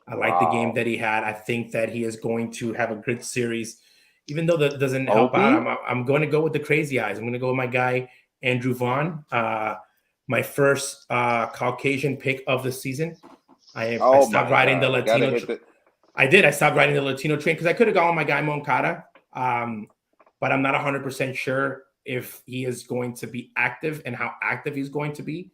I like the game that he had. I think that he is going to have a good series, even though that doesn't help out. I'm going to go with the crazy eyes. I'm going to go with my guy Andrew Vaughn. My first Caucasian pick of the season. I stopped riding the Latino. I stopped riding the Latino train because I could have gone with my guy Moncada, but I'm not 100% sure if he is going to be active and how active he's going to be.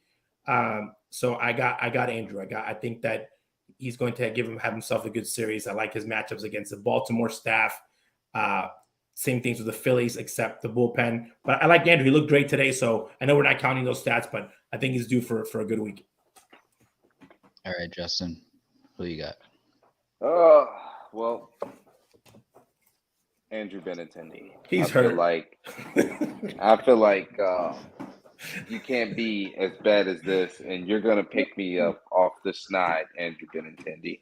So I got Andrew. I think that he's going to have himself a good series. I like his matchups against the Baltimore staff. Same things with the Phillies, except the bullpen. But I like Andrew. He looked great today. So I know we're not counting those stats, but I think he's due for a good week. All right, Justin, who you got? Well, Andrew Benintendi. He's I hurt. feel like you can't be as bad as this, and you're gonna pick me up off the snide, Andrew Benintendi.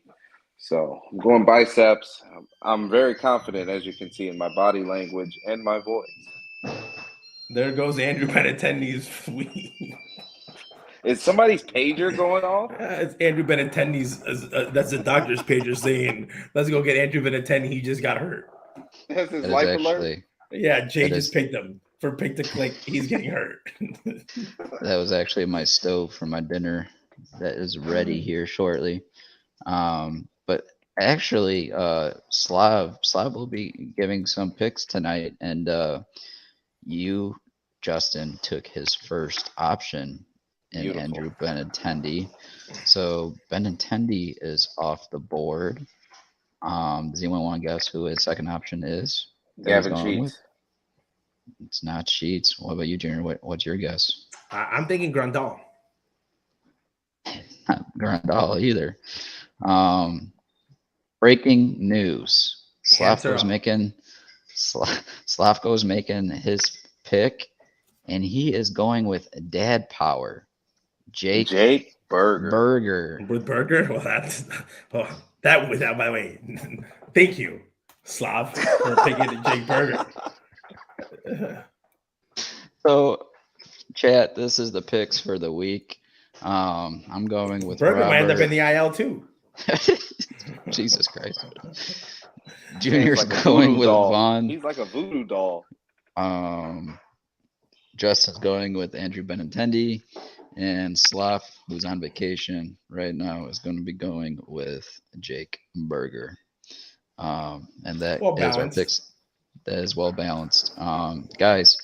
So I'm going biceps. I'm very confident, as you can see in my body language and my voice. There goes Andrew Benintendi's tweet. Is somebody's pager going off? It's Andrew Benintendi's. That's the doctor's pager saying, "Let's go get Andrew Benintendi. He just got hurt." That's his That is life alert. actually Yeah, Jay That just is- picked him for pick to click. He's getting hurt. that was actually my stove for my dinner that is ready here shortly. But actually, Slav will be giving some picks tonight, and you, Justin, took his first option in Beautiful. Andrew Benintendi. So Benintendi is off the board. Does anyone want to guess who his second option is? that he's Gavin going with? Sheets. It's not Sheets. What about you, Junior? What's your guess? I'm thinking Grandal. Not Grandal either. Breaking news. Cancer. Slavko's making his pick, and he is going with Dad Power. Jake Burger. With Burger? Well, that was by the way. Thank you, Slav, for picking Jake Burger. So, chat, this is the picks for the week. I'm going with Burger might end up Robert. in the IL too. Jesus Christ. Junior's Like a going voodoo with doll. Vaughn. He's like a voodoo doll. Justin's going with Andrew Benintendi. And Slav, who's on vacation right now, is going to be going with Jake Burger. And that Well is our balanced. picks. That is well balanced. Guys,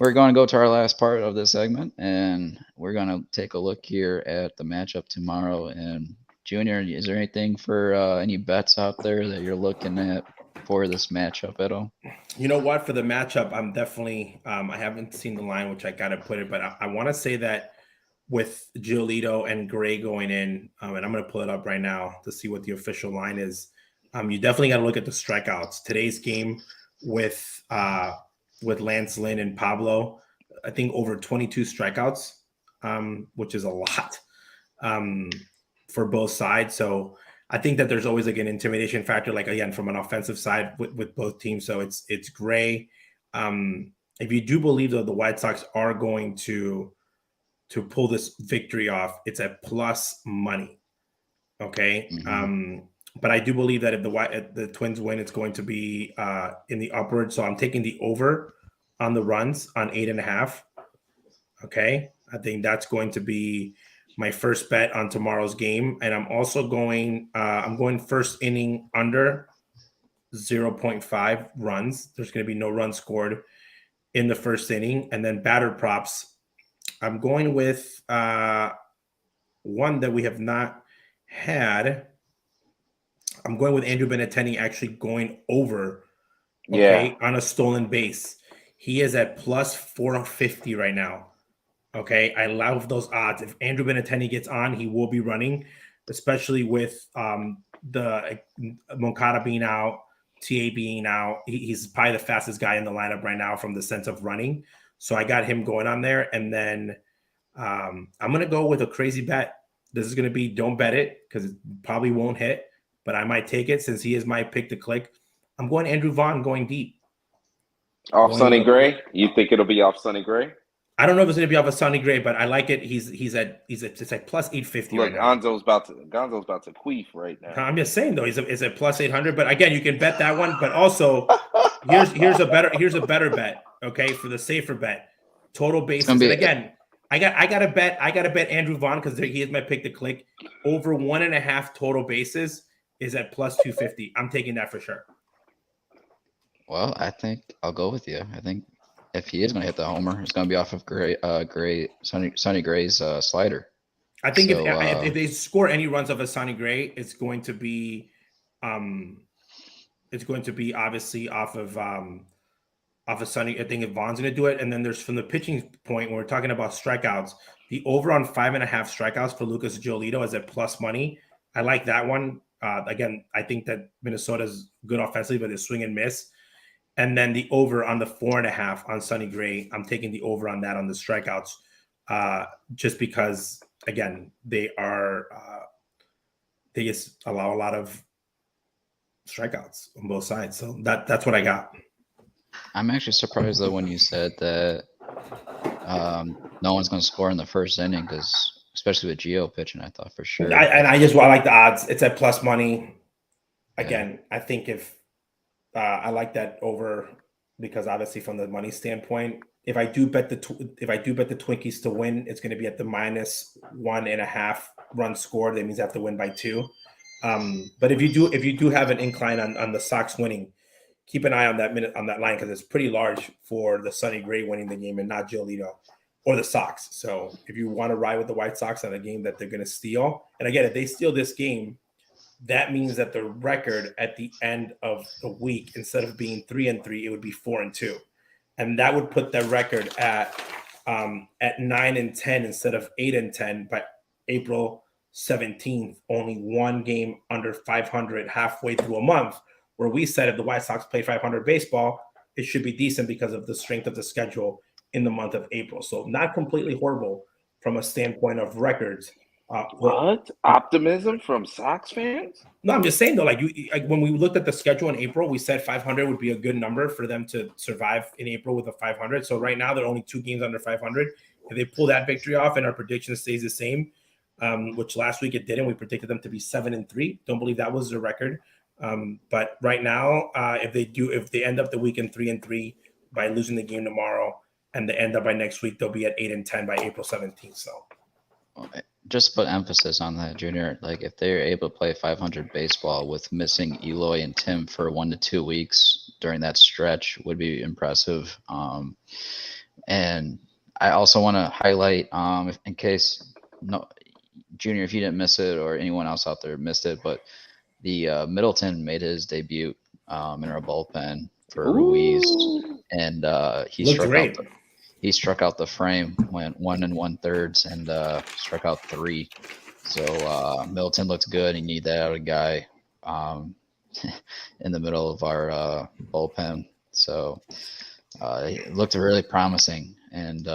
we're going to go to our last part of this segment, and we're going to take a look here at the matchup tomorrow. And Junior, is there anything for any bets out there that you're looking at for this matchup at all? You know what? For the matchup, I'm definitely I haven't seen the line, which I gotta put it, but I want to say that with Giolito and Gray going in, and I'm gonna pull it up right now to see what the official line is. You definitely got to look at the strikeouts. Today's game with Lance Lynn and Pablo, I think over 22 strikeouts, which is a lot for both sides. So I think that there's always like an intimidation factor, like again from an offensive side with both teams. So it's Gray. If you do believe that the White Sox are going to pull this victory off, it's at plus money. Okay. Mhm. But I do believe that if the Twins win, it's going to be in the upward. So I'm taking the over on the runs on 8.5. Okay. I think that's going to be my first bet on tomorrow's game. And I'm also going, I'm going first inning under 0.5 runs. There's going to be no runs scored in the first inning. And then batter props, I'm going with one that we have not had. I'm going with Andrew Benintendi actually going over, okay, on a stolen base. He is at plus 450 right now. Okay, I love those odds. If Andrew Benintendi gets on, he will be running, especially with the Moncada being out, TA being out. He's probably the fastest guy in the lineup right now from the sense of running. So I got him going on there. And then I'm going to go with a crazy bet. This is going to be, don't bet it because it probably won't hit, but I might take it since he is my pick to click. I'm going Andrew Vaughn going deep. Off Sonny Gray? You think it'll be off Sonny Gray? I don't know if it's going to be off of Sonny Gray, but I like it. It's at plus 850 Look, right now. Gonzo's about to queef right now. I'm just saying though, it's at plus 800. But again, you can bet that one. But also, here's a better bet. Okay, for the safer bet, total bases. And again, I gotta bet Andrew Vaughn because he is my pick to click. Over 1.5 total bases is at plus 250. I'm taking that for sure. Well, I think I'll go with you. I think if he is going to hit the homer, it's going to be off of Sonny Gray's slider. I think if they score any runs off of Sonny Gray, it's going to be obviously off of Sonny. I think if Vaughn's going to do it, and then there's from the pitching point when we're talking about strikeouts, the over on 5.5 strikeouts for Lucas Giolito is at plus money. I like that one. Again, I think that Minnesota's good offensively, but they swing and miss. And then the over on the 4.5 on Sonny Gray. I'm taking the over on that on the strikeouts, just because again they just allow a lot of strikeouts on both sides. So that's what I got. I'm actually surprised though when you said that no one's going to score in the first inning, because especially with Gio pitching, I thought for sure. I like the odds. It's at plus money. Again, I think if I like that over, because obviously from the money standpoint, if I do bet the Twinkies to win, it's going to be at the -1.5 run score. That means I have to win by 2. But if you do have an incline on the Sox winning, keep an eye on that line, because it's pretty large for the Sonny Gray winning the game and not Giolito or the Sox. So if you want to ride with the White Sox on a game that they're going to steal, and again, if they steal this game, that means that the record at the end of the week, instead of being 3-3, it would be 4-2, and that would put the record at 9-10 instead of 8-10 by April 17th. Only one game under 500 halfway through a month, where we said if the White Sox play 500 baseball, it should be decent because of the strength of the schedule in the month of April. So not completely horrible from a standpoint of records. What optimism from Sox fans? No, I'm just saying though, like when we looked at the schedule in April, we said 500 would be a good number for them to survive in April with a 500. So right now they're only 2 games under 500. If they pull that victory off and our prediction stays the same, which last week it didn't, we predicted them to be 7-3. Don't believe that was the record. But right now, if they end up the week in 3-3 by losing the game tomorrow, and they end up by next week, they'll be at 8-10 by April 17th. So. Just put emphasis on that, Junior. Like, if they're able to play 500 baseball with missing Eloy and Tim for 1 to 2 weeks during that stretch would be impressive. And I also want to highlight, in case Junior, if you didn't miss it or anyone else out there missed it, but the Middleton made his debut in our bullpen for Ruiz, and he struck out the frame, went 1 1/3 and struck out 3. So Middleton looked good. He needed that out of a guy in the middle of our bullpen. So it looked really promising. And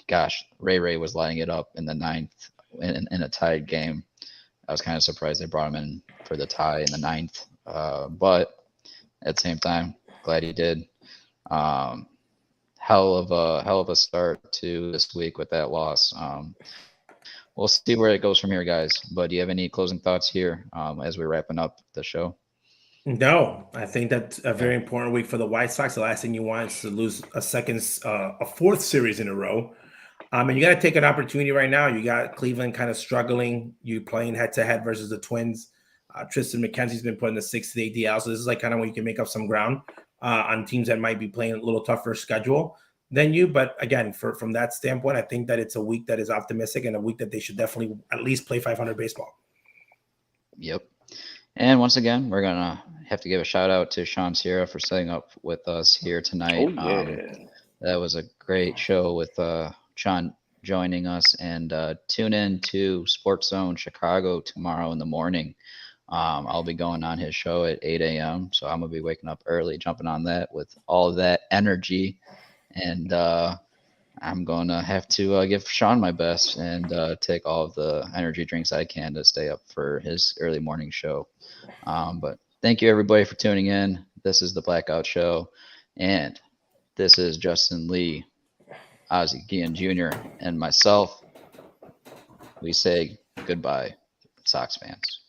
gosh, Ray was lighting it up in the 9th in a tied game. I was kind of surprised they brought him in for the tie in the 9th. But at the same time, glad he did. Hell of a start to this week with that loss. We'll see where it goes from here, guys. But do you have any closing thoughts here as we're wrapping up the show? No, I think that's a very important week for the White Sox. The last thing you want is to lose a 4th series in a row. And you got to take an opportunity right now. You got Cleveland kind of struggling. You playing head-to-head versus the Twins. Tristan McKenzie's been put in the 6th DL, so this is like kind of when you can make up some ground on teams that might be playing a little tougher schedule than you. But again, from that standpoint, I think that it's a week that is optimistic and a week that they should definitely at least play 500 baseball. Yep. And once again, we're going to have to give a shout out to Sean Sierra for setting up with us here tonight. Oh, yeah. That was a great show with Sean joining us, and tune in to Sports Zone Chicago tomorrow in the morning. I'll be going on his show at 8 a.m. So I'm going to be waking up early, jumping on that with all of that energy. And I'm going to have to give Sean my best and take all of the energy drinks I can to stay up for his early morning show. But thank you, everybody, for tuning in. This is the Blackout Show. And this is Justin Lee, Ozzie Guillen Jr., and myself. We say goodbye, Sox fans.